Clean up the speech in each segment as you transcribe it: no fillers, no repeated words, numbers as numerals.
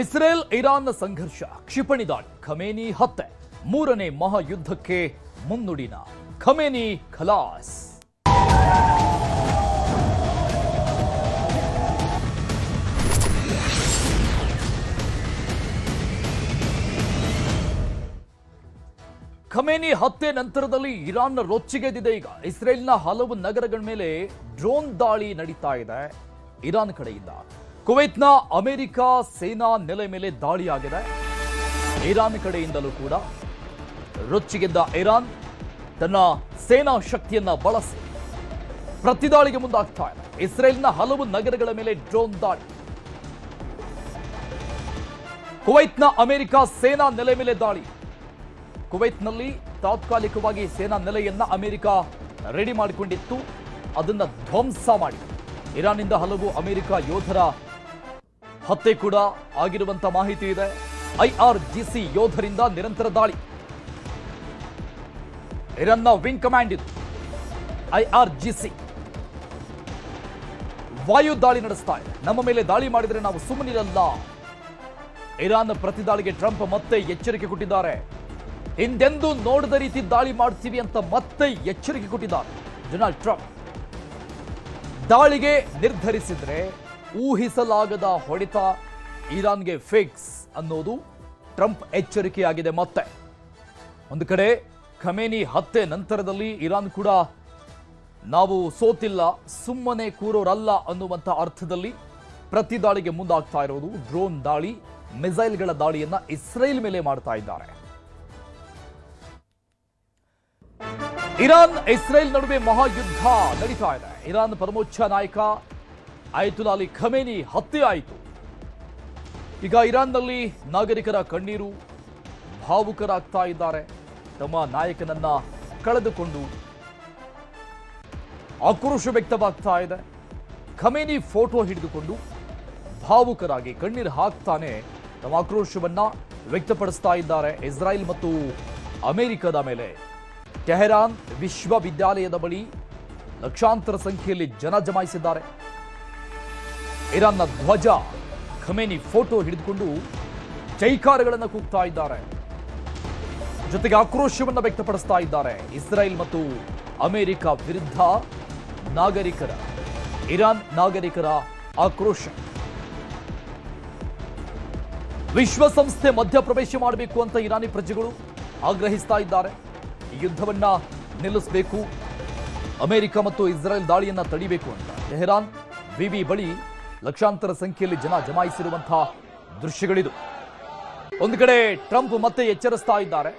Israel Iran ಸಂಘರ್ಷ, ಕ್ಷಿಪಣಿ ದಾಳಿ, ಖಮೇನಿ ಹತ್ಯೆ, ಮೂರನೇ ಮಹಾಯುದ್ಧಕ್ಕೆ ಮುನ್ನುಡಿನ ಖಮೇನಿ ಖಲಾಸ್. ಖಮೇನಿ ಹತ್ಯೆ ನಂತರದಲ್ಲಿ ಇರಾನ್ನ ರೊಚ್ಚಿಗೆದ್ದಿದೆ. ಈಗ ಇಸ್ರೇಲ್ನ ಹಲವು ನಗರಗಳ ಮೇಲೆ ಡ್ರೋನ್ ದಾಳಿ ನಡೀತಾ ಇದೆ ಇರಾನ್ ಕಡೆಯಿಂದ. ಕುವೈತ್ನ ಅಮೆರಿಕ ಸೇನಾ ನೆಲೆ ಮೇಲೆ ದಾಳಿಯಾಗಿದೆ. ಇರಾನ್ ಕಡೆಯಿಂದಲೂ ಕೂಡ ರೊಚ್ಚಿಗೆದ್ದ ಇರಾನ್ ತನ್ನ ಸೇನಾ ಶಕ್ತಿಯನ್ನ ಬಳಸಿ ಪ್ರತಿದಾಳಿಗೆ ಮುಂದಾಗ್ತಾ ಇದೆ. ಇಸ್ರೇಲ್ನ ಹಲವು ನಗರಗಳ ಮೇಲೆ ಡ್ರೋನ್ ದಾಳಿ. ಕುವೈತ್ನ ಅಮೆರಿಕ ಸೇನಾ ನೆಲೆ ಮೇಲೆ ದಾಳಿ. ಕುವೈತ್ನಲ್ಲಿ ತಾತ್ಕಾಲಿಕವಾಗಿ ಸೇನಾ ನೆಲೆಯನ್ನ ಅಮೆರಿಕ ರೆಡಿ ಮಾಡಿಕೊಂಡಿತ್ತು, ಅದನ್ನ ಧ್ವಂಸ ಮಾಡಿ ಇರಾನ್ನಿಂದ ಹಲವು ಅಮೆರಿಕ ಯೋಧರ ಹತ್ಯೆ ಕೂಡ ಆಗಿರುವಂತ ಮಾಹಿತಿ ಇದೆ. IRGC ಯೋಧರಿಂದ ನಿರಂತರ ದಾಳಿ. ಇರಾನ್ನ ವಿಂಗ್ ಕಮಾಂಡ್ ಇದು IRGC. ವಾಯು ದಾಳಿ ನಡೆಸ್ತಾ ಇದೆ. ನಮ್ಮ ಮೇಲೆ ದಾಳಿ ಮಾಡಿದರೆ ನಾವು ಸುಮ್ಮನಿರಲ್ಲ. ಇರಾನ್ ಪ್ರತಿದಾಳಿಗೆ ಟ್ರಂಪ್ ಮತ್ತೆ ಎಚ್ಚರಿಕೆ ಕೊಟ್ಟಿದ್ದಾರೆ. ಹಿಂದೆಂದೂ ನೋಡದ ರೀತಿ ದಾಳಿ ಮಾಡ್ತೀವಿ ಅಂತ ಮತ್ತೆ ಎಚ್ಚರಿಕೆ ಕೊಟ್ಟಿದ್ದಾರೆ ಡೊನಾಲ್ಡ್ ಟ್ರಂಪ್. ದಾಳಿಗೆ ನಿರ್ಧರಿಸಿದ್ರೆ ಊಹಿಸಲಾಗದ ಹೊಡೆತ ಇರಾನ್ಗೆ ಫಿಕ್ಸ್ ಅನ್ನೋದು ಟ್ರಂಪ್ ಎಚ್ಚರಿಕೆಯಾಗಿದೆ. ಮತ್ತೆ ಒಂದು ಕಡೆ ಖಮೇನಿ ಹತ್ಯೆ ನಂತರದಲ್ಲಿ ಇರಾನ್ ಕೂಡ ನಾವು ಸೋತಿಲ್ಲ, ಸುಮ್ಮನೆ ಕೂರೋರಲ್ಲ ಅನ್ನುವಂಥ ಅರ್ಥದಲ್ಲಿ ಪ್ರತಿ ದಾಳಿಗೆ ಮುಂದಾಗ್ತಾ ಇರೋದು. ಡ್ರೋನ್ ದಾಳಿ, ಮಿಸೈಲ್ಗಳ ದಾಳಿಯನ್ನ ಇಸ್ರೇಲ್ ಮೇಲೆ ಮಾಡ್ತಾ ಇದ್ದಾರೆ. ಇರಾನ್ ಇಸ್ರೇಲ್ ನಡುವೆ ಮಹಾಯುದ್ಧ ನಡೀತಾ ಇದೆ. ಇರಾನ್ ಪರಮೋಚ್ಚ ನಾಯಕ ಆಯತುಲ್ಲಾ ಅಲಿ ಖಮೇನಿ ಹತ್ಯೆ ಆಯಿತು. ಈಗ ಇರಾನ್ನಲ್ಲಿ ನಾಗರಿಕರ ಕಣ್ಣೀರು, ಭಾವುಕರಾಗ್ತಾ ಇದ್ದಾರೆ. ತಮ್ಮ ನಾಯಕನನ್ನ ಕಳೆದುಕೊಂಡು ಆಕ್ರೋಶ ವ್ಯಕ್ತವಾಗ್ತಾ ಇದೆ. ಖಮೇನಿ ಫೋಟೋ ಹಿಡಿದುಕೊಂಡು ಭಾವುಕರಾಗಿ ಕಣ್ಣೀರು ಹಾಕ್ತಾನೆ ತಮ್ಮ ಆಕ್ರೋಶವನ್ನ ವ್ಯಕ್ತಪಡಿಸ್ತಾ ಇದ್ದಾರೆ. ಇಸ್ರಾಯೇಲ್ ಮತ್ತು ಅಮೆರಿಕದ ಮೇಲೆ ಟೆಹರಾನ್ ವಿಶ್ವವಿದ್ಯಾಲಯದ ಬಳಿ ಲಕ್ಷಾಂತರ ಸಂಖ್ಯೆಯಲ್ಲಿ ಜನ ಜಮಾಯಿಸಿದ್ದಾರೆ. ಇರಾನ್ನ ಧ್ವಜ, ಖಮೇನಿ ಫೋಟೋ ಹಿಡಿದುಕೊಂಡು ಜೈಕಾರಗಳನ್ನು ಕೂಗ್ತಾ ಇದ್ದಾರೆ. ಜೊತೆಗೆ ಆಕ್ರೋಶವನ್ನು ವ್ಯಕ್ತಪಡಿಸ್ತಾ ಇದ್ದಾರೆ. ಇಸ್ರಾಯೇಲ್ ಮತ್ತು ಅಮೆರಿಕ ವಿರುದ್ಧ ಇರಾನ್ ನಾಗರಿಕರ ಆಕ್ರೋಶ. ವಿಶ್ವಸಂಸ್ಥೆ ಮಧ್ಯಪ್ರವೇಶ ಮಾಡಬೇಕು ಅಂತ ಇರಾನಿ ಪ್ರಜೆಗಳು ಆಗ್ರಹಿಸ್ತಾ ಇದ್ದಾರೆ. ಈ ಯುದ್ಧವನ್ನ ನಿಲ್ಲಿಸಬೇಕು, ಅಮೆರಿಕ ಮತ್ತು ಇಸ್ರೇಲ್ ದಾಳಿಯನ್ನ ತಡಿಬೇಕು ಅಂತ ಟೆಹರಾನ್ ವಿವಿ ಬಳಿ ಲಕ್ಷಾಂತರ ಸಂಖ್ಯೆಯಲ್ಲಿ ಜನ ಜಮಾಯಿಸಿರುವಂತಹ ದೃಶ್ಯಗಳಿದು. ಒಂದು ಕಡೆ ಟ್ರಂಪ್ ಮತ್ತೆ ಎಚ್ಚರಿಸ್ತಾ ಇದ್ದಾರೆ,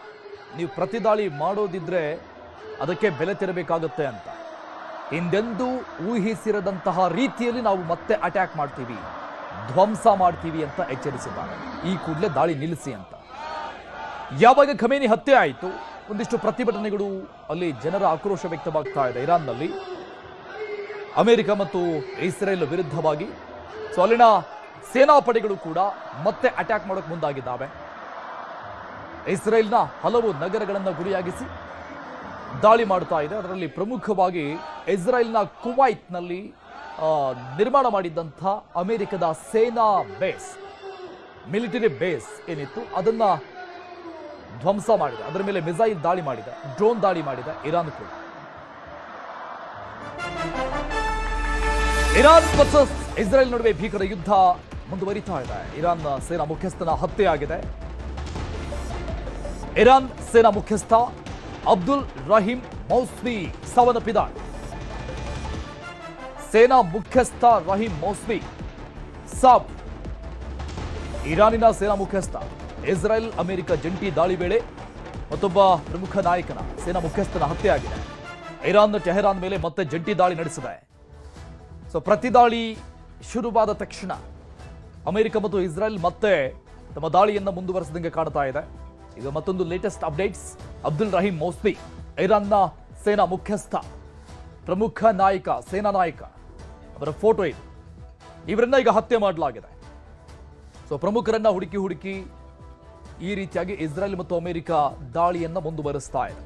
ನೀವು ಪ್ರತಿದಾಳಿ ಮಾಡೋದಿದ್ರೆ ಅದಕ್ಕೆ ಬೆಲೆ ತೆರಬೇಕಾಗುತ್ತೆ ಅಂತ. ಹಿಂದೆಂದೂ ಊಹಿಸಿರದಂತಹ ರೀತಿಯಲ್ಲಿ ನಾವು ಮತ್ತೆ ಅಟ್ಯಾಕ್ ಮಾಡ್ತೀವಿ, ಧ್ವಂಸ ಮಾಡ್ತೀವಿ ಅಂತ ಎಚ್ಚರಿಸಿದ್ದಾರೆ. ಈ ಕೂಡಲೇ ದಾಳಿ ನಿಲ್ಲಿಸಿ ಅಂತ. ಯಾವಾಗ ಖಮೇನಿ ಹತ್ಯೆ ಆಯಿತು, ಒಂದಿಷ್ಟು ಪ್ರತಿಭಟನೆಗಳು, ಅಲ್ಲಿ ಜನರ ಆಕ್ರೋಶ ವ್ಯಕ್ತವಾಗ್ತಾ ಇದೆ ಇರಾನ್ನಲ್ಲಿ ಅಮೆರಿಕ ಮತ್ತು ಇಸ್ರೇಲ್ ವಿರುದ್ಧವಾಗಿ. ಸೊ ಅಲ್ಲಿನ ಸೇನಾಪಡೆಗಳು ಕೂಡ ಮತ್ತೆ ಅಟ್ಯಾಕ್ ಮಾಡೋಕೆ ಮುಂದಾಗಿದ್ದಾವೆ. ಇಸ್ರೇಲ್ನ ಹಲವು ನಗರಗಳನ್ನು ಗುರಿಯಾಗಿಸಿ ದಾಳಿ ಮಾಡ್ತಾ ಇದೆ. ಅದರಲ್ಲಿ ಪ್ರಮುಖವಾಗಿ ಇಸ್ರೇಲ್ನ ಕುವೈತ್ನಲ್ಲಿ ನಿರ್ಮಾಣ ಮಾಡಿದ್ದಂಥ ಅಮೆರಿಕದ ಸೇನಾ ಬೇಸ್, ಮಿಲಿಟರಿ ಬೇಸ್ ಏನಿತ್ತು ಅದನ್ನ ಧ್ವಂಸ ಮಾಡಿದೆ. ಅದರ ಮೇಲೆ ಮಿಸೈಲ್ ದಾಳಿ ಮಾಡಿದೆ, ಡ್ರೋನ್ ದಾಳಿ ಮಾಡಿದೆ ಇರಾನ್ ಕೂಡ. ಇರಾನ್ ವರ್ಸಸ್ ಇಸ್ರೇಲ್ ನಡುವೆ ಭೀಕರ ಯುದ್ಧ ಮುಂದುವರಿತಾ ಇದೆ. ಇರಾನ್ ಸೇನಾ ಮುಖ್ಯಸ್ಥನ ಹತ್ಯೆ ಆಗಿದೆ. ಇರಾನ್ ಸೇನಾ ಮುಖ್ಯಸ್ಥ ಅಬ್ದುಲ್ ರಹೀಂ ಮೌಸ್ವಿ ಸಾವನ್ನಪ್ಪಿದ್ದಾರೆ. ಸೇನಾ ಮುಖ್ಯಸ್ಥ ರಹೀಂ ಮೌಸ್ವಿ ಸಾವು. ಇರಾನಿನ ಸೇನಾ ಮುಖ್ಯಸ್ಥ ಇಸ್ರೇಲ್ ಅಮೆರಿಕ ಜಂಟಿ ದಾಳಿ ವೇಳೆ ಮತ್ತೊಬ್ಬ ಪ್ರಮುಖ ನಾಯಕನ ಸೇನಾ ಮುಖ್ಯಸ್ಥನ ಹತ್ಯೆ ಆಗಿದೆ. ಇರಾನ್ ಟೆಹರಾನ್ ಮೇಲೆ ಮತ್ತೆ ಜಂಟಿ ದಾಳಿ ನಡೆಸಿದೆ. ಸೊ ಪ್ರತಿದಾಳಿ ಶುರುವಾದ ತಕ್ಷಣ ಅಮೆರಿಕ ಮತ್ತು ಇಸ್ರೇಲ್ ಮತ್ತೆ ತಮ್ಮ ದಾಳಿಯನ್ನು ಮುಂದುವರೆಸಿದಂಗೆ ಕಾಣ್ತಾ ಇದೆ. ಈಗ ಮತ್ತೊಂದು ಲೇಟೆಸ್ಟ್ ಅಪ್ಡೇಟ್ಸ್. ಅಬ್ದುಲ್ ರಹೀಂ ಮೌಸ್ವಿ ಇರಾನ್ನ ಸೇನಾ ಮುಖ್ಯಸ್ಥ, ಪ್ರಮುಖ ನಾಯಕ, ಸೇನಾ ನಾಯಕ, ಅವರ ಫೋಟೋ ಇದು. ಇವರನ್ನ ಈಗ ಹತ್ಯೆ ಮಾಡಲಾಗಿದೆ. ಸೊ ಪ್ರಮುಖರನ್ನ ಹುಡುಕಿ ಈ ರೀತಿಯಾಗಿ ಇಸ್ರೇಲ್ ಮತ್ತು ಅಮೆರಿಕ ದಾಳಿಯನ್ನು ಮುಂದುವರಿಸ್ತಾ ಇದೆ.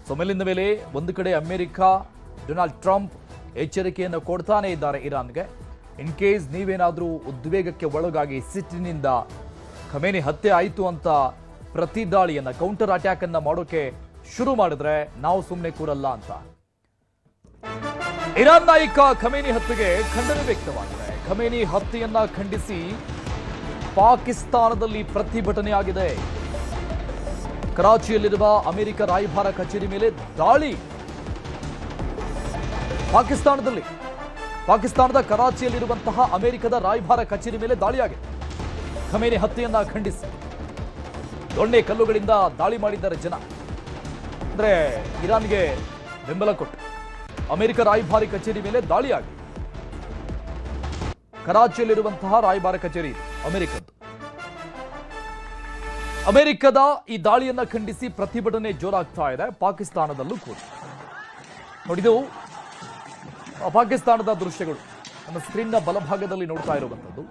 ಸೊ ಮೇಲಿಂದ ಮೇಲೆ ಒಂದು ಕಡೆ ಅಮೆರಿಕ, ಡೊನಾಲ್ಡ್ ಟ್ರಂಪ್ ಎಚ್ಚರಿಕೆಯನ್ನು ಕೊಡ್ತಾನೆ ಇದ್ದಾರೆ ಇರಾನ್ಗೆ. ಇನ್ ಕೇಸ್ ನೀವೇನಾದರೂ ಉದ್ವೇಗಕ್ಕೆ ಒಳಗಾಗಿ ಸಿಟ್ಟಿನಿಂದ ಖಮೇನಿ ಹತ್ಯೆ ಆಯಿತು ಅಂತ ಪ್ರತಿ ದಾಳಿಯನ್ನ ಕೌಂಟರ್ ಅಟ್ಯಾಕ್ ಅನ್ನ ಮಾಡೋಕೆ ಶುರು ಮಾಡಿದ್ರೆ ನಾವು ಸುಮ್ಮನೆ ಕೂರಲ್ಲ ಅಂತ ಇರಾನ್ ನಾಯಕ ಖಮೇನಿ ಹತ್ಯೆಗೆ ಖಂಡನೆ ವ್ಯಕ್ತವಾಗಿದೆ. ಖಮೇನಿ ಹತ್ಯೆಯನ್ನ ಖಂಡಿಸಿ ಪಾಕಿಸ್ತಾನದಲ್ಲಿ ಪ್ರತಿಭಟನೆ ಆಗಿದೆ. ಕರಾಚಿಯಲ್ಲಿರುವ ಅಮೆರಿಕ ರಾಯಭಾರ ಕಚೇರಿ ಮೇಲೆ ದಾಳಿ. ಪಾಕಿಸ್ತಾನದ ಕರಾಚಿಯಲ್ಲಿರುವಂತಹ ಅಮೆರಿಕದ ರಾಯಭಾರ ಕಚೇರಿ ಮೇಲೆ ದಾಳಿಯಾಗಿದೆ. ಖಮೇನಿ ಹತ್ಯೆಯನ್ನ ಖಂಡಿಸಿ ದೊಣ್ಣೆ ಕಲ್ಲುಗಳಿಂದ ದಾಳಿ ಮಾಡಿದ್ದಾರೆ ಜನ. ಅಂದ್ರೆ ಇರಾನ್ಗೆ ಬೆಂಬಲ ಕೊಟ್ಟು ಅಮೆರಿಕ ರಾಯಭಾರಿ ಕಚೇರಿ ಮೇಲೆ ದಾಳಿಯಾಗಿದೆ. ಕರಾಚಿಯಲ್ಲಿರುವಂತಹ ರಾಯಭಾರ ಕಚೇರಿ ಅಮೆರಿಕದ್ದು. ಅಮೆರಿಕದ ಈ ದಾಳಿಯನ್ನ ಖಂಡಿಸಿ ಪ್ರತಿಭಟನೆ ಜೋರಾಗ್ತಾ ಇದೆ ಪಾಕಿಸ್ತಾನದಲ್ಲೂ ಕೂಡ. ನೋಡಿದು ಪಾಕಿಸ್ತಾನದ ದೃಶ್ಯಗಳು ನಮ್ಮ ಸ್ಕ್ರೀನ್ನ ಬಲಭಾಗದಲ್ಲಿ ನೋಡ್ತಾ ಇರುವಂಥದ್ದು.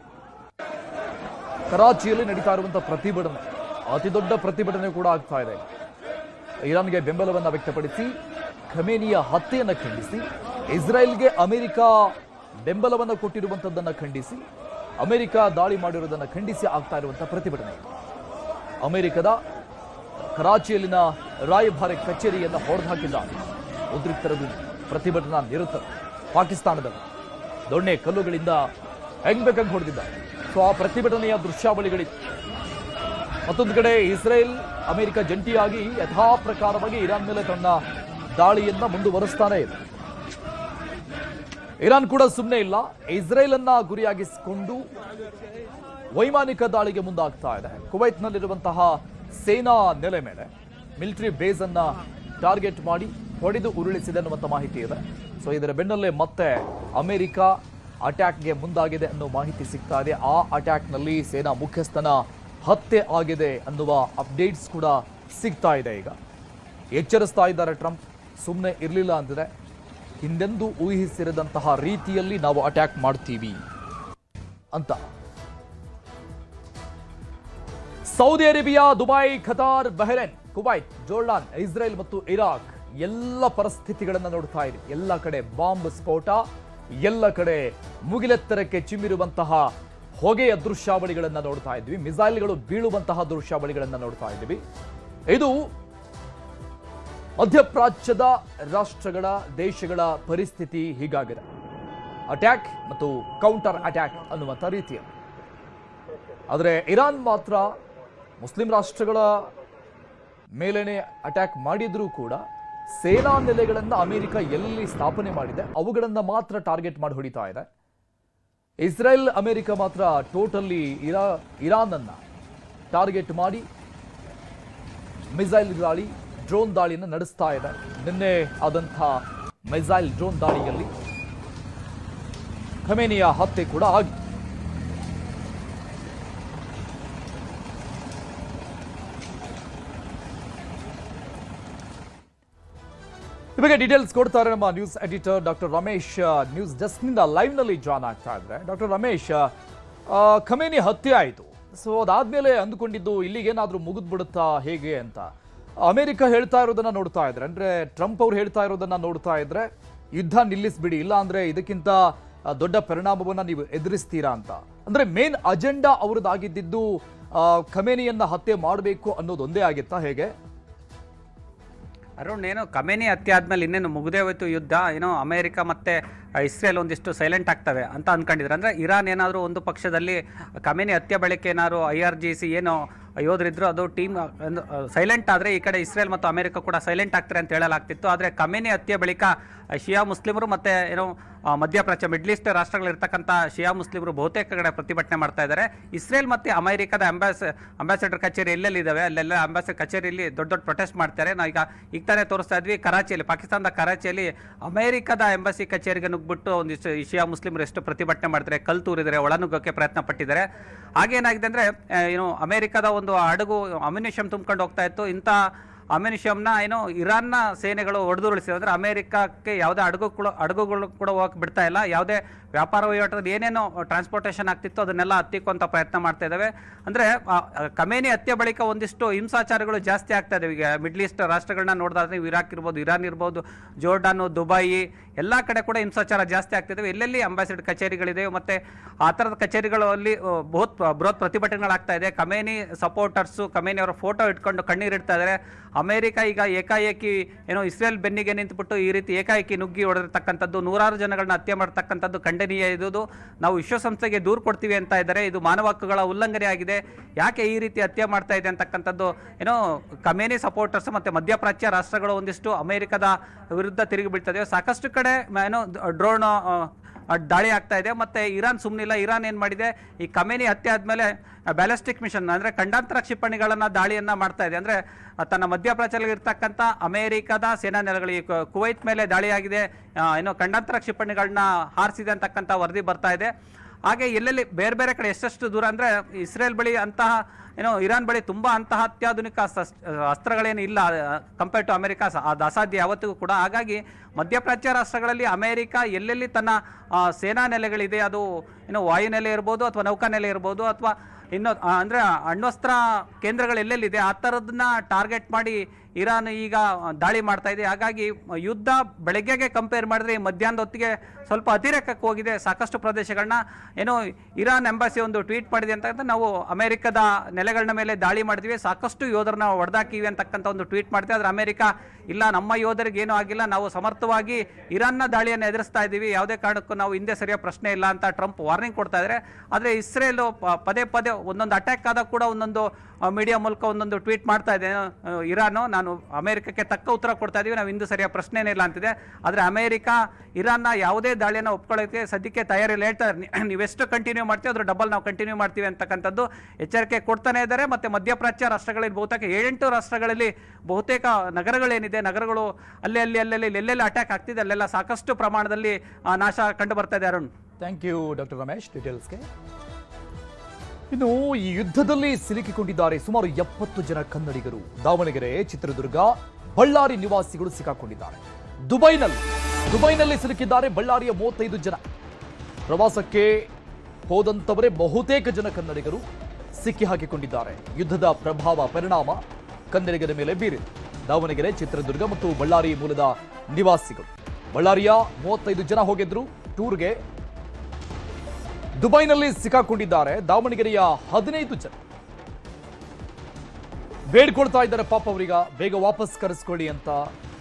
ಕರಾಚಿಯಲ್ಲಿ ನಡೀತಾ ಇರುವಂತಹ ಪ್ರತಿಭಟನೆ ಅತಿ ದೊಡ್ಡ ಪ್ರತಿಭಟನೆ ಕೂಡ ಆಗ್ತಾ ಇದೆ. ಇರಾನ್ಗೆ ಬೆಂಬಲವನ್ನು ವ್ಯಕ್ತಪಡಿಸಿ ಖಮೇನಿಯ ಹತ್ಯೆಯನ್ನು ಖಂಡಿಸಿ, ಇಸ್ರೇಲ್ಗೆ ಅಮೆರಿಕ ಬೆಂಬಲವನ್ನು ಕೊಟ್ಟಿರುವಂಥದ್ದನ್ನು ಖಂಡಿಸಿ, ಅಮೆರಿಕ ದಾಳಿ ಮಾಡಿರುವುದನ್ನು ಖಂಡಿಸಿ ಆಗ್ತಾ ಇರುವಂತಹ ಪ್ರತಿಭಟನೆ. ಅಮೆರಿಕದ ಕರಾಚಿಯಲ್ಲಿನ ರಾಯಭಾರಿ ಕಚೇರಿಯನ್ನು ಹೊಡೆದುಹಾಕಿದ್ದಾರೆ ಉದ್ರಿಕ್ತರದು ಪ್ರತಿಭಟನಾ ನಿರತ ಪಾಕಿಸ್ತಾನದಲ್ಲಿ ದೊಣ್ಣೆ ಕಲ್ಲುಗಳಿಂದ ಹೆಂಗ್ ಬೇಕಂಗ್ ಹೊಡೆದಿದ್ದಾರೆ. ಸೊ ಆ ಪ್ರತಿಭಟನೆಯ ದೃಶ್ಯಾವಳಿಗಳಿವೆ. ಮತ್ತೊಂದು ಕಡೆ ಇಸ್ರೇಲ್ ಅಮೆರಿಕ ಜಂಟಿಯಾಗಿ ಯಥಾ ಪ್ರಕಾರವಾಗಿ ಇರಾನ್ ಮೇಲೆ ತನ್ನ ದಾಳಿಯನ್ನ ಮುಂದುವರಿಸ್ತಾನೆ ಇದೆ. ಇರಾನ್ ಕೂಡ ಸುಮ್ಮನೆ ಇಲ್ಲ. ಇಸ್ರೇಲ್ ಅನ್ನ ಗುರಿಯಾಗಿಸಿಕೊಂಡು ವೈಮಾನಿಕ ದಾಳಿಗೆ ಮುಂದಾಗ್ತಾ ಇದೆ. ಕುವೈತ್ನಲ್ಲಿರುವಂತಹ ಸೇನಾ ನೆಲೆ ಮೇಲೆ ಮಿಲಿಟರಿ ಬೇಸ್ ಅನ್ನ ಟಾರ್ಗೆಟ್ ಮಾಡಿ ಹೊಡೆದು ಉರುಳಿಸಿದೆ ಅನ್ನುವಂಥ ಮಾಹಿತಿ ಇದೆ. ಸೊ ಇದರ ಬೆನ್ನಲ್ಲೇ ಮತ್ತೆ ಅಮೆರಿಕ ಅಟ್ಯಾಕ್ಗೆ ಮುಂದಾಗಿದೆ ಅನ್ನೋ ಮಾಹಿತಿ ಸಿಗ್ತಾ ಇದೆ. ಆ ಅಟ್ಯಾಕ್ನಲ್ಲಿ ಸೇನಾ ಮುಖ್ಯಸ್ಥನ ಹತ್ಯೆ ಆಗಿದೆ ಅನ್ನುವ ಅಪ್ಡೇಟ್ಸ್ ಕೂಡ ಸಿಗ್ತಾ ಇದೆ. ಈಗ ಎಚ್ಚರಿಸ್ತಾ ಇದ್ದಾರೆ ಟ್ರಂಪ್, ಸುಮ್ಮನೆ ಇರಲಿಲ್ಲ ಅಂದರೆ ಹಿಂದೆಂದೂ ಊಹಿಸಿರದಂತಹ ರೀತಿಯಲ್ಲಿ ನಾವು ಅಟ್ಯಾಕ್ ಮಾಡ್ತೀವಿ ಅಂತ. Saudi Arabia, Dubai, Qatar, Bahrain, Kuwait, Jordan, Israel ಮತ್ತು ಇರಾಕ್ ಎಲ್ಲ ಪರಿಸ್ಥಿತಿಗಳನ್ನು ನೋಡ್ತಾ ಇದೆ. ಎಲ್ಲ ಕಡೆ ಬಾಂಬ್ ಸ್ಫೋಟ, ಎಲ್ಲ ಕಡೆ ಮುಗಿಲೆತ್ತರಕ್ಕೆ ಚಿಮ್ಮಿರುವಂತಹ ಹೊಗೆಯ ದೃಶ್ಯಾವಳಿಗಳನ್ನು ನೋಡ್ತಾ ಇದ್ವಿ. ಮಿಸೈಲ್ಗಳು ಬೀಳುವಂತಹ ದೃಶ್ಯಾವಳಿಗಳನ್ನು ನೋಡ್ತಾ ಇದ್ವಿ. ಇದು ಮಧ್ಯಪ್ರಾಚ್ಯದ ರಾಷ್ಟ್ರಗಳ ದೇಶಗಳ ಪರಿಸ್ಥಿತಿ ಹೀಗಾಗಿದೆ. ಅಟ್ಯಾಕ್ ಮತ್ತು ಕೌಂಟರ್ ಅಟ್ಯಾಕ್ ಅನ್ನುವಂಥ ರೀತಿಯಲ್ಲಿ. ಆದರೆ ಇರಾನ್ ಮಾತ್ರ ಮುಸ್ಲಿಂ ರಾಷ್ಟ್ರಗಳ ಮೇಲೇನೆ ಅಟ್ಯಾಕ್ ಮಾಡಿದ್ರೂ ಕೂಡ ಸೇನಾ ನೆಲೆಗಳನ್ನು ಅಮೆರಿಕ ಎಲ್ಲಿ ಸ್ಥಾಪನೆ ಮಾಡಿದೆ ಅವುಗಳನ್ನು ಮಾತ್ರ ಟಾರ್ಗೆಟ್ ಮಾಡಿ ಹೊಡಿತಾ ಇದೆ. ಇಸ್ರೇಲ್ ಅಮೆರಿಕ ಮಾತ್ರ ಟೋಟಲಿ ಇರಾನ್ ಅನ್ನ ಟಾರ್ಗೆಟ್ ಮಾಡಿ ಮಿಸೈಲ್ ದಾಳಿ, ಡ್ರೋನ್ ದಾಳಿಯನ್ನು ನಡೆಸ್ತಾ ಇದೆ. ನಿನ್ನೆ ಆದಂತಹ ಮಿಸೈಲ್ ಡ್ರೋನ್ ದಾಳಿಯಲ್ಲಿ ಖಮೇನಿಯ ಹತ್ಯೆ ಕೂಡ ಆಗಿದೆ. ಇವಾಗ ಡೀಟೇಲ್ಸ್ ಕೊಡ್ತಾರೆ ನಮ್ಮ news editor doctor Ramesh. News ಡೆಸ್ಕ್ನಿಂದ ಲೈವ್ ನಲ್ಲಿ ಜಾಯ್ನ್ ಆಗ್ತಾ ಇದ್ದಾರೆ. ಡಾಕ್ಟರ್ ರಮೇಶ್, ಖಮೇನಿ ಹತ್ಯೆ ಆಯಿತು. ಸೊ ಅದಾದ್ಮೇಲೆ ಅಂದುಕೊಂಡಿದ್ದು ಇಲ್ಲಿಗೇನಾದ್ರೂ ಮುಗಿದ್ಬಿಡುತ್ತಾ ಹೇಗೆ ಅಂತ ಅಮೆರಿಕ ಹೇಳ್ತಾ ಇರೋದನ್ನ ನೋಡ್ತಾ ಇದ್ರೆ, ಅಂದ್ರೆ ಟ್ರಂಪ್ ಅವ್ರು ಹೇಳ್ತಾ ಇರೋದನ್ನ ನೋಡ್ತಾ ಇದ್ರೆ ಯುದ್ಧ ನಿಲ್ಲಿಸ್ಬಿಡಿ, ಇಲ್ಲ ಅಂದ್ರೆ ಇದಕ್ಕಿಂತ ದೊಡ್ಡ ಪರಿಣಾಮವನ್ನ ನೀವು ಎದುರಿಸ್ತೀರಾ ಅಂತ. ಅಂದ್ರೆ ಮೇನ್ ಅಜೆಂಡಾ ಅವ್ರದ್ದಾಗಿದ್ದು ಖಮೇನಿಯನ್ನ ಹತ್ಯೆ ಮಾಡಬೇಕು ಅನ್ನೋದೊಂದೇ ಆಗಿತ್ತಾ ಹೇಗೆ? ಅರುಣ್, ಏನು ಖಮೇನಿ ಹತ್ಯೆ ಆದ್ಮೇಲೆ ಇನ್ನೇನು ಮುಗಿದೇ ಹೋಯ್ತು ಯುದ್ಧ, ಏನೋ ಅಮೆರಿಕ ಮತ್ತೆ ಇಸ್ರೇಲ್ ಒಂದಿಷ್ಟು ಸೈಲೆಂಟ್ ಆಗ್ತವೆ ಅಂತ ಅಂದ್ಕೊಂಡಿದ್ರು. ಅಂದರೆ ಇರಾನ್ ಏನಾದರೂ ಒಂದು ಪಕ್ಷದಲ್ಲಿ ಖಮೇನಿ ಹತ್ಯೆ ಬಳಿಕ ಏನಾದ್ರು IRGC ಏನೋ ಯೋಧರಿದ್ರು ಅದು ಟೀಮ್ ಸೈಲೆಂಟ್ ಆದರೆ ಈ ಕಡೆ ಇಸ್ರೇಲ್ ಮತ್ತು ಅಮೆರಿಕ ಕೂಡ ಸೈಲೆಂಟ್ ಆಗ್ತಾರೆ ಅಂತ ಹೇಳಲಾಗ್ತಿತ್ತು. ಆದರೆ ಖಮೇನಿ ಹತ್ಯೆ ಬಳಿಕ ಶಿಯಾ ಮುಸ್ಲಿಮರು ಮತ್ತು ಏನೋ ಮಧ್ಯಪ್ರಾಚ್ಯ ಮಿಡ್ಲ್ ಈಸ್ಟ್ ರಾಷ್ಟ್ರಗಳಿರ್ತಕ್ಕಂಥ ಶಿಯಾ ಮುಸ್ಲಿಮರು ಬಹುತೇಕ ಕಡೆ ಪ್ರತಿಭಟನೆ ಮಾಡ್ತಾ ಇದ್ದಾರೆ. ಇಸ್ರೇಲ್ ಮತ್ತು ಅಮೆರಿಕದ ಅಂಬಾಸಿಡರ್ ಕಚೇರಿ ಎಲ್ಲೆಲ್ಲಿದ್ದಾವೆ ಅಲ್ಲೆಲ್ಲ ಅಂಬಾಸಿಡರ್ ಕಚೇರಿಯಲ್ಲಿ ದೊಡ್ಡ ದೊಡ್ಡ ಪ್ರೊಟೆಸ್ಟ್ ಮಾಡ್ತಾರೆ. ನಾವು ಈಗ ತಾನೇ ತೋರಿಸ್ತಾ ಇದ್ವಿ, ಕರಾಚಿಯಲ್ಲಿ, ಪಾಕಿಸ್ತಾನದ ಕರಾಚಿಯಲ್ಲಿ ಅಮೆರಿಕದ ಎಂಬಸಿ ಕಚೇರಿಗೆ ನುಗ್ಬಿಟ್ಟು ಒಂದಿಷ್ಟು ಶಿಯಾ ಮುಸ್ಲಿಮರು ಎಷ್ಟು ಪ್ರತಿಭಟನೆ ಮಾಡ್ತಾರೆ, ಕಲ್ಲು ತೂರಿದರೆ, ಒಳನುಗ್ಗೋಕ್ಕೆ ಪ್ರಯತ್ನ ಪಟ್ಟಿದ್ದಾರೆ. ಹಾಗೇನಾಗಿದೆ ಅಂದರೆ ಏನು ಅಮೆರಿಕದ ಒಂದು ಹಡಗು ಅಮ್ಯುನಿಷನ್ ತುಂಬ್ಕೊಂಡು ಹೋಗ್ತಾ ಇತ್ತು. ಇಂಥ ಅಮ್ಯುನಿಷನ್ನ ಏನು ಇರಾನ್ನ ಸೇನೆಗಳು ಹೊಡೆದುರುಳಿಸಿದೆ. ಅಂದರೆ ಅಮೆರಿಕಕ್ಕೆ ಯಾವುದೇ ಹಡಗುಗಳು ಕೂಡ ಹೋಗಕ್ಕೆ ಬಿಡ್ತಾ ಇಲ್ಲ. ಯಾವುದೇ ವ್ಯಾಪಾರ ವಹಿವಾಟದಲ್ಲಿ ಏನೇನೋ ಟ್ರಾನ್ಸ್ಪೋರ್ಟೇಷನ್ ಆಗ್ತಿತ್ತು ಅದನ್ನೆಲ್ಲ ಹತ್ತಿಕ್ಕುವಂಥ ಪ್ರಯತ್ನ ಮಾಡ್ತಾ ಇದ್ದಾವೆ. ಅಂದರೆ ಖಮೇನಿ ಹತ್ಯೆ ಬಳಿಕ ಒಂದಿಷ್ಟು ಹಿಂಸಾಚಾರಗಳು ಜಾಸ್ತಿ ಆಗ್ತಾ ಇದ್ದಾವೆ. ಈಗ ಮಿಡ್ಲ್ ಈಸ್ಟ್ ರಾಷ್ಟ್ರಗಳನ್ನ ನೋಡಿದ್ರೆ ನೀವು ಇರಾಕ್ ಇರ್ಬೋದು, ಇರಾನ್ ಇರ್ಬೋದು, ಜೋರ್ಡಾನು, ದುಬೈ ಎಲ್ಲ ಕಡೆ ಕೂಡ ಹಿಂಸಾಚಾರ ಜಾಸ್ತಿ ಆಗ್ತಿದ್ದಾವೆ. ಎಲ್ಲೆಲ್ಲಿ ಅಂಬಾಸಿಡರ್ ಕಚೇರಿಗಳಿದೆ ಮತ್ತು ಆ ಥರದ ಕಚೇರಿಗಳಲ್ಲಿ ಬೃಹತ್ ಪ್ರತಿಭಟನೆಗಳಾಗ್ತಾ ಇದೆ. ಖಮೇನಿ ಸಪೋರ್ಟರ್ಸು ಖಮೇನಿ ಅವರ ಫೋಟೋ ಇಟ್ಕೊಂಡು ಕಣ್ಣೀರಿಡ್ತಾ ಇದ್ದಾರೆ. ಅಮೆರಿಕ ಈಗ ಏಕಾಏಕಿ ಏನೋ ಇಸ್ರೇಲ್ ಬೆನ್ನಿಗೆ ನಿಂತುಬಿಟ್ಟು ಈ ರೀತಿ ಏಕಾಏಕಿ ನುಗ್ಗಿ ಹೊಡೆದಿರ್ತಕ್ಕಂಥದ್ದು, ನೂರಾರು ಜನಗಳನ್ನ ಹತ್ಯೆ ಮಾಡ್ತಕ್ಕಂಥದ್ದು ಖಂಡನೀಯ. ಇದು ನಾವು ವಿಶ್ವಸಂಸ್ಥೆಗೆ ದೂರು ಕೊಡ್ತೀವಿ ಅಂತ ಇದ್ದಾರೆ. ಇದು ಮಾನವ ಹಕ್ಕುಗಳ ಉಲ್ಲಂಘನೆ ಆಗಿದೆ. ಯಾಕೆ ಈ ರೀತಿ ಹತ್ಯೆ ಮಾಡ್ತಾ ಇದೆ ಅಂತಕ್ಕಂಥದ್ದು ಏನೋ ಖಮೇನಿ ಸಪೋರ್ಟರ್ಸ್ ಮತ್ತು ಮಧ್ಯಪ್ರಾಚ್ಯ ರಾಷ್ಟ್ರಗಳು ಒಂದಿಷ್ಟು ಅಮೆರಿಕದ ವಿರುದ್ಧ ತಿರುಗಿ ಬೀಳ್ತದೆ. ಸಾಕಷ್ಟು ಕಡೆ ಏನೋ ಡ್ರೋನ್ ದಾಳಿ ಆಗ್ತಾ ಇದೆ. ಮತ್ತು ಇರಾನ್ ಸುಮ್ಮನಿಲ್ಲ. ಇರಾನ್ ಏನು ಮಾಡಿದೆ, ಈ ಖಮೇನಿ ಹತ್ಯೆ ಆದಮೇಲೆ ಬ್ಯಾಲಿಸ್ಟಿಕ್ ಮಿಷನ್ ಅಂದರೆ ಖಂಡಾಂತರ ಕ್ಷಿಪಣಿಗಳನ್ನು ದಾಳಿಯನ್ನು ಮಾಡ್ತಾ ಇದೆ. ಅಂದರೆ ತನ್ನ ಮಧ್ಯಪ್ರಾಚ್ಯದಲ್ಲಿ ಇರ್ತಕ್ಕಂಥ ಅಮೆರಿಕದ ಸೇನಾ ನೆಲೆಗಳಿಗೆ ಕುವೈತ್ ಮೇಲೆ ದಾಳಿಯಾಗಿದೆ, ಏನೋ ಖಂಡಾಂತರ ಕ್ಷಿಪಣಿಗಳನ್ನ ಹಾರಿಸಿದೆ ಅಂತಕ್ಕಂಥ ವರದಿ ಬರ್ತಾ ಇದೆ. ಹಾಗೆ ಎಲ್ಲೆಲ್ಲಿ ಬೇರೆ ಬೇರೆ ಕಡೆ ಎಷ್ಟೆಷ್ಟು ದೂರ ಅಂದರೆ ಇಸ್ರೇಲ್ ಬಳಿ ಅಂತಹ ಏನೋ ಇರಾನ್ ಬಳಿ ತುಂಬ ಅಂತಹ ಅತ್ಯಾಧುನಿಕ ಅಸ್ತ್ರಗಳೇನು ಇಲ್ಲ ಕಂಪೇರ್ ಟು ಅಮೆರಿಕ. ಅದು ಅಸಾಧ್ಯ ಯಾವತ್ತಿಗೂ ಕೂಡ. ಹಾಗಾಗಿ ಮಧ್ಯಪ್ರಾಚ್ಯ ರಾಷ್ಟ್ರಗಳಲ್ಲಿ ಅಮೆರಿಕ ಎಲ್ಲೆಲ್ಲಿ ತನ್ನ ಸೇನಾ ನೆಲೆಗಳಿದೆ, ಅದು ಏನೋ ವಾಯುನೆಲೆ ಇರ್ಬೋದು ಅಥವಾ ನೌಕಾನೆಲೆ ಇರ್ಬೋದು ಅಥವಾ ಇನ್ನು ಅಂದರೆ ಅಣ್ವಸ್ತ್ರ ಕೇಂದ್ರಗಳು ಎಲ್ಲೆಲ್ಲಿದೆ ಆ ಥರದನ್ನ ಟಾರ್ಗೆಟ್ ಮಾಡಿ ಇರಾನ್ ಈಗ ದಾಳಿ ಮಾಡ್ತಾ ಇದೆ. ಹಾಗಾಗಿ ಯುದ್ಧ ಬೆಳಗ್ಗೆಗೆ ಕಂಪೇರ್ ಮಾಡಿದ್ರೆ ಈ ಮಧ್ಯಾಹ್ನದ ಹೊತ್ತಿಗೆ ಸ್ವಲ್ಪ ಅತಿರೇಕಕ್ಕೆ ಹೋಗಿದೆ. ಸಾಕಷ್ಟು ಪ್ರದೇಶಗಳನ್ನ ಏನೋ ಇರಾನ್ ಎಂಬಸಿ ಒಂದು ಟ್ವೀಟ್ ಮಾಡಿದೆ ಅಂತ ನಾವು ಅಮೆರಿಕದ ನೆಲೆಗಳ ಮೇಲೆ ದಾಳಿ ಮಾಡಿದ್ವಿ, ಸಾಕಷ್ಟು ಯೋಧರನ್ನ ಹೊಡೆದಾಕಿವಿ ಅಂತಕ್ಕಂಥ ಒಂದು ಟ್ವೀಟ್ ಮಾಡ್ತೀವಿ. ಆದರೆ ಅಮೆರಿಕ ಇಲ್ಲ, ನಮ್ಮ ಯೋಧರಿಗೆ ಏನೂ ಆಗಿಲ್ಲ, ನಾವು ಸಮರ್ಥವಾಗಿ ಇರಾನ್ನ ದಾಳಿಯನ್ನು ಎದುರಿಸ್ತಾ ಇದ್ದೀವಿ, ಯಾವುದೇ ಕಾರಣಕ್ಕೂ ನಾವು ಹಿಂದೆ ಸರಿಯೋ ಪ್ರಶ್ನೆ ಇಲ್ಲ ಅಂತ ಟ್ರಂಪ್ ವಾರ್ನಿಂಗ್ ಕೊಡ್ತಾ ಇದ್ದಾರೆ. ಆದರೆ ಇಸ್ರೇಲು ಪದೇ ಪದೇ ಒಂದೊಂದು ಅಟ್ಯಾಕ್ ಆದಾಗ ಕೂಡ ಒಂದೊಂದು ಮೀಡಿಯಾ ಮೂಲಕ ಒಂದೊಂದು ಟ್ವೀಟ್ ಮಾಡ್ತಾ ಇದೆ. ಇರಾನು ನಾನು ಅಮೆರಿಕಕ್ಕೆ ತಕ್ಕ ಉತ್ತರ ಕೊಡ್ತಾ ಇದ್ದೀವಿ, ನಾವು ಹಿಂದೂ ಸರಿಯಾದ ಪ್ರಶ್ನೆನೇ ಇಲ್ಲ ಅಂತಿದೆ. ಆದರೆ ಅಮೆರಿಕ ಇರಾನ್ನ ಯಾವುದೇ ದಾಳಿಯನ್ನು ಒಪ್ಕೊಳ್ಳೋಕ್ಕೆ ಸದ್ಯಕ್ಕೆ ತಯಾರಿಲ್ಲ. ಹೇಳ್ತಾರೆ ನೀವೆಷ್ಟು ಕಂಟಿನ್ಯೂ ಮಾಡ್ತೀವಿ ಅದ್ರ ಡಬಲ್ ನಾವು ಕಂಟಿನ್ಯೂ ಮಾಡ್ತೀವಿ ಅಂತಕ್ಕಂಥದ್ದು ಎಚ್ಚರಿಕೆ ಕೊಡ್ತಾನೆ ಇದ್ದಾರೆ. ಮತ್ತು ಮಧ್ಯಪ್ರಾಚ್ಯ ರಾಷ್ಟ್ರಗಳಲ್ಲಿ ಬಹುತೇಕ 7-8 ರಾಷ್ಟ್ರಗಳಲ್ಲಿ ಬಹುತೇಕ ನಗರಗಳೇನಿದೆ, ನಗರಗಳು ಎಲ್ಲೆಲ್ಲಿ ಅಟ್ಯಾಕ್ ಆಗ್ತಿದೆ ಅಲ್ಲೆಲ್ಲ ಸಾಕಷ್ಟು ಪ್ರಮಾಣದಲ್ಲಿ ನಾಶ ಕಂಡು ಬರ್ತಾ ಇದೆ. Arun, thank you doctor Ramesh ಡೀಟೇಲ್ಸ್ಗೆ. ಇನ್ನು ಈ ಯುದ್ಧದಲ್ಲಿ ಸಿಲುಕಿಕೊಂಡಿದ್ದಾರೆ ಸುಮಾರು 70 ಜನ ಕನ್ನಡಿಗರು. ದಾವಣಗೆರೆ, ಚಿತ್ರದುರ್ಗ, ಬಳ್ಳಾರಿ ನಿವಾಸಿಗಳು ಸಿಕ್ಕಾಕೊಂಡಿದ್ದಾರೆ. ದುಬೈನಲ್ಲಿ ಸಿಲುಕಿದ್ದಾರೆ ಬಳ್ಳಾರಿಯ 35 ಜನ. ಪ್ರವಾಸಕ್ಕೆ ಹೋದಂತವರೇ ಬಹುತೇಕ ಜನ ಕನ್ನಡಿಗರು ಸಿಕ್ಕಿ ಹಾಕಿಕೊಂಡಿದ್ದಾರೆ. ಯುದ್ಧದ ಪರಿಣಾಮ ಕನ್ನಡಿಗರ ಮೇಲೆ ಬೀರಿದೆ. ದಾವಣಗೆರೆ, ಚಿತ್ರದುರ್ಗ ಮತ್ತು ಬಳ್ಳಾರಿ ಮೂಲದ ನಿವಾಸಿಗಳು. ಬಳ್ಳಾರಿಯ 35 ಜನ ಹೋಗಿದ್ರು ಟೂರ್ಗೆ, ದುಬೈನಲ್ಲಿ ಸಿಕ್ಕಾಕೊಂಡಿದ್ದಾರೆ. ದಾವಣಗೆರೆಯ 15 ಜನ ಬೇಡ್ಕೊಳ್ತಾ ಇದ್ದಾರೆ ಪಾಪ ಅವರೀಗ ಬೇಗ ವಾಪಸ್ ಕರೆಸ್ಕೊಳ್ಳಿ ಅಂತ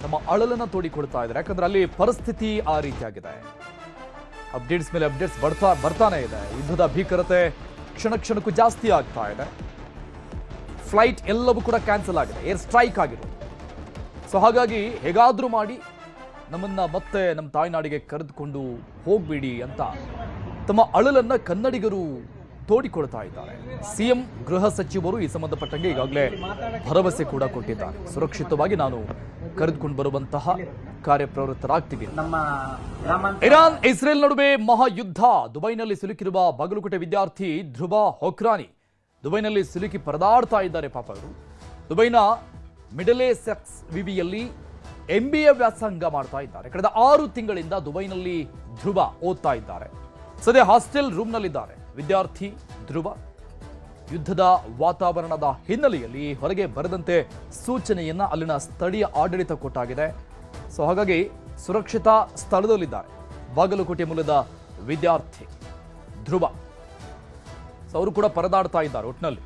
ತಮ್ಮ ಅಳಲನ್ನ ತೋಡಿಕೊಳ್ತಾ ಇದ್ದಾರೆ. ಯಾಕಂದ್ರೆ ಅಲ್ಲಿ ಪರಿಸ್ಥಿತಿ ಆ ರೀತಿಯಾಗಿದೆ. ಅಪ್ಡೇಟ್ಸ್ ಮೇಲೆ ಅಪ್ಡೇಟ್ಸ್ ಬರ್ತಾನೆ ಇದೆ. ಯುದ್ಧದ ಭೀಕರತೆ ಕ್ಷಣಕ್ಕೂ ಜಾಸ್ತಿ ಆಗ್ತಾ ಇದೆ. ಫ್ಲೈಟ್ ಎಲ್ಲವೂ ಕೂಡ ಕ್ಯಾನ್ಸಲ್ ಆಗಿದೆ, ಏರ್ ಸ್ಟ್ರೈಕ್ ಆಗಿದೆ. ಸೊ ಹಾಗಾಗಿ ಹೇಗಾದ್ರೂ ಮಾಡಿ ನಮ್ಮನ್ನ ಮತ್ತೆ ನಮ್ಮ ತಾಯ್ನಾಡಿಗೆ ಕರೆದುಕೊಂಡು ಹೋಗ್ಬಿಡಿ ಅಂತ ತಮ್ಮ ಅಳಲನ್ನ ಕನ್ನಡಿಗರು ತೋಡಿಕೊಳ್ತಾ ಇದ್ದಾರೆ. ಸಿಎಂ ಗೃಹ ಸಚಿವರು ಈ ಸಂಬಂಧಪಟ್ಟಂಗೆ ಈಗಾಗಲೇ ಭರವಸೆ ಕೂಡ ಕೊಟ್ಟಿದ್ದಾರೆ. ಸುರಕ್ಷಿತವಾಗಿ ನಾನು ಕರೆದುಕೊಂಡು ಬರುವಂತಹ ಕಾರ್ಯಪ್ರವೃತ್ತರಾಗ್ತೀವಿ. ಇರಾನ್ ಇಸ್ರೇಲ್ ನಡುವೆ ಮಹಾಯುದ್ಧ. ದುಬೈನಲ್ಲಿ ಸಿಲುಕಿರುವ ಬಾಗಲಕೋಟೆ ವಿದ್ಯಾರ್ಥಿ ಧ್ರುವ ಹೊಕ್ರಾನಿ ದುಬೈನಲ್ಲಿ ಸಿಲುಕಿ ಪರದಾಡ್ತಾ ಇದ್ದಾರೆ ಪಾಪ ಅವರು. ದುಬೈನ ಮಿಡಲೇಸೆಕ್ಸ್ ವಿವಿಯಲ್ಲಿ MBA ವ್ಯಾಸಂಗ ಮಾಡ್ತಾ ಇದ್ದಾರೆ. ಕಳೆದ 6 ತಿಂಗಳಿಂದ ದುಬೈನಲ್ಲಿ ಧ್ರುವ ಓದ್ತಾ ಇದ್ದಾರೆ. ಸದ್ಯ ಹಾಸ್ಟೆಲ್ ರೂಮ್ನಲ್ಲಿದ್ದಾರೆ ವಿದ್ಯಾರ್ಥಿ ಧ್ರುವ. ಯುದ್ಧದ ವಾತಾವರಣದ ಹಿನ್ನೆಲೆಯಲ್ಲಿ ಹೊರಗೆ ಬರದಂತೆ ಸೂಚನೆಯನ್ನ ಅಲ್ಲಿನ ಸ್ಥಳೀಯ ಆಡಳಿತ ಕೊಟ್ಟಾಗಿದೆ. ಸೊ ಹಾಗಾಗಿ ಸುರಕ್ಷಿತ ಸ್ಥಳದಲ್ಲಿದ್ದಾರೆ ಬಾಗಲಕೋಟೆ ಮೂಲದ ವಿದ್ಯಾರ್ಥಿ ಧ್ರುವ. ಸೊ ಅವರು ಕೂಡ ಪರದಾಡ್ತಾ ಇದ್ದಾರೆ ಒಟ್ಟಿನಲ್ಲಿ.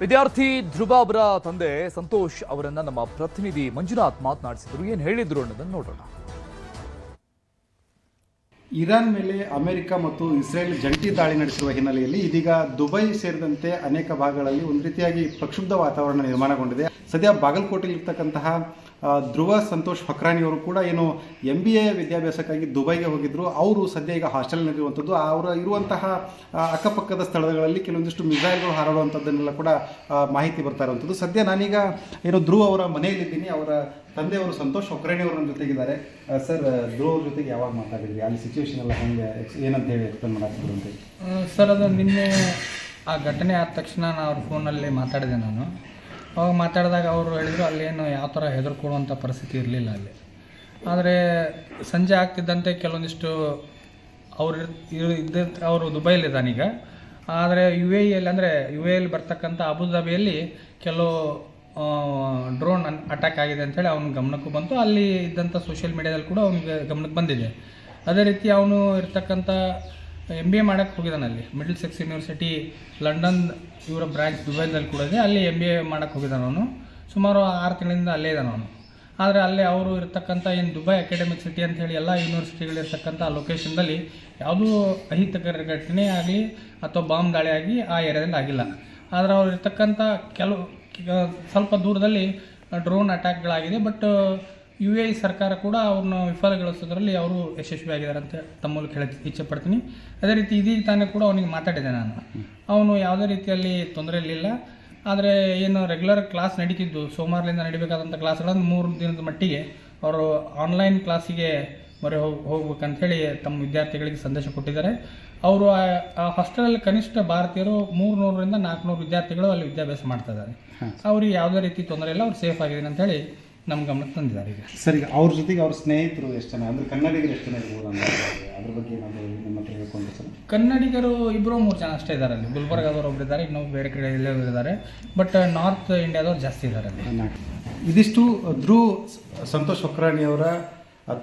ವಿದ್ಯಾರ್ಥಿ ಧ್ರುವ ಅವರ ತಂದೆ ಸಂತೋಷ್ ಅವರನ್ನ ನಮ್ಮ ಪ್ರತಿನಿಧಿ ಮಂಜುನಾಥ್ ಮಾತನಾಡಿಸಿದ್ರು. ಏನು ಹೇಳಿದ್ರು ಅನ್ನೋದನ್ನು ನೋಡೋಣ. ಇರಾನ್ ಮೇಲೆ ಅಮೆರಿಕ ಮತ್ತು ಇಸ್ರೇಲ್ ಜಂಟಿ ದಾಳಿ ನಡೆಸಿರುವ ಹಿನ್ನೆಲೆಯಲ್ಲಿ ಇದೀಗ ದುಬೈ ಸೇರಿದಂತೆ ಅನೇಕ ಭಾಗಗಳಲ್ಲಿ ಒಂದು ರೀತಿಯಾಗಿ ಪ್ರಕ್ಷುಬ್ಧ ವಾತಾವರಣ ನಿರ್ಮಾಣಗೊಂಡಿದೆ. ಸದ್ಯ ಬಾಗಲಕೋಟೆಯಲ್ಲಿರ್ತಕ್ಕಂತಹ ಧ್ರುವ ಸಂತೋಷ್ ಹೊಕ್ರಾನಿ ಅವರು ಕೂಡ ಏನು MBA ವಿದ್ಯಾಭ್ಯಾಸಕ್ಕಾಗಿ ದುಬೈಗೆ ಹೋಗಿದ್ರು. ಅವರು ಸದ್ಯ ಈಗ ಹಾಸ್ಟೆಲ್ನಲ್ಲಿರುವಂಥದ್ದು. ಅವರು ಇರುವಂತಹ ಅಕ್ಕಪಕ್ಕದ ಸ್ಥಳಗಳಲ್ಲಿ ಕೆಲವೊಂದಿಷ್ಟು ಮಿಸೈಲ್ಗಳು ಹಾರಾಡುವಂಥದ್ದನ್ನೆಲ್ಲ ಕೂಡ ಮಾಹಿತಿ ಬರ್ತಾ ಇರುವಂಥದ್ದು. ಸದ್ಯ ನಾನೀಗ ಏನು ಧ್ರುವ ಅವರ ಮನೆಯಲ್ಲಿದ್ದೀನಿ. ಅವರ ತಂದೆಯವರು ಸಂತೋಷ್ ಹೊಕ್ರಾನಿ ಅವರು ನಮ್ಮ ಜೊತೆಗಿದ್ದಾರೆ. ಸರ್, ಧ್ರುವ ಅವ್ರ ಜೊತೆಗೆ ಯಾವಾಗ ಮಾತಾಡಿದ್ರಿ? ಅಲ್ಲಿ ಸಿಚುವೇಶನ್ ಎಲ್ಲ ಹೆಂಗೆ ಏನಂತ ಹೇಳಿ ಎಕ್ಸ್ಪ್ಲೇನ್ ಮಾಡಾಕ್ತಿದ್ರು ಅಂತ ಹೇಳಿ. ಸರ್, ಅದು ನಿನ್ನೆ ಆ ಘಟನೆ ಆದ ತಕ್ಷಣ ಅವ್ರ ಫೋನಲ್ಲಿ ಮಾತಾಡಿದೆ ನಾನು. ಅವಾಗ ಮಾತಾಡಿದಾಗ ಅವರು ಹೇಳಿದರು ಅಲ್ಲೇನು ಯಾವ ಥರ ಹೆದರ್ಕೊಳ್ಳುವಂಥ ಪರಿಸ್ಥಿತಿ ಇರಲಿಲ್ಲ ಅಲ್ಲಿ. ಆದರೆ ಸಂಜೆ ಆಗ್ತಿದ್ದಂತೆ ಕೆಲವೊಂದಿಷ್ಟು ಅವರು ದುಬೈಲಿದ್ದಾನೀಗ. ಆದರೆ UAEಯಲ್ಲಿ ಅಂದರೆ UAEಯಲ್ಲಿ ಬರ್ತಕ್ಕಂಥ ಅಬುಧಾಬಿಯಲ್ಲಿ ಕೆಲವು ಡ್ರೋನ್ ಅಟ್ಯಾಕ್ ಆಗಿದೆ ಅಂಥೇಳಿ ಅವನ ಗಮನಕ್ಕೂ ಬಂತು. ಅಲ್ಲಿ ಇದ್ದಂಥ ಸೋಷಿಯಲ್ ಮೀಡಿಯಾದಲ್ಲಿ ಕೂಡ ಅವನಿಗೆ ಗಮನಕ್ಕೆ ಬಂದಿದೆ. ಅದೇ ರೀತಿ ಅವನು ಇರ್ತಕ್ಕಂಥ MBA ಮಾಡೋಕ್ಕೆ ಹೋಗಿದ್ದಾನೆ. ಅಲ್ಲಿ ಮಿಡ್ಲ್ ಸೆಕ್ಸ್ ಯೂನಿವರ್ಸಿಟಿ ಲಂಡನ್ ಇವರ ಬ್ರಾಂಚ್ ದುಬೈದಲ್ಲಿ ಕೂಡ ಇದೆ. ಅಲ್ಲಿ MBA ಮಾಡೋಕ್ಕೆ ಹೋಗಿದ್ದಾನೆ ಅವನು. ಸುಮಾರು 6 ತಿಂಗಳಿಂದ ಅಲ್ಲೇ ಇದ್ದಾನೆ ಅವನು. ಆದರೆ ಅಲ್ಲೇ ಅವರು ಇರ್ತಕ್ಕಂಥ ಏನು ದುಬೈ ಅಕಾಡೆಮಿಕ್ ಸಿಟಿ ಅಂತ ಹೇಳಿ ಎಲ್ಲ ಯೂನಿವರ್ಸಿಟಿಗಳಿರ್ತಕ್ಕಂಥ ಲೊಕೇಶನ್ದಲ್ಲಿ ಯಾವುದೂ ಅಹಿತಕರ ಘಟನೆ ಆಗಲಿ ಅಥವಾ ಬಾಂಬ್ ದಾಳಿ ಆಗಿ ಆ ಏರಿಯಾದಲ್ಲಿ ಆಗಿಲ್ಲ. ಆದರೆ ಅವ್ರು ಇರ್ತಕ್ಕಂಥ ಸ್ವಲ್ಪ ದೂರದಲ್ಲಿ ಡ್ರೋನ್ ಅಟ್ಯಾಕ್ಗಳಾಗಿದೆ. ಬಟ್ UAE ಸರ್ಕಾರ ಕೂಡ ಅವ್ರನ್ನ ವಿಫಲಗೊಳಿಸೋದ್ರಲ್ಲಿ ಅವರು ಯಶಸ್ವಿಯಾಗಿದ್ದಾರೆ ಅಂತ ತಮ್ಮ ಮೂಲಕ ಹೇಳಕ್ಕೆ ಇಚ್ಛೆ ಪಡ್ತೀನಿ. ಅದೇ ರೀತಿ ಇದೀಗ ತಾನೇ ಕೂಡ ಅವನಿಗೆ ಮಾತಾಡಿದೆ ನಾನು. ಅವನು ಯಾವುದೇ ರೀತಿಯಲ್ಲಿ ತೊಂದರೆ ಇರಲಿಲ್ಲ. ಆದರೆ ಏನು ರೆಗ್ಯುಲರ್ ಕ್ಲಾಸ್ ನಡೀತಿದ್ದು ಸೋಮವಾರದಿಂದ ನಡಿಬೇಕಾದಂಥ ಕ್ಲಾಸ್ಗಳನ್ನು 3 ದಿನದ ಮಟ್ಟಿಗೆ ಅವರು ಆನ್ಲೈನ್ ಕ್ಲಾಸಿಗೆ ಮೊರೆ ಹೋಗ್ಬೇಕಂಥೇಳಿ ತಮ್ಮ ವಿದ್ಯಾರ್ಥಿಗಳಿಗೆ ಸಂದೇಶ ಕೊಟ್ಟಿದ್ದಾರೆ. ಅವರು ಆ ಹಾಸ್ಟೆಲಲ್ಲಿ ಕನಿಷ್ಠ ಭಾರತೀಯರು 300ರಿಂದ 400 ವಿದ್ಯಾರ್ಥಿಗಳು ಅಲ್ಲಿ ವಿದ್ಯಾಭ್ಯಾಸ ಮಾಡ್ತಾ ಇದ್ದಾರೆ. ಅವ್ರಿಗೆ ಯಾವುದೇ ರೀತಿ ತೊಂದರೆ ಇಲ್ಲ, ಅವ್ರು ಸೇಫ್ ಆಗಿದ್ದಾರೆ ಅಂತೇಳಿ ನಮ್ಮ ಗಮನಕ್ಕೆ ತಂದಿದ್ದಾರೆ. ಈಗ ಸರಿ, ಅವ್ರ ಜೊತೆಗೆ ಅವ್ರ ಸ್ನೇಹಿತರು ಎಷ್ಟು ಜನ, ಅಂದರೆ ಕನ್ನಡಿಗರು ಎಷ್ಟು ಜನ ಇರ್ಬೋದು ಅಂತ ಅದ್ರ ಬಗ್ಗೆ ಏನಾದರೂ ನಿಮ್ಮ ಹತ್ರ ಹೇಳ್ಕೊಂಡು ಸರ್? ಕನ್ನಡಿಗರು 2-3 ಜನ ಅಷ್ಟೇ ಇದ್ದಾರೆ ಅಲ್ಲಿ. ಗುಲ್ಬರ್ಗಾದವ್ರು ಒಬ್ಬರು ಇದ್ದಾರೆ, ಇನ್ನೊಬ್ಬರು ಬೇರೆ ಕಡೆ ಎಲ್ಲೇ ಇದ್ದಾರೆ. ಬಟ್ ನಾರ್ತ್ ಇಂಡಿಯಾದವ್ರು ಜಾಸ್ತಿ ಇದ್ದಾರೆ ಅಲ್ಲಿ. ಇದಿಷ್ಟು ಧ್ರುವ್ ಸಂತೋಷ್ ಹೊಕ್ರಾಣಿಯವರ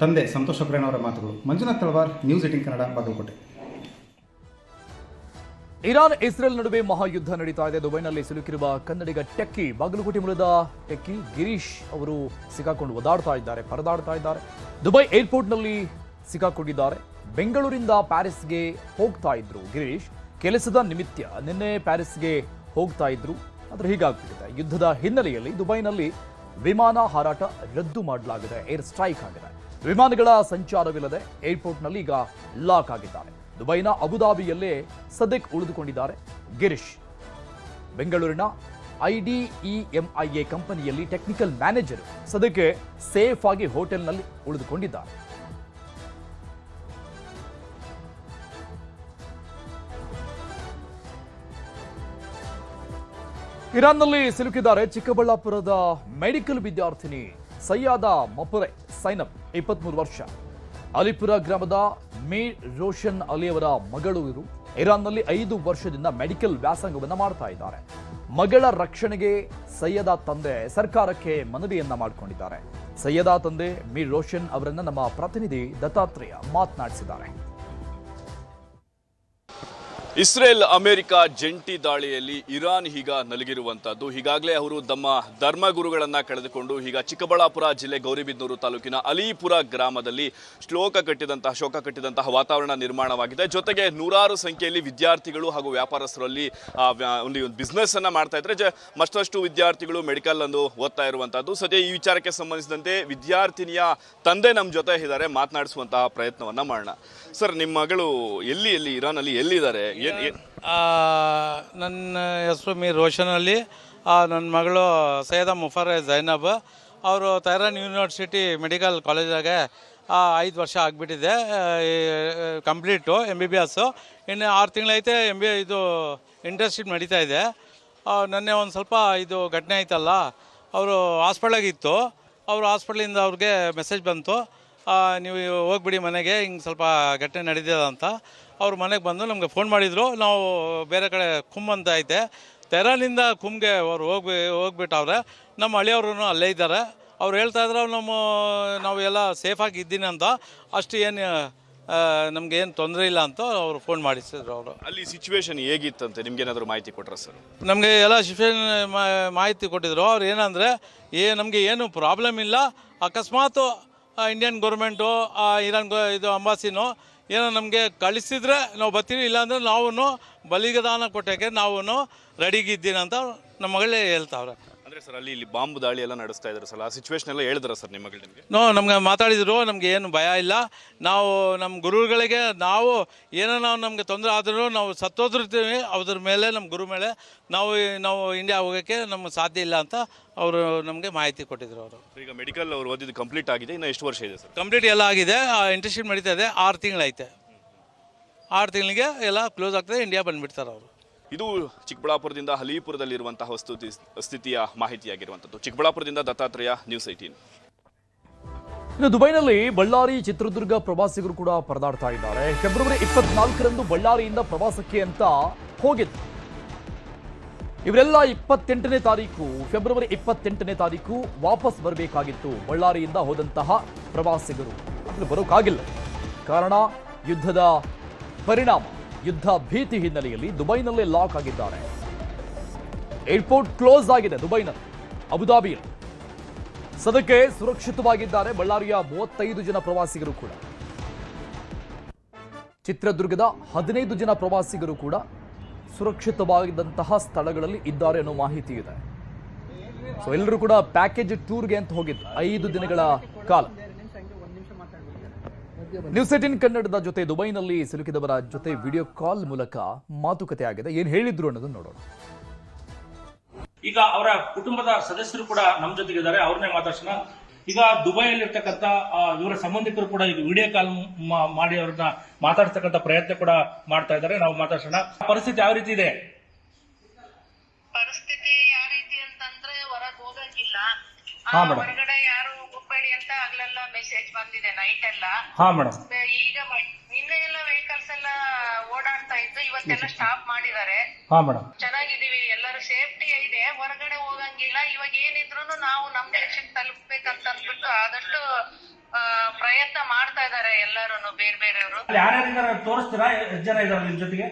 ತಂದೆ ಸಂತೋಷ್ ಹೊಕ್ರಾಣಿಯವರ ಮಾತುಗಳು. Manjunath Talwar, news 18 Kannada, Bagalkot. Iran Israel ನಡುವೆ ಮಹಾಯುದ್ಧ ನಡೀತಾ ಇದೆ. ದುಬೈನಲ್ಲಿ ಸಿಲುಕಿರುವ ಕನ್ನಡಿಗ ಟೆಕ್ಕಿ, ಬಾಗಲಕೋಟೆ ಮೂಲದ ಟೆಕ್ಕಿ ಗಿರೀಶ್ ಅವರು ಸಿಕ್ಕಾಕೊಂಡು ಒದಾಡ್ತಾ ಇದ್ದಾರೆ, ಪರದಾಡ್ತಾ ಇದ್ದಾರೆ. ದುಬೈ ಏರ್ಪೋರ್ಟ್ನಲ್ಲಿ ಸಿಕ್ಕಾಕೊಂಡಿದ್ದಾರೆ. ಬೆಂಗಳೂರಿಂದ ಪ್ಯಾರಿಸ್ಗೆ ಹೋಗ್ತಾ ಇದ್ರು ಗಿರೀಶ್. ಕೆಲಸದ ನಿಮಿತ್ತ ನಿನ್ನೆ ಪ್ಯಾರಿಸ್ಗೆ ಹೋಗ್ತಾ ಇದ್ರು. ಆದರೆ ಹೀಗಾಗ್ಬಿಟ್ಟಿದೆ. ಯುದ್ಧದ ಹಿನ್ನೆಲೆಯಲ್ಲಿ ದುಬೈನಲ್ಲಿ ವಿಮಾನ ಹಾರಾಟ ರದ್ದು ಮಾಡಲಾಗಿದೆ. ಏರ್ ಸ್ಟ್ರೈಕ್ ಆಗಿದೆ. ವಿಮಾನಗಳ ಸಂಚಾರವಿಲ್ಲದೆ ಏರ್ಪೋರ್ಟ್ನಲ್ಲಿ ಈಗ ಲಾಕ್ ಆಗಿದ್ದಾರೆ. ದುಬೈನ ಅಬುದಾಬಿಯಲ್ಲೇ ಸದ್ಯಕ್ಕೆ ಉಳಿದುಕೊಂಡಿದ್ದಾರೆ ಗಿರೀಶ್. ಬೆಂಗಳೂರಿನ IDEMIA ಕಂಪನಿಯಲ್ಲಿ ಟೆಕ್ನಿಕಲ್ ಮ್ಯಾನೇಜರ್ ಸದ್ಯಕ್ಕೆ ಸೇಫ್ ಆಗಿ ಹೋಟೆಲ್ನಲ್ಲಿ ಉಳಿದುಕೊಂಡಿದ್ದಾರೆ. ಇರಾನ್ನಲ್ಲಿ ಸಿಲುಕಿದ್ದಾರೆ ಚಿಕ್ಕಬಳ್ಳಾಪುರದ ಮೆಡಿಕಲ್ ವಿದ್ಯಾರ್ಥಿನಿ ಸಯ್ಯಾದ ಮಪುರೆ ಸೈನಬ್, 23 ವರ್ಷ. ಅಲಿಪುರ ಗ್ರಾಮದ ಮೀರ್ ರೋಷನ್ ಅಲಿಯವರ ಮಗಳು ಇವರು. ಇರಾನ್ನಲ್ಲಿ 5 ವರ್ಷದಿಂದ ಮೆಡಿಕಲ್ ವ್ಯಾಸಂಗವನ್ನು ಮಾಡ್ತಾ ಇದ್ದಾರೆ. ಮಗಳ ರಕ್ಷಣೆಗೆ ಸಯ್ಯದಾ ತಂದೆ ಸರ್ಕಾರಕ್ಕೆ ಮನವಿಯನ್ನ ಮಾಡಿಕೊಂಡಿದ್ದಾರೆ. ಸಯ್ಯದಾ ತಂದೆ ಮೀರ್ ರೋಷನ್ ಅವರನ್ನ ನಮ್ಮ ಪ್ರತಿನಿಧಿ ದತ್ತಾತ್ರೇಯ ಮಾತನಾಡಿಸಿದ್ದಾರೆ. ಇಸ್ರೇಲ್ ಅಮೆರಿಕ ಜಂಟಿ ದಾಳಿಯಲ್ಲಿ ಇರಾನ್ ಈಗ ನಲುಗಿರುವಂತದ್ದು. ಹೀಗಾಗಲೇ ಅವರು ತಮ್ಮ ಧರ್ಮಗುರುಗಳನ್ನ ಕಳೆದುಕೊಂಡು ಈಗ ಚಿಕ್ಕಬಳ್ಳಾಪುರ ಜಿಲ್ಲೆ ಗೌರಿಬಿದನೂರು ತಾಲೂಕಿನ ಅಲಿಪುರ ಗ್ರಾಮದಲ್ಲಿ ಶೋಕ ಕಟ್ಟಿದಂತಹ ವಾತಾವರಣ ನಿರ್ಮಾಣವಾಗಿದೆ. ಜೊತೆಗೆ ನೂರಾರು ಸಂಖ್ಯೆಯಲ್ಲಿ ವಿದ್ಯಾರ್ಥಿಗಳು ಹಾಗೂ ವ್ಯಾಪಾರಸ್ಥರಲ್ಲಿ ಒಂದು ಬಿಸ್ನೆಸ್ ಅನ್ನ ಮಾಡ್ತಾ ಇದ್ರೆ ಮತ್ತಷ್ಟು ವಿದ್ಯಾರ್ಥಿಗಳು ಮೆಡಿಕಲ್ ಅನ್ನು ಓದ್ತಾ ಇರುವಂತದ್ದು. ಸದ್ಯ ಈ ವಿಚಾರಕ್ಕೆ ಸಂಬಂಧಿಸಿದಂತೆ ವಿದ್ಯಾರ್ಥಿನಿಯ ತಂದೆ ನಮ್ಮ ಜೊತೆ ಇದ್ದಾರೆ, ಮಾತನಾಡಿಸುವಂತಹ ಪ್ರಯತ್ನವನ್ನ ಮಾಡೋಣ. ಸರ್, ನಿಮ್ಮ ಮಗಳು ಎಲ್ಲಿ ಇರಾನಲ್ಲಿ ಎಲ್ಲಿದ್ದಾರೆ? ನನ್ನ ಹೆಸರು ಮೀರ್ ರೋಷನಲ್ಲಿ. ನನ್ನ ಮಗಳು ಸೈಯದ ಮುಫರೆ ಜೈನಬ್. ಅವರು ತೆಹರಾನ್ ಯೂನಿವರ್ಸಿಟಿ ಮೆಡಿಕಲ್ ಕಾಲೇಜಾಗೆ 5 ವರ್ಷ ಆಗಿಬಿಟ್ಟಿದೆ ಕಂಪ್ಲೀಟು MBBS. ಇನ್ನು 6 ತಿಂಗಳೈತೆ ಇದು ಇಂಟರ್ನ್ಶಿಪ್ ನಡೀತಾ ಇದೆ. ನೆನ್ನೆ ಒಂದು ಸ್ವಲ್ಪ ಇದು ಘಟನೆ ಆಯ್ತಲ್ಲ, ಅವರು ಹಾಸ್ಪಿಟ್ಲಾಗಿತ್ತು. ಅವರು ಹಾಸ್ಪಿಟ್ಲಿಂದ ಅವ್ರಿಗೆ ಮೆಸೇಜ್ ಬಂತು, ನೀವು ಹೋಗ್ಬಿಡಿ ಮನೆಗೆ, ಹಿಂಗೆ ಸ್ವಲ್ಪ ಘಟನೆ ನಡೀತದ ಅಂತ. ಅವ್ರು ಮನೆಗೆ ಬಂದು ನಮಗೆ ಫೋನ್ ಮಾಡಿದರು. ನಾವು ಬೇರೆ ಕಡೆ ಕುಮ್ ಅಂತ ಐತೆ, ತೆಹರಾನಿಂದ ಕುಮ್ಗೆ ಅವ್ರು ಹೋಗ್ಬಿಟ್ಟವ್ರೆ. ನಮ್ಮ ಹಳ್ಳಿಯವ್ರೂ ಅಲ್ಲೇ ಇದ್ದಾರೆ. ಅವ್ರು ಹೇಳ್ತಾ ಇದ್ರೆ ನಾವು ಎಲ್ಲ ಸೇಫಾಗಿ ಇದ್ದೀನಿ ಅಂತ. ಅಷ್ಟು ಏನು ನಮ್ಗೆ ಏನು ತೊಂದರೆ ಇಲ್ಲ ಅಂತ ಅವರು ಫೋನ್ ಮಾಡಿಸಿದ್ರು. ಅವರು ಅಲ್ಲಿ ಸಿಚುವೇಶನ್ ಹೇಗಿತ್ತಂತೆ ನಿಮ್ಗೇನಾದರೂ ಮಾಹಿತಿ ಕೊಟ್ರ ಸರ್? ನಮಗೆ ಎಲ್ಲ ಸಿಚುವೇಶನ್ ಮಾಹಿತಿ ಕೊಟ್ಟಿದ್ರು. ಅವ್ರು ಏನಂದರೆ ನಮಗೆ ಏನು ಪ್ರಾಬ್ಲಮ್ ಇಲ್ಲ, ಅಕಸ್ಮಾತ್ ಇಂಡಿಯನ್ ಗೌರ್ಮೆಂಟು ಇರಾನ್ ಇದು ಅಂಬಾಸಿನೋ ಏನೋ ನಮಗೆ ಕಳಿಸಿದ್ರೆ ನಾವು ಬರ್ತೀವಿ, ಇಲ್ಲಾಂದರೆ ನಾವು ಬಲಿದಾನ ಕೊಟ್ಟಕ್ಕೆ ನಾವು ರೆಡಿಗಿದ್ದೀನಿ ಅಂತ ನಮ್ಮ ಮಗಳೇ ಹೇಳ್ತಾವ್ರೆ. ಅಂದರೆ ಸರ್, ಇಲ್ಲಿ ಬಾಂಬ್ ದಾಳಿ ಎಲ್ಲ ನಡೆಸ್ತಾ ಇದ್ದಾರೆ ಸರ್, ಆ ಸಿಚುವೇಶನ್ ಎಲ್ಲ ಹೇಳಿದ್ರ ಸರ್ ನಿಮ್ಮ ಮಗಳು ನಿಮಗೆ? ನಮ್ಗೆ ಮಾತಾಡಿದ್ರು. ನಮಗೆ ಏನು ಭಯ ಇಲ್ಲ. ನಾವು ನಮ್ಮ ಗುರುಗಳಿಗೆ ಏನೋ ನಮಗೆ ತೊಂದರೆ ಆದರೂ ನಾವು ಸತ್ತೋದಿರ್ತೀವಿ ಅದ್ರ ಮೇಲೆ, ನಮ್ಮ ಗುರು ಮೇಲೆ ನಾವು ಇಂಡಿಯಾ ಹೋಗೋಕ್ಕೆ ನಮ್ಗೆ ಸಾಧ್ಯ ಇಲ್ಲ ಅಂತ ಅವರು ನಮಗೆ ಮಾಹಿತಿ ಕೊಟ್ಟಿದ್ರು. ಅವರು ಈಗ ಮೆಡಿಕಲ್ ಅವ್ರು ಓದಿದ್ದು ಕಂಪ್ಲೀಟ್ ಆಗಿದೆ, ಇನ್ನು ಎಷ್ಟು ವರ್ಷ ಇದೆ ಸರ್? ಕಂಪ್ಲೀಟ್ ಎಲ್ಲ ಆಗಿದೆ. ಇಂಟರ್ನ್ಶಿಪ್ ನಡೀತಾ ಇದೆ. 6 ತಿಂಗಳೈತೆ. 6 ತಿಂಗಳಿಗೆ ಎಲ್ಲ ಕ್ಲೋಸ್ ಆಗ್ತದೆ, ಇಂಡಿಯಾ ಬಂದುಬಿಡ್ತಾರೆ ಅವರು. ಇದು ಚಿಕ್ಕಬಳ್ಳಾಪುರದಿಂದ ಅಲಿಪುರದಲ್ಲಿರುವಂತಹ ಸ್ಥಿತಿಯ ಮಾಹಿತಿಯಾಗಿರುವಂಥದ್ದು. ಚಿಕ್ಕಬಳ್ಳಾಪುರದಿಂದ ದತ್ತಾತ್ರೇಯ, ನ್ಯೂಸ್ 18. ಇನ್ನು ದುಬೈನಲ್ಲಿ ಬಳ್ಳಾರಿ, ಚಿತ್ರದುರ್ಗ ಪ್ರವಾಸಿಗರು ಕೂಡ ಪರದಾಡ್ತಾ ಇದ್ದಾರೆ. ಫೆಬ್ರವರಿ 24ರಂದು ಬಳ್ಳಾರಿಯಿಂದ ಪ್ರವಾಸಕ್ಕೆ ಅಂತ ಹೋಗಿದ್ರು. ಇವರೆಲ್ಲ 28ನೇ ತಾರೀಕು ಫೆಬ್ರವರಿ 28ನೇ ತಾರೀಕು ವಾಪಸ್ ಬರಬೇಕಾಗಿತ್ತು ಬಳ್ಳಾರಿಯಿಂದ ಹೋದಂತಹ ಪ್ರವಾಸಿಗರು. ಆದರೆ ಬರೋಕ್ಕಾಗಿಲ್ಲ. ಕಾರಣ ಯುದ್ಧದ ಪರಿಣಾಮ, ಯುದ್ಧ ಭೀತಿ ಹಿನ್ನೆಲೆಯಲ್ಲಿ ದುಬೈನಲ್ಲೇ ಲಾಕ್ ಆಗಿದ್ದಾರೆ. ಏರ್ಪೋರ್ಟ್ ಕ್ಲೋಸ್ ಆಗಿದೆ ದುಬೈನಲ್ಲಿ, ಅಬುದಾಬಿಯಲ್ಲಿ. ಸದ್ಯಕ್ಕೆ ಸುರಕ್ಷಿತವಾಗಿದ್ದಾರೆ ಬಳ್ಳಾರಿಯ 35 ಜನ ಪ್ರವಾಸಿಗರು ಕೂಡ. ಚಿತ್ರದುರ್ಗದ 15 ಜನ ಪ್ರವಾಸಿಗರು ಕೂಡ ಸುರಕ್ಷಿತವಾಗಿದ್ದಂತಹ ಸ್ಥಳಗಳಲ್ಲಿ ಇದ್ದಾರೆ ಅನ್ನೋ ಮಾಹಿತಿ ಇದೆ. ಸೊ ಎಲ್ಲರೂ ಕೂಡ ಪ್ಯಾಕೇಜ್ ಟೂರ್ಗೆ ಅಂತ ಹೋಗಿದ್ದು 5 ದಿನಗಳ ಕಾಲ. ನ್ಯೂಸ್ 18 ಕನ್ನಡದ ಜೊತೆ ದುಬೈನಲ್ಲಿ ಸಿಲುಕಿದವರ ಜೊತೆ ವಿಡಿಯೋ ಕಾಲ್ ಮೂಲಕ ಮಾತುಕತೆ ಆಗಿದೆ. ಏನ್ ಹೇಳಿದ್ರು ಅನ್ನೋದನ್ನ ನೋಡೋಣ. ಈಗ ಅವರ ಕುಟುಂಬದ ಸದಸ್ಯರು ಕೂಡ ನಮ್ಮ ಜೊತೆಗಿದ್ದಾರೆ, ಅವ್ರನ್ನೇ ಮಾತಾಡ್ಸೋಣ. ಈಗ ದುಬೈಯಲ್ಲಿರ್ತಕ್ಕಂಥ ಇವರ ಸಂಬಂಧಿಕರು ಕೂಡ ಈಗ ವಿಡಿಯೋ ಕಾಲ್ ಮಾಡಿ ಅವ್ರನ್ನ ಮಾತಾಡ್ತಕ್ಕಂಥ ಪ್ರಯತ್ನ ಕೂಡ ಮಾಡ್ತಾ ಇದ್ದಾರೆ. ನಾವು ಮಾತಾಡ್ಸೋಣ. ಪರಿಸ್ಥಿತಿ ಯಾವ ರೀತಿ ಇದೆ? ಪರಿಸ್ಥಿತಿ ಯಾವ ರೀತಿ ಅಂತಂದ್ರೆ ಹೊರಗೆ ಹೋಗಂಗಿಲ್ಲ. ಹಾ ಮೇಡಮ್. ಹೊರಗಡೆ ಯಾರು ಹೋಗ್ಬೇಡಿ ಅಂತ ಆಗ್ಲೆಲ್ಲ ಮೆಸೇಜ್ ಬಂದಿದೆ ನೈಟ್ ಎಲ್ಲ. ಹಾ ಮೇಡಮ್. ಈಗ ನಿನ್ನೆ ಎಲ್ಲ ವೆಹಿಕಲ್ಸ್ ಎಲ್ಲ ಓಡಾಡ್ತಾ ಇತ್ತು, ಇವತ್ತೆಲ್ಲ ಸ್ಟಾಪ್ ಮಾಡಿದ್ದಾರೆ. ಹಾ ಮೇಡಮ್. ಚೆನ್ನಾಗಿದೀವಿ, ಎಲ್ಲರೂ ಸೇಫ್ಟಿ ಇದೆ, ಹೊರಗಡೆ ಹೋಗಂಗಿಲ್ಲ. ಇವಾಗ ಏನಿದ್ರು ನಾವು ನಮ್ ದೇಶಕ್ಕೆ ತಲುಪಬೇಕಂತ ಅಂದ್ಬಿಟ್ಟು ಆದಷ್ಟು ಪ್ರಯತ್ನ ಮಾಡ್ತಾ ಇದಾರೆ ಎಲ್ಲರೂ, ಬೇರೆ ಬೇರೆಯವರು. ಯಾರ್ಯಾರಿಗಾರ ತೋರಿಸ್ತೀರಾ? ಎಷ್ಟು ಜನ ಇದಾರೆ ನಿಮ್ ಜೊತೆಗೆ?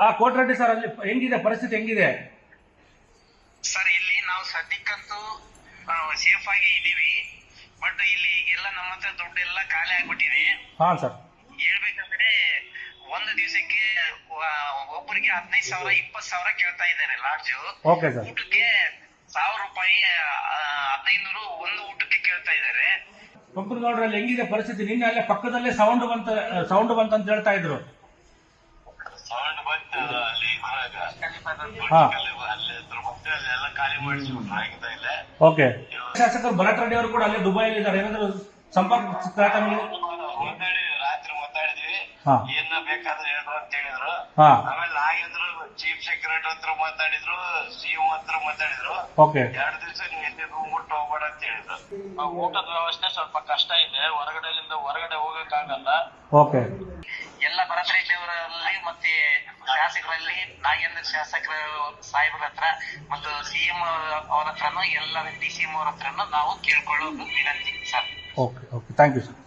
ಆ ಕೋಟ್ರೆಡ್ಡಿ ಸರ್, ಅಲ್ಲಿ ಹೆಂಗಿದೆ ಪರಿಸ್ಥಿತಿ, ಹೆಂಗಿದೆ ಸರ್? ಇಲ್ಲಿ ನಾವು ಸದ್ಯಕ್ಕಂತೂ ಸೇಫ್ ಆಗಿ ಇದೀವಿ, ಬಟ್ ಇಲ್ಲಿ ಎಲ್ಲ ನಮ್ಮ ಹತ್ರ ದುಡ್ಡೆಲ್ಲ ಖಾಲಿ ಆಗ್ಬಿಟ್ಟಿದೆ. ಹಾ ಸರ್. ಹೇಳ್ಬೇಕಂದ್ರೆ ಒಂದು ದಿವಸಕ್ಕೆ ಒಬ್ಬರಿಗೆ 15,000 20,000 ಕೇಳ್ತಾ ಇದ್ದಾರೆ ಲಾಡ್ಜು. Okay sir. ಊಟಕ್ಕೆ 1,000 ರೂಪಾಯಿ 1500 ಒಂದು ಊಟಕ್ಕೆ ಕೇಳ್ತಾ ಇದ್ದಾರೆ. ಕಂಪನಿಗೌಡರಲ್ಲಿ ಹೆಂಗಿದೆ ಪರಿಸ್ಥಿತಿ? ನಿನ್ನೆ ಅಲ್ಲೇ ಪಕ್ಕದಲ್ಲೇ ಸೌಂಡ್ ಬಂತ ಅಂತ ಹೇಳ್ತಾ ಇದ್ರು. ಸೌಂಡ್ ಬಂತು ಅಲ್ಲಿ ಹೊರಗ, ಹಾ. ಅಲ್ಲೆಲ್ಲ ಖಾಲಿ ಮಾಡಿಸ್ಬಿಟ್ರು, ಆಗಿದ್ದ ಇಲ್ಲ. ಓಕೆ. ಶಾಸಕರು ಭರತ್ ರೆಡ್ಡಿ ಅವರು ಕೂಡ ಅಲ್ಲೇ ದುಬೈಯಲ್ಲಿ ಇದ್ದಾರೆ. ಏನಾದ್ರು ಸಂಪರ್ಕ ರಾತ್ರಿ ಮಾತಾಡಿದ್ವಿ, ಏನ ಬೇಕಾದ್ರೆ ಹೇಳ್ರು ಅಂತ ಹೇಳಿದ್ರು. ಆಮೇಲೆ ನಾಗೇಂದ್ರ ಚೀಫ್ ಸೆಕ್ರೆಟರಿ ಹತ್ರ ಮಾತಾಡಿದ್ರು, ಸಿಎಂ ಹತ್ರ ಮಾತಾಡಿದ್ರು. 2 ದಿವಸ ನೀವು ಎಲ್ಲಿ ರೂಮ್ ಬಿಟ್ಟು ಹೋಗ್ಬೇಡ ಅಂತ ಹೇಳಿದ್ರು. ಊಟದ ವ್ಯವಸ್ಥೆ ಸ್ವಲ್ಪ ಕಷ್ಟ ಇದೆ, ಹೊರಗಡೆ ಹೋಗಕ್ ಆಗಲ್ಲ. ಎಲ್ಲ ಭರತ್ ರೆಡ್ಡಿ ಅವರಲ್ಲಿ ಮತ್ತೆ ಶಾಸಕರಲ್ಲಿ ನಾಗೇಂದ್ರ ಶಾಸಕರ ಸಾಹೇಬ್ರ ಹತ್ರ ಮತ್ತು ಸಿಎಂ ಅವ್ರ ಹತ್ರನು ಎಲ್ಲ ಡಿಸಿಎಂ ಅವ್ರ ಹತ್ರನು ನಾವು ಕೇಳ್ಕೊಳ್ಳೋದು ವಿನಂತಿ ಸರ್. Thank you sir.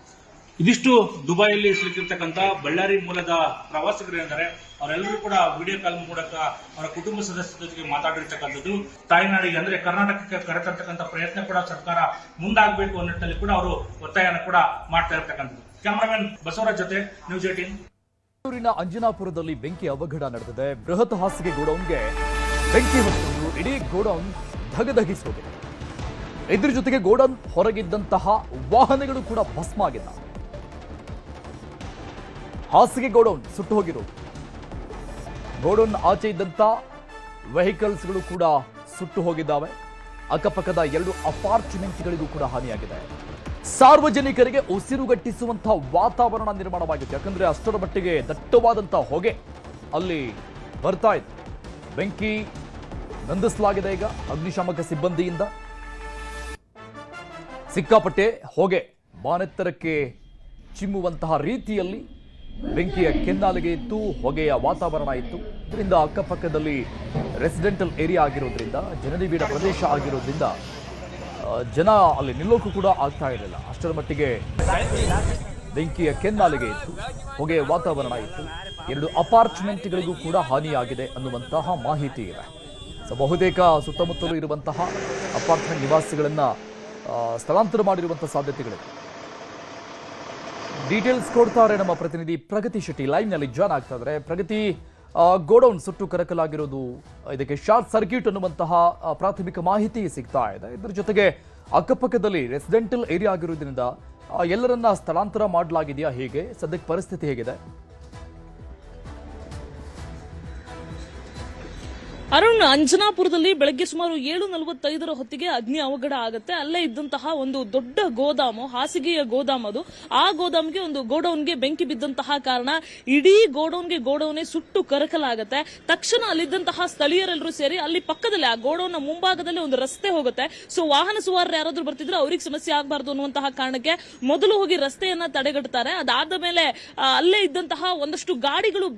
ಇದಿಷ್ಟು ದುಬೈಯಲ್ಲಿ ಸಿಲುಕಿರ್ತಕ್ಕಂಥ ಬಳ್ಳಾರಿ ಮೂಲದ ಪ್ರವಾಸಿಗರು ಏನಿದ್ದಾರೆ ಅವರೆಲ್ಲರೂ ಕೂಡ ವಿಡಿಯೋ ಕಾಲ್ ಮೂಲಕ ಅವರ ಕುಟುಂಬ ಸದಸ್ಯರ ಜೊತೆಗೆ ಮಾತಾಡಿರ್ತಕ್ಕಂಥದ್ದು. ತಾಯ್ನಾಡಿಗೆ ಅಂದ್ರೆ ಕರ್ನಾಟಕಕ್ಕೆ ಕರೆತರ್ತಕ್ಕಂಥ ಪ್ರಯತ್ನ ಕೂಡ ಸರ್ಕಾರ ಮುಂದಾಗಬೇಕು ಅನ್ನೋ ನಿಟ್ಟಿನಲ್ಲಿ ಕೂಡ ಅವರು ಒತ್ತಾಯನ ಕೂಡ ಮಾಡ್ತಾ ಇರ್ತಕ್ಕಂಥದ್ದು. ಕ್ಯಾಮರಾಮನ್ ಬಸವರಾಜ್ ಜೊತೆ ನ್ಯೂಸ್ 18. ಬೆಂಗಳೂರಿನ ಅಂಜನಾಪುರದಲ್ಲಿ ಬೆಂಕಿ ಅವಘಡ ನಡೆದಿದೆ. ಬೃಹತ್ ಹಾಸಿಗೆ ಗೋಡೌನ್ಗೆ ಬೆಂಕಿ ಹೊತ್ತು ಇಡೀ ಗೋಡೌನ್ ಧಗಧಗಿಸೋಗಿದೆ. ಇದ್ರ ಜೊತೆಗೆ ಗೋಡೌನ್ ಹೊರಗಿದ್ದಂತಹ ವಾಹನಗಳು ಕೂಡ ಭಸ್ಮ ಆಗಿದ್ದಾವೆ. ಹಾಸಿಗೆ ಗೋಡೌನ್ ಸುಟ್ಟು ಹೋಗಿರೋದು, ಗೋಡೌನ್ ಆಚೆ ಇದ್ದಂತ ವೆಹಿಕಲ್ಸ್ಗಳು ಕೂಡ ಸುಟ್ಟು ಹೋಗಿದ್ದಾವೆ. ಅಕ್ಕಪಕ್ಕದ 2 ಅಪಾರ್ಟ್ಮೆಂಟ್ಗಳಿಗೂ ಕೂಡ ಹಾನಿಯಾಗಿದೆ. ಸಾರ್ವಜನಿಕರಿಗೆ ಉಸಿರುಗಟ್ಟಿಸುವಂತಹ ವಾತಾವರಣ ನಿರ್ಮಾಣವಾಗಿತ್ತು. ಯಾಕಂದ್ರೆ ಅಷ್ಟರ ಮಟ್ಟಿಗೆ ದಟ್ಟವಾದಂತಹ ಹೊಗೆ ಅಲ್ಲಿ ಬರ್ತಾ ಇದೆ. ಬೆಂಕಿ ನಂದಿಸಲಾಗಿದೆ ಈಗ ಅಗ್ನಿಶಾಮಕ ಸಿಬ್ಬಂದಿಯಿಂದ. ಸಿಕ್ಕಾಪಟ್ಟೆ ಹೊಗೆ ಬಾನೆತ್ತರಕ್ಕೆ ಚಿಮ್ಮುವಂತಹ ರೀತಿಯಲ್ಲಿ ಬೆಂಕಿಯ ಕೆನ್ನಾಲಿಗೆ ಇತ್ತು, ಹೊಗೆಯ ವಾತಾವರಣ ಇತ್ತು. ಇದರಿಂದ ಅಕ್ಕಪಕ್ಕದಲ್ಲಿ ರೆಸಿಡೆಂಟಲ್ ಏರಿಯಾ ಆಗಿರೋದ್ರಿಂದ, ಜನನಿಬಿಡ ಪ್ರದೇಶ ಆಗಿರೋದ್ರಿಂದ ಜನ ಅಲ್ಲಿ ನಿಲ್ಲೋಕ್ಕೂ ಕೂಡ ಆಗ್ತಾ ಇರಲಿಲ್ಲ. ಅಷ್ಟರ ಮಟ್ಟಿಗೆ ಬೆಂಕಿಯ ಕೆನ್ನಾಲಿಗೆ ಇತ್ತು, ಹೊಗೆಯ ವಾತಾವರಣ ಇತ್ತು. 2 ಅಪಾರ್ಟ್ಮೆಂಟ್ಗಳಿಗೂ ಕೂಡ ಹಾನಿಯಾಗಿದೆ ಅನ್ನುವಂತಹ ಮಾಹಿತಿ ಇದೆ. ಸೊ ಬಹುತೇಕ ಸುತ್ತಮುತ್ತಲೂ ಇರುವಂತಹ ಅಪಾರ್ಟ್ಮೆಂಟ್ ನಿವಾಸಿಗಳನ್ನ ಸ್ಥಳಾಂತರ ಮಾಡಿರುವಂತಹ ಸಾಧ್ಯತೆಗಳಿವೆ. ಡೀಟೇಲ್ಸ್ ಕೊಡ್ತಾರೆ ನಮ್ಮ ಪ್ರತಿನಿಧಿ ಪ್ರಗತಿ ಶೆಟ್ಟಿ, ಲೈವ್ನಲ್ಲಿ ಜಾಯ್ನ್ ಆಗ್ತಾ ಇದ್ದಾರೆ. ಪ್ರಗತಿ, ಗೋಡೌನ್ ಸುಟ್ಟು ಕರಕಲಾಗಿರೋದು, ಇದಕ್ಕೆ ಶಾರ್ಟ್ ಸರ್ಕ್ಯೂಟ್ ಅನ್ನುವಂತಹ ಪ್ರಾಥಮಿಕ ಮಾಹಿತಿ ಸಿಗ್ತಾ ಇದೆ. ಇದರ ಜೊತೆಗೆ ಅಕ್ಕಪಕ್ಕದಲ್ಲಿ ರೆಸಿಡೆಂಟಲ್ ಏರಿಯಾ ಆಗಿರೋದ್ರಿಂದ ಎಲ್ಲರನ್ನ ಸ್ಥಳಾಂತರ ಮಾಡಲಾಗಿದೆಯಾ? ಹೇಗೆ ಸದ್ಯಕ್ಕೆ ಪರಿಸ್ಥಿತಿ ಹೇಗಿದೆ? ಅರುಣ್, ಅಂಜನಾಪುರದಲ್ಲಿ ಬೆಳಗ್ಗೆ ಸುಮಾರು 7:45 ಹೊತ್ತಿಗೆ ಅಗ್ನಿ ಅವಘಡ ಆಗುತ್ತೆ. ಅಲ್ಲೇ ಇದ್ದಂತಹ ಒಂದು ದೊಡ್ಡ ಗೋದಾಮು, ಹಾಸಿಗೆಯ ಗೋದಾಮ್ ಅದು. ಆ ಗೋದಾಮ್ಗೆ ಒಂದು ಗೋಡೌನ್ಗೆ ಬೆಂಕಿ ಬಿದ್ದಂತಹ ಕಾರಣ ಇಡೀ ಗೋಡೌನೇ ಸುಟ್ಟು ಕರಕಲಾಗುತ್ತೆ. ತಕ್ಷಣ ಅಲ್ಲಿದ್ದಂತಹ ಸ್ಥಳೀಯರೆಲ್ಲರೂ ಸೇರಿ ಅಲ್ಲಿ ಪಕ್ಕದಲ್ಲಿ ಆ ಗೋಡೌನ್ನ ಮುಂಭಾಗದಲ್ಲಿ ಒಂದು ರಸ್ತೆ ಹೋಗುತ್ತೆ. ಸೊ ವಾಹನ ಸವಾರರು ಯಾರಾದ್ರೂ ಬರ್ತಿದ್ರೆ ಅವ್ರಿಗೆ ಸಮಸ್ಯೆ ಆಗಬಾರ್ದು ಅನ್ನುವಂತಹ ಕಾರಣಕ್ಕೆ ಮೊದಲು ಹೋಗಿ ರಸ್ತೆಯನ್ನ ತಡೆಗಟ್ಟುತ್ತಾರೆ. ಅದಾದ ಮೇಲೆ ಅಲ್ಲೇ ಇದ್ದಂತಹ ಒಂದಷ್ಟು ಗಾಡಿಗಳು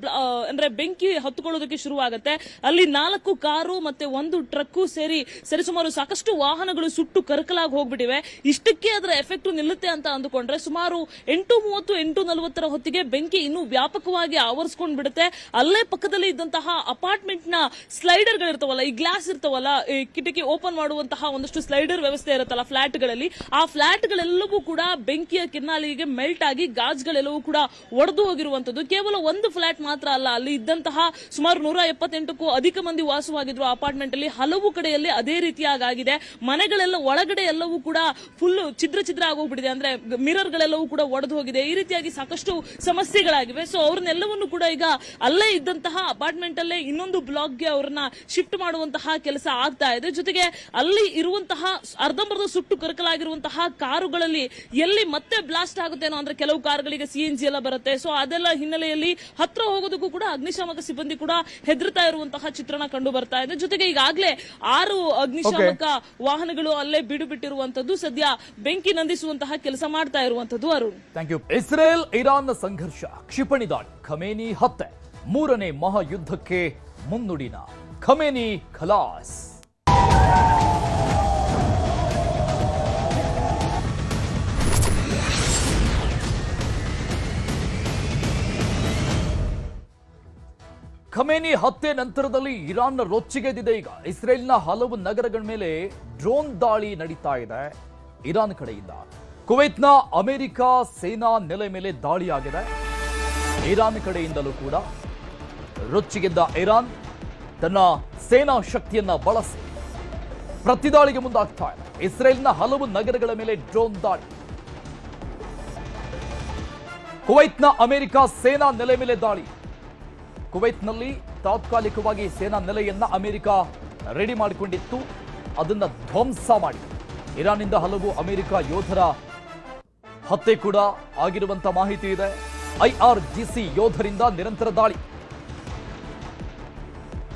ಅಂದ್ರೆ ಬೆಂಕಿ ಹತ್ತುಕೊಳ್ಳೋದಕ್ಕೆ ಶುರುವಾಗುತ್ತೆ. ಅಲ್ಲಿ 4 ಕಾರು ಮತ್ತೆ 1 ಟ್ರಕ್ಕು ಸೇರಿ ಸರಿಸುಮಾರು ಸಾಕಷ್ಟು ವಾಹನಗಳು ಸುಟ್ಟು ಕರಕಲಾಗಿ ಹೋಗ್ಬಿಟ್ಟಿವೆ. ಇಷ್ಟಕ್ಕೆ ಅದರ ಎಫೆಕ್ಟ್ ನಿಲ್ಲುತ್ತೆ ಅಂತ ಅಂದುಕೊಂಡ್ರೆ ಸುಮಾರು 8:30, 8:40 ಹೊತ್ತಿಗೆ ಬೆಂಕಿ ಇನ್ನೂ ವ್ಯಾಪಕವಾಗಿ ಆವರಿಸ್ಕೊಂಡ್ ಬಿಡುತ್ತೆ. ಅಲ್ಲೇ ಪಕ್ಕದಲ್ಲಿ ಇದ್ದಂತಹ ಅಪಾರ್ಟ್ಮೆಂಟ್ ನ ಸ್ಲೈಡರ್ ಗಳಿರ್ತಾವಲ್ಲ, ಈ ಗ್ಲಾಸ್ ಇರ್ತಾವಲ್ಲ, ಈ ಕಿಟಕಿ ಓಪನ್ ಮಾಡುವಂತಹ ಒಂದಷ್ಟು ಸ್ಲೈಡರ್ ವ್ಯವಸ್ಥೆ ಇರುತ್ತಲ್ಲ ಫ್ಲಾಟ್ ಗಳಲ್ಲಿ, ಆ ಫ್ಲಾಟ್ ಗಳೆಲ್ಲವೂ ಕೂಡ ಬೆಂಕಿಯ ಕಿನ್ನಾಲಿಗೆ ಮೆಲ್ಟ್ ಆಗಿ ಗಾಜ್ಗಳೆಲ್ಲವೂ ಕೂಡ ಒಡೆದು ಹೋಗಿರುವಂತದ್ದು. ಕೇವಲ ಒಂದು ಫ್ಲಾಟ್ ಮಾತ್ರ ಅಲ್ಲ, ಅಲ್ಲಿ ಇದ್ದಂತಹ ಸುಮಾರು 178ಕ್ಕೂ ಅಧಿಕ ಮಂದಿ ವಾಸವಾಗಿದ್ರು ಅಪಾರ್ಟ್ಮೆಂಟ್ ಅಲ್ಲಿ. ಹಲವು ಕಡೆಯಲ್ಲಿ ಅದೇ ರೀತಿಯಾಗಿದೆ. ಮನೆಗಳೆಲ್ಲ ಒಳಗಡೆ ಎಲ್ಲವೂ ಕೂಡ ಫುಲ್ ಛಿದ್ರ ಆಗೋಗ್ಬಿಟ್ಟಿದೆ. ಅಂದ್ರೆ ಮಿರರ್ ಗಳೆಲ್ಲವೂ ಕೂಡ ಒಡೆದು ಹೋಗಿದೆ. ಈ ರೀತಿಯಾಗಿ ಸಾಕಷ್ಟು ಸಮಸ್ಯೆಗಳಾಗಿವೆ. ಸೊ ಅವ್ರನ್ನೆಲ್ಲವನ್ನು ಕೂಡ ಈಗ ಅಲ್ಲೇ ಇದ್ದಂತಹ ಅಪಾರ್ಟ್ಮೆಂಟ್ ಅಲ್ಲೇ ಇನ್ನೊಂದು ಬ್ಲಾಕ್ಗೆ ಅವ್ರನ್ನ ಶಿಫ್ಟ್ ಮಾಡುವಂತಹ ಕೆಲಸ ಆಗ್ತಾ ಇದೆ. ಜೊತೆಗೆ ಅಲ್ಲಿ ಇರುವಂತಹ ಅರ್ಧಂಬರ್ಧ ಸುಟ್ಟು ಕರಕಲಾಗಿರುವಂತಹ ಕಾರುಗಳಲ್ಲಿ ಎಲ್ಲಿ ಮತ್ತೆ ಬ್ಲಾಸ್ಟ್ ಆಗುತ್ತೇನೋ, ಅಂದ್ರೆ ಕೆಲವು ಕಾರುಗಳಿಗೆ CNG ಎಲ್ಲ ಬರುತ್ತೆ. ಸೊ ಅದೆಲ್ಲ ಹಿನ್ನೆಲೆಯಲ್ಲಿ ಹತ್ರ ಹೋಗೋದಕ್ಕೂ ಕೂಡ ಅಗ್ನಿಶಾಮಕ ಸಿಬ್ಬಂದಿ ಕೂಡ ಹೆದರ್ತಾ ಇರುವಂತಹ ಚಿತ್ರಣ ಕಂಡು ಬರ್ತಾ ಇದೆ. ಜೊತೆಗೆ ಈಗಾಗಲೇ 6 ಅಗ್ನಿಶಾಮಕ ವಾಹನಗಳು ಅಲ್ಲೇ ಬಿಡುಬಿಟ್ಟಿರುವಂತದ್ದು, ಸದ್ಯ ಬೆಂಕಿ ನಂದಿಸುವಂತಹ ಕೆಲಸ ಮಾಡ್ತಾ ಇರುವಂತದ್ದು. Arun, thank you. Israel Iran ಸಂಘರ್ಷ, ಕ್ಷಿಪಣಿ ದಾಳಿ, ಖಮೇನಿ ಹತ್ಯೆ, 3ನೇ ಮಹಾಯುದ್ಧಕ್ಕೆ ಮುನ್ನುಡಿನ ಖಮೇನಿ ಖಲಾಸ್. ಖಮೇನಿ ಹತ್ಯೆ ನಂತರದಲ್ಲಿ ಇರಾನ್ನ ರೊಚ್ಚಿಗೆದ್ದಿದೆ. ಈಗ ಇಸ್ರೇಲ್ನ ಹಲವು ನಗರಗಳ ಮೇಲೆ ಡ್ರೋನ್ ದಾಳಿ ನಡೀತಾ ಇದೆ ಇರಾನ್ ಕಡೆಯಿಂದ. ಕುವೈತ್ನ ಅಮೆರಿಕ ಸೇನಾ ನೆಲೆ ಮೇಲೆ ದಾಳಿಯಾಗಿದೆ. ಇರಾನ್ ಕಡೆಯಿಂದಲೂ ಕೂಡ ರೊಚ್ಚಿಗೆದ್ದ ಇರಾನ್ ತನ್ನ ಸೇನಾ ಶಕ್ತಿಯನ್ನ ಬಳಸಿ ಪ್ರತಿದಾಳಿಗೆ ಮುಂದಾಗ್ತಾ ಇದೆ. ಇಸ್ರೇಲ್ನ ಹಲವು ನಗರಗಳ ಮೇಲೆ ಡ್ರೋನ್ ದಾಳಿ. ಕುವೈತ್ನ ಅಮೆರಿಕ ಸೇನಾ ನೆಲೆ ಮೇಲೆ ದಾಳಿ. ಕುವೈತ್ನಲ್ಲಿ ತಾತ್ಕಾಲಿಕವಾಗಿ ಸೇನಾ ನೆಲೆಯನ್ನ ಅಮೆರಿಕ ರೆಡಿ ಮಾಡಿಕೊಂಡಿತ್ತು, ಅದನ್ನ ಧ್ವಂಸ ಮಾಡಿ ಇರಾನ್ನಿಂದ ಹಲವು ಅಮೆರಿಕ ಯೋಧರ ಹತ್ಯೆ ಕೂಡ ಆಗಿರುವಂತ ಮಾಹಿತಿ ಇದೆ. IRGC ಯೋಧರಿಂದ ನಿರಂತರ ದಾಳಿ.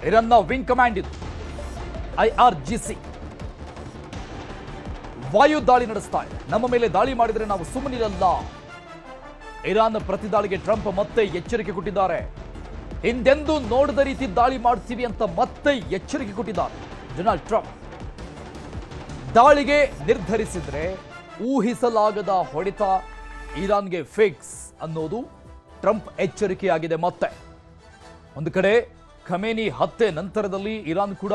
ಇರಾನ್ನ ವಿಂಗ್ ಕಮಾಂಡ್ ಇದು IRGC. ವಾಯು ದಾಳಿ ನಡೆಸ್ತಾ ಇದೆ. ನಮ್ಮ ಮೇಲೆ ದಾಳಿ ಮಾಡಿದರೆ ನಾವು ಸುಮ್ಮನಿರಲ್ಲ. ಇರಾನ್ ಪ್ರತಿದಾಳಿಗೆ ಟ್ರಂಪ್ ಮತ್ತೆ ಎಚ್ಚರಿಕೆ ಕೊಟ್ಟಿದ್ದಾರೆ. ಹಿಂದೆಂದೂ ನೋಡದ ರೀತಿ ದಾಳಿ ಮಾಡ್ತೀವಿ ಅಂತ ಮತ್ತೆ ಎಚ್ಚರಿಕೆ ಕೊಟ್ಟಿದ್ದಾರೆ ಡೊನಾಲ್ಡ್ ಟ್ರಂಪ್. ದಾಳಿಗೆ ನಿರ್ಧರಿಸಿದ್ರೆ ಊಹಿಸಲಾಗದ ಹೊಡೆತ ಇರಾನ್ಗೆ ಫಿಕ್ಸ್ ಅನ್ನೋದು ಟ್ರಂಪ್ ಎಚ್ಚರಿಕೆಯಾಗಿದೆ. ಮತ್ತೆ ಒಂದು ಕಡೆ ಖಮೇನಿ ಹತ್ಯೆ ನಂತರದಲ್ಲಿ ಇರಾನ್ ಕೂಡ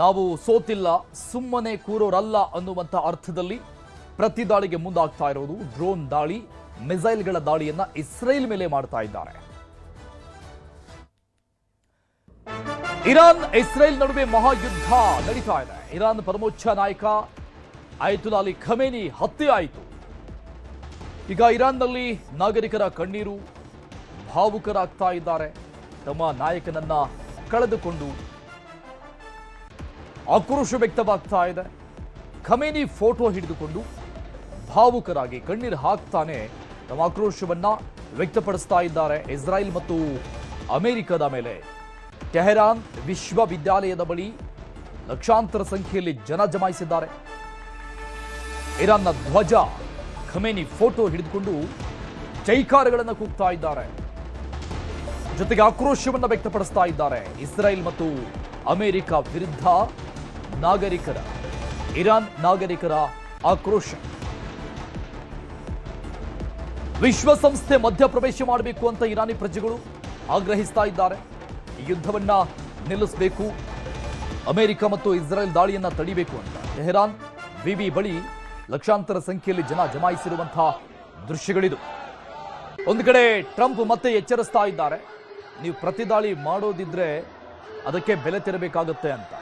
ನಾವು ಸೋತಿಲ್ಲ, ಸುಮ್ಮನೆ ಕೂರೋರಲ್ಲ ಅನ್ನುವಂಥ ಅರ್ಥದಲ್ಲಿ ಪ್ರತಿದಾಳಿಗೆ ಮುಂದಾಗ್ತಾ ಇರೋದು. ಡ್ರೋನ್ ದಾಳಿ, ಮಿಸೈಲ್ಗಳ ದಾಳಿಯನ್ನ ಇಸ್ರೇಲ್ ಮೇಲೆ ಮಾಡ್ತಾ ಇದ್ದಾರೆ. ಇರಾನ್ ಇಸ್ರೇಲ್ ನಡುವೆ ಮಹಾಯುದ್ಧ ನಡೀತಾ ಇದೆ. ಇರಾನ್ ಪರಮೋಚ್ಚ ನಾಯಕ ಆಯತುಲ್ಲಾ ಅಲಿ ಖಮೇನಿ ಹತ್ಯೆ ಆಯಿತು. ಈಗ ಇರಾನ್ನಲ್ಲಿ ನಾಗರಿಕರ ಕಣ್ಣೀರು, ಭಾವುಕರಾಗ್ತಾ ಇದ್ದಾರೆ. ತಮ್ಮ ನಾಯಕನನ್ನ ಕಳೆದುಕೊಂಡು ಆಕ್ರೋಶ ವ್ಯಕ್ತವಾಗ್ತಾ ಇದೆ. ಖಮೇನಿ ಫೋಟೋ ಹಿಡಿದುಕೊಂಡು ಭಾವುಕರಾಗಿ ಕಣ್ಣೀರು ಹಾಕ್ತಾನೆ ತಮ್ಮ ಆಕ್ರೋಶವನ್ನ ವ್ಯಕ್ತಪಡಿಸ್ತಾ ಇದ್ದಾರೆ. ಇಸ್ರಾಯೇಲ್ ಮತ್ತು ಅಮೆರಿಕದ ಮೇಲೆ ಟೆಹರಾನ್ ವಿಶ್ವವಿದ್ಯಾಲಯದ ಬಳಿ ಲಕ್ಷಾಂತರ ಸಂಖ್ಯೆಯಲ್ಲಿ ಜನ ಜಮಾಯಿಸಿದ್ದಾರೆ. ಇರಾನ್ನ ಧ್ವಜ, ಖಮೇನಿ ಫೋಟೋ ಹಿಡಿದುಕೊಂಡು ಜೈಕಾರಗಳನ್ನು ಕೂಗ್ತಾ ಇದ್ದಾರೆ. ಜೊತೆಗೆ ಆಕ್ರೋಶವನ್ನು ವ್ಯಕ್ತಪಡಿಸ್ತಾ ಇದ್ದಾರೆ. ಇಸ್ರಾಯೇಲ್ ಮತ್ತು ಅಮೆರಿಕ ವಿರುದ್ಧ ಇರಾನ್ ನಾಗರಿಕರ ಆಕ್ರೋಶ. ವಿಶ್ವಸಂಸ್ಥೆ ಮಧ್ಯಪ್ರವೇಶ ಮಾಡಬೇಕು ಅಂತ ಇರಾನಿ ಪ್ರಜೆಗಳು ಆಗ್ರಹಿಸ್ತಾ ಇದ್ದಾರೆ. ಈ ಯುದ್ಧವನ್ನ ನಿಲ್ಲಿಸಬೇಕು, ಅಮೆರಿಕ ಮತ್ತು ಇಸ್ರೇಲ್ ದಾಳಿಯನ್ನ ತಡಿಬೇಕು ಅಂತ ಟೆಹರಾನ್ ವಿವಿ ಬಳಿ ಲಕ್ಷಾಂತರ ಸಂಖ್ಯೆಯಲ್ಲಿ ಜನ ಜಮಾಯಿಸಿರುವಂತಹ ದೃಶ್ಯಗಳಿದು. ಒಂದು ಕಡೆ ಟ್ರಂಪ್ ಮತ್ತೆ ಎಚ್ಚರಿಸ್ತಾ ಇದ್ದಾರೆ, ನೀವು ಪ್ರತಿದಾಳಿ ಮಾಡೋದಿದ್ರೆ ಅದಕ್ಕೆ ಬೆಲೆ ತೆರಬೇಕಾಗುತ್ತೆ ಅಂತ.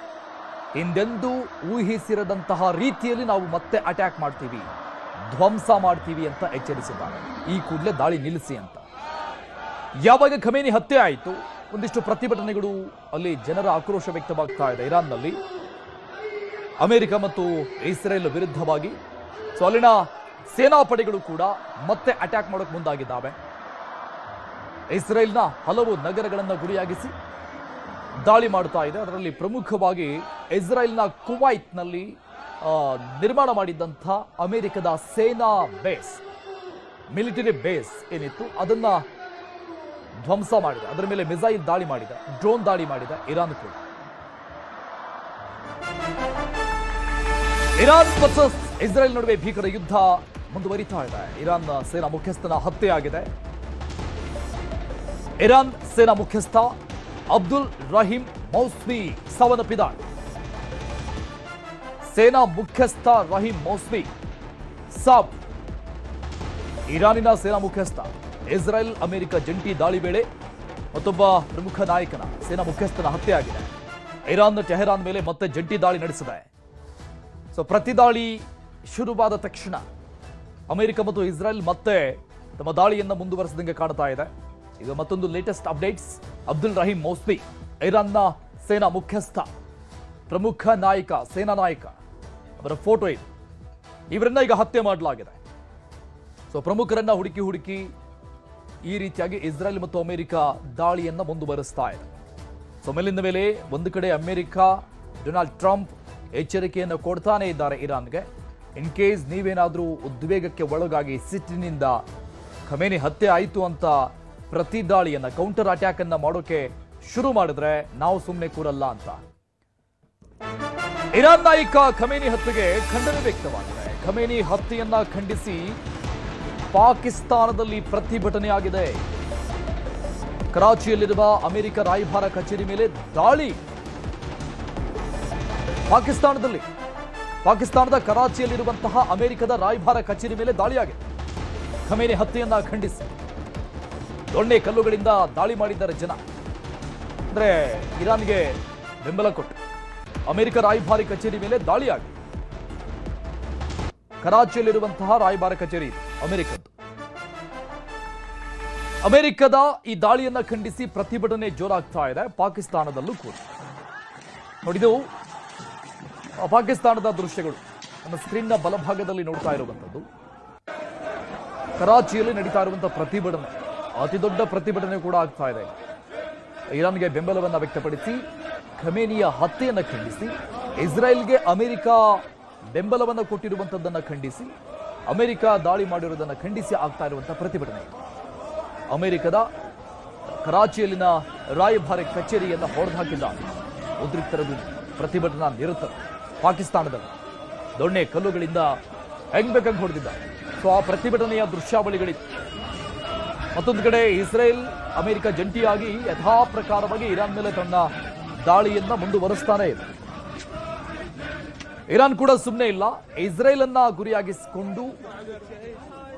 ಹಿಂದೆಂದೂ ಊಹಿಸಿರದಂತಹ ರೀತಿಯಲ್ಲಿ ನಾವು ಮತ್ತೆ ಅಟ್ಯಾಕ್ ಮಾಡ್ತೀವಿ, ಧ್ವಂಸ ಮಾಡ್ತೀವಿ ಅಂತ ಎಚ್ಚರಿಸಿದ್ದಾರೆ. ಈ ಕೂಡಲೇ ದಾಳಿ ನಿಲ್ಲಿಸಿ ಅಂತ. ಯಾವಾಗ ಖಮೇನಿ ಹತ್ಯೆ ಆಯಿತು, ಒಂದಿಷ್ಟು ಪ್ರತಿಭಟನೆಗಳು, ಅಲ್ಲಿ ಜನರ ಆಕ್ರೋಶ ವ್ಯಕ್ತವಾಗ್ತಾ ಇದೆ ಇರಾನ್ನಲ್ಲಿ ಅಮೆರಿಕ ಮತ್ತು ಇಸ್ರೇಲ್ ವಿರುದ್ಧವಾಗಿ. ಸೊ ಅಲ್ಲಿನ ಸೇನಾಪಡೆಗಳು ಕೂಡ ಮತ್ತೆ ಅಟ್ಯಾಕ್ ಮಾಡೋಕೆ ಮುಂದಾಗಿದ್ದಾವೆ. ಇಸ್ರೇಲ್ನ ಹಲವು ನಗರಗಳನ್ನು ಗುರಿಯಾಗಿಸಿ ದಾಳಿ ಮಾಡ್ತಾ ಇದೆ. ಅದರಲ್ಲಿ ಪ್ರಮುಖವಾಗಿ ಇಸ್ರೇಲ್ನ ಕುವೈತ್ನಲ್ಲಿ ನಿರ್ಮಾಣ ಮಾಡಿದ್ದಂಥ ಅಮೆರಿಕದ ಸೇನಾ ಬೇಸ್, ಮಿಲಿಟರಿ ಬೇಸ್ ಏನಿತ್ತು ಅದನ್ನ ಧ್ವಂಸ ಮಾಡಿದೆ. ಅದರ ಮೇಲೆ ಮಿಸೈಲ್ ದಾಳಿ ಮಾಡಿದೆ, ಡ್ರೋನ್ ದಾಳಿ ಮಾಡಿದೆ ಇರಾನ್ ಕೂಡ. ಇರಾನ್ ವರ್ಸಸ್ ಇಸ್ರೇಲ್ ನಡುವೆ ಭೀಕರ ಯುದ್ಧ ಮುಂದುವರಿತಾ ಇದೆ. ಇರಾನ್ ಸೇನಾ ಮುಖ್ಯಸ್ಥನ ಹತ್ಯೆಯಾಗಿದೆ. ಇರಾನ್ ಸೇನಾ ಮುಖ್ಯಸ್ಥ ಅಬ್ದುಲ್ ರಹೀಂ ಮೌಸ್ವಿ ಸಾವನ್ನಪ್ಪಿದ್ದಾರೆ. ಸೇನಾ ಮುಖ್ಯಸ್ಥ ರಹೀಂ ಮೌಸ್ವಿ ಸಾವ್. ಇರಾನಿನ ಸೇನಾ ಮುಖ್ಯಸ್ಥ ಇಸ್ರೇಲ್ ಅಮೆರಿಕ ಜಂಟಿ ದಾಳಿ ವೇಳೆ ಮತ್ತೊಬ್ಬ ಪ್ರಮುಖ ನಾಯಕನ ಸೇನಾ ಮುಖ್ಯಸ್ಥನ ಹತ್ಯೆಯಾಗಿದೆ. ಇರಾನ್ ಟೆಹರಾನ್ ಮೇಲೆ ಮತ್ತೆ ಜಂಟಿ ದಾಳಿ ನಡೆಸಿದೆ. ಸೊ ಪ್ರತಿದಾಳಿ ಶುರುವಾದ ತಕ್ಷಣ ಅಮೆರಿಕ ಮತ್ತು ಇಸ್ರೇಲ್ ಮತ್ತೆ ತಮ್ಮ ದಾಳಿಯನ್ನು ಮುಂದುವರೆಸಿದಂಗೆ ಕಾಣ್ತಾ ಇದೆ. ಈಗ ಮತ್ತೊಂದು ಲೇಟೆಸ್ಟ್ ಅಪ್ಡೇಟ್ಸ್. ಅಬ್ದುಲ್ ರಹೀಂ ಮೌಸ್ವಿ ಇರಾನ್ನ ಸೇನಾ ಮುಖ್ಯಸ್ಥ, ಪ್ರಮುಖ ನಾಯಕ, ಸೇನಾ ನಾಯಕ, ಅವರ ಫೋಟೋ ಇದೆ. ಇವರನ್ನ ಈಗ ಹತ್ಯೆ ಮಾಡಲಾಗಿದೆ. ಸೊ ಪ್ರಮುಖರನ್ನ ಹುಡುಕಿ ಈ ರೀತಿಯಾಗಿ ಇಸ್ರೇಲ್ ಮತ್ತು ಅಮೆರಿಕ ದಾಳಿಯನ್ನ ಮುಂದುವರಿಸ್ತಾ ಇದೆ. ಸೊ ಮೇಲಿಂದ ಮೇಲೆ ಒಂದು ಕಡೆ ಅಮೆರಿಕ, ಡೊನಾಲ್ಡ್ ಟ್ರಂಪ್ ಎಚ್ಚರಿಕೆಯನ್ನು ಕೊಡ್ತಾನೆ ಇದ್ದಾರೆ ಇರಾನ್ಗೆ. ಇನ್ ಕೇಸ್ ನೀವೇನಾದರೂ ಉದ್ವೇಗಕ್ಕೆ ಒಳಗಾಗಿ ಸಿಟ್ಟಿನಿಂದ ಖಮೇನಿ ಹತ್ಯೆ ಆಯಿತು ಅಂತ ಪ್ರತಿ ದಾಳಿಯನ್ನ, ಕೌಂಟರ್ ಅಟ್ಯಾಕ್ ಅನ್ನ ಮಾಡೋಕೆ ಶುರು ಮಾಡಿದ್ರೆ ನಾವು ಸುಮ್ಮನೆ ಕೂರಲ್ಲ ಅಂತ ಇರಾನ್ ನಾಯಕ ಖಮೇನಿ ಹತ್ಯೆಗೆ ಖಂಡನೆ ವ್ಯಕ್ತವಾಗಿದೆ. ಖಮೇನಿ ಹತ್ಯೆಯನ್ನ ಖಂಡಿಸಿ ಪಾಕಿಸ್ತಾನದಲ್ಲಿ ಪ್ರತಿಭಟನೆಯಾಗಿದೆ. ಕರಾಚಿಯಲ್ಲಿರುವ ಅಮೆರಿಕ ರಾಯಭಾರ ಕಚೇರಿ ಮೇಲೆ ದಾಳಿ. ಪಾಕಿಸ್ತಾನದ ಕರಾಚಿಯಲ್ಲಿರುವಂತಹ ಅಮೆರಿಕದ ರಾಯಭಾರ ಕಚೇರಿ ಮೇಲೆ ದಾಳಿಯಾಗಿದೆ. ಖಮೇನಿ ಹತ್ಯೆಯನ್ನ ಖಂಡಿಸಿ ದೊಣ್ಣೆ ಕಲ್ಲುಗಳಿಂದ ದಾಳಿ ಮಾಡಿದ್ದಾರೆ ಜನ. ಅಂದ್ರೆ ಇರಾನ್ಗೆ ಬೆಂಬಲ ಕೊಟ್ಟು ಅಮೆರಿಕ ರಾಯಭಾರಿ ಕಚೇರಿ ಮೇಲೆ ದಾಳಿಯಾಗಿದೆ. ಕರಾಚಿಯಲ್ಲಿರುವಂತಹ ರಾಯಭಾರ ಕಚೇರಿ ಅಮೆರಿಕದ್ದು. ಅಮೆರಿಕದ ಈ ದಾಳಿಯನ್ನ ಖಂಡಿಸಿ ಪ್ರತಿಭಟನೆ ಜೋರಾಗ್ತಾ ಇದೆ ಪಾಕಿಸ್ತಾನದಲ್ಲೂ ಕೂಡ. ನೋಡಿದು ಪಾಕಿಸ್ತಾನದ ದೃಶ್ಯಗಳು ನಮ್ಮ ಸ್ಕ್ರೀನ್ನ ಬಲಭಾಗದಲ್ಲಿ ನೋಡ್ತಾ ಇರುವಂಥದ್ದು. ಕರಾಚಿಯಲ್ಲಿ ನಡೀತಾ ಇರುವಂತಹ ಪ್ರತಿಭಟನೆ, ಅತಿ ದೊಡ್ಡ ಪ್ರತಿಭಟನೆ ಕೂಡ ಆಗ್ತಾ ಇದೆ. ಇರಾನ್ಗೆ ಬೆಂಬಲವನ್ನು ವ್ಯಕ್ತಪಡಿಸಿ ಖಮೇನಿಯ ಹತ್ಯೆಯನ್ನು ಖಂಡಿಸಿ, ಇಸ್ರೇಲ್ಗೆ ಅಮೆರಿಕ ಬೆಂಬಲವನ್ನು ಕೊಟ್ಟಿರುವಂಥದ್ದನ್ನು ಖಂಡಿಸಿ, ಅಮೆರಿಕ ದಾಳಿ ಮಾಡಿರುವುದನ್ನು ಖಂಡಿಸಿ ಆಗ್ತಾ ಇರುವಂತಹ ಪ್ರತಿಭಟನೆ. ಅಮೆರಿಕದ ಕರಾಚಿಯಲ್ಲಿನ ರಾಯಭಾರಿ ಕಚೇರಿಯನ್ನು ಹೊಡೆದು ಹಾಕಿದ್ದಾರೆ ಉದ್ರಿಕ್ತರದು ಪ್ರತಿಭಟನಾ ನಿರತರು. ಪಾಕಿಸ್ತಾನದಲ್ಲಿ ದೊಣ್ಣೆ ಕಲ್ಲುಗಳಿಂದ ಹೆಂಗ್ ಬೇಕಂಗೆ ಹೊಡೆದಿದ್ದಾರೆ. ಸೊ ಆ ಪ್ರತಿಭಟನೆಯ ದೃಶ್ಯಾವಳಿಗಳಿತ್ತು. ಮತ್ತೊಂದು ಕಡೆ ಇಸ್ರೇಲ್ ಅಮೆರಿಕ ಜಂಟಿಯಾಗಿ ಯಥಾ ಪ್ರಕಾರವಾಗಿ ಇರಾನ್ ಮೇಲೆ ತನ್ನ ದಾಳಿಯನ್ನ ಮುಂದುವರಿಸ್ತಾನೆ ಇದೆ. ಇರಾನ್ ಕೂಡ ಸುಮ್ಮನೆ ಇಲ್ಲ. ಇಸ್ರೇಲ್ ಅನ್ನ ಗುರಿಯಾಗಿಸಿಕೊಂಡು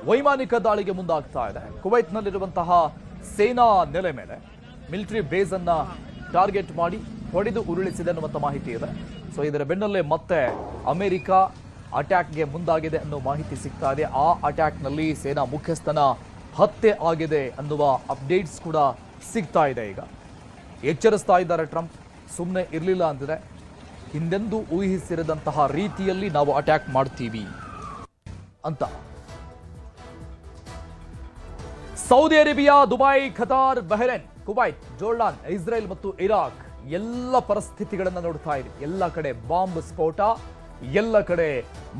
ವೈಮಾನಿಕ ದಾಳಿಗೆ ಮುಂದಾಗ್ತಾ ಇದೆ. ಕುವೈತ್ನಲ್ಲಿರುವಂತಹ ಸೇನಾ ನೆಲೆ ಮೇಲೆ ಮಿಲಿಟರಿ ಬೇಸ್ ಅನ್ನ ಟಾರ್ಗೆಟ್ ಮಾಡಿ ಹೊಡೆದು ಉರುಳಿಸಿದೆ ಅನ್ನುವಂಥ ಮಾಹಿತಿ ಇದೆ. ಸೊ ಇದರ ಬೆನ್ನಲ್ಲೇ ಮತ್ತೆ ಅಮೆರಿಕ ಅಟ್ಯಾಕ್ಗೆ ಮುಂದಾಗಿದೆ ಅನ್ನೋ ಮಾಹಿತಿ ಸಿಗ್ತಾ ಇದೆ. ಆ ಅಟ್ಯಾಕ್ನಲ್ಲಿ ಸೇನಾ ಮುಖ್ಯಸ್ಥನ ಹತ್ಯೆ ಆಗಿದೆ ಅನ್ನುವ ಅಪ್ಡೇಟ್ಸ್ ಕೂಡ ಸಿಗ್ತಾ ಇದೆ. ಈಗ ಎಚ್ಚರಿಸ್ತಾ ಇದ್ದಾರೆ ಟ್ರಂಪ್, ಸುಮ್ಮನೆ ಇರಲಿಲ್ಲ ಅಂದರೆ ಹಿಂದೆಂದೂ ಊಹಿಸಿರದಂತಹ ರೀತಿಯಲ್ಲಿ ನಾವು ಅಟ್ಯಾಕ್ ಮಾಡ್ತೀವಿ ಅಂತ. Saudi Arabia, Dubai, Qatar, Bahrain, Kuwait, Jordan, Israel ಮತ್ತು ಇರಾಕ್ ಎಲ್ಲ ಪರಿಸ್ಥಿತಿಗಳನ್ನು ನೋಡ್ತಾ ಇದೆ. ಎಲ್ಲ ಕಡೆ ಬಾಂಬ್ ಸ್ಫೋಟ, ಎಲ್ಲ ಕಡೆ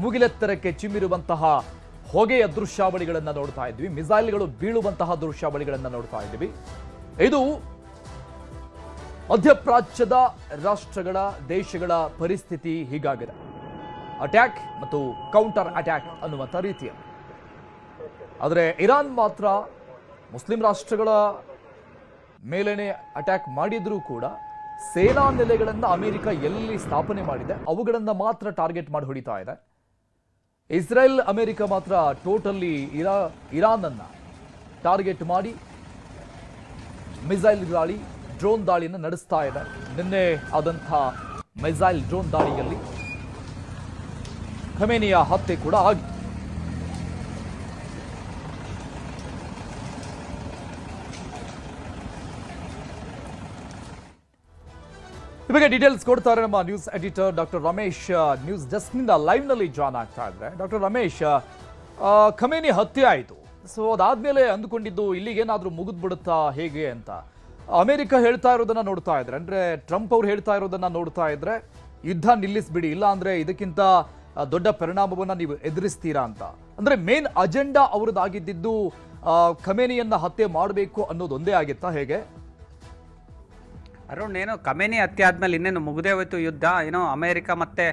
ಮುಗಿಲೆತ್ತರಕ್ಕೆ ಚಿಮ್ಮಿರುವಂತಹ ಹೊಗೆಯ ದೃಶ್ಯಾವಳಿಗಳನ್ನು ನೋಡ್ತಾ ಇದ್ವಿ. ಮಿಸೈಲ್ಗಳು ಬೀಳುವಂತಹ ದೃಶ್ಯಾವಳಿಗಳನ್ನು ನೋಡ್ತಾ ಇದ್ವಿ. ಇದು ಮಧ್ಯಪ್ರಾಚ್ಯದ ರಾಷ್ಟ್ರಗಳ, ದೇಶಗಳ ಪರಿಸ್ಥಿತಿ ಹೀಗಾಗಿದೆ. ಅಟ್ಯಾಕ್ ಮತ್ತು ಕೌಂಟರ್ ಅಟ್ಯಾಕ್ ಅನ್ನುವಂಥ ರೀತಿಯಲ್ಲಿ. ಆದರೆ ಇರಾನ್ ಮಾತ್ರ ಮುಸ್ಲಿಂ ರಾಷ್ಟ್ರಗಳ ಮೇಲೇನೆ ಅಟ್ಯಾಕ್ ಮಾಡಿದ್ರೂ ಕೂಡ ಸೇನಾ ನೆಲೆಗಳನ್ನು ಅಮೆರಿಕ ಎಲ್ಲಿ ಸ್ಥಾಪನೆ ಮಾಡಿದೆ ಅವುಗಳನ್ನು ಮಾತ್ರ ಟಾರ್ಗೆಟ್ ಮಾಡಿ ಹೊಡಿತಾ ಇದೆ. ಇಸ್ರೇಲ್, ಅಮೆರಿಕ ಮಾತ್ರ ಟೋಟಲಿ ಇರಾನ್ ಅನ್ನ ಟಾರ್ಗೆಟ್ ಮಾಡಿ ಮಿಸೈಲ್ ದಾಳಿ, ಡ್ರೋನ್ ದಾಳಿಯನ್ನು ನಡೆಸ್ತಾ ಇದೆ. ನಿನ್ನೆ ಆದಂಥ ಮಿಸೈಲ್ ಡ್ರೋನ್ ದಾಳಿಯಲ್ಲಿ ಖಮೇನಿಯ ಹತ್ಯೆ ಕೂಡ ಆಗಿದೆ. ಇವಾಗ ಡೀಟೇಲ್ಸ್ ಕೊಡ್ತಾರೆ ನಮ್ಮ news editor doctor Ramesh. News ಡೆಸ್ಕ್ನಿಂದ ಲೈವ್ನಲ್ಲಿ ಜಾಯ್ನ್ ಆಗ್ತಾ ಇದ್ದಾರೆ. ಡಾಕ್ಟರ್ ರಮೇಶ್, ಖಮೇನಿ ಹತ್ಯೆ ಆಯಿತು, ಸೊ ಅದಾದ್ಮೇಲೆ ಅಂದುಕೊಂಡಿದ್ದು ಇಲ್ಲಿಗೇನಾದರೂ ಮುಗಿದ್ಬಿಡುತ್ತಾ ಹೇಗೆ ಅಂತ ಅಮೆರಿಕ ಹೇಳ್ತಾ ಇರೋದನ್ನ ನೋಡ್ತಾ ಇದ್ರೆ, ಅಂದ್ರೆ ಟ್ರಂಪ್ ಅವ್ರು ಹೇಳ್ತಾ ಇರೋದನ್ನ ನೋಡ್ತಾ ಇದ್ರೆ ಯುದ್ಧ ನಿಲ್ಲಿಸ್ಬಿಡಿ, ಇಲ್ಲ ಅಂದ್ರೆ ಇದಕ್ಕಿಂತ ದೊಡ್ಡ ಪರಿಣಾಮವನ್ನ ನೀವು ಎದುರಿಸ್ತೀರಾ ಅಂತ. ಅಂದ್ರೆ ಮೇನ್ ಅಜೆಂಡಾ ಅವ್ರದ್ದಾಗಿದ್ದು ಖಮೇನಿಯನ್ನ ಹತ್ಯೆ ಮಾಡಬೇಕು ಅನ್ನೋದೊಂದೇ ಆಗಿತ್ತಾ ಹೇಗೆ? ಅರುಣ್, ಏನು ಖಮೇನಿ ಹತ್ಯೆ ಆದ್ಮೇಲೆ ಇನ್ನೇನು ಮುಗಿದೇ ಹೋಯ್ತು ಯುದ್ಧ, ಏನೋ ಅಮೆರಿಕ ಮತ್ತೆ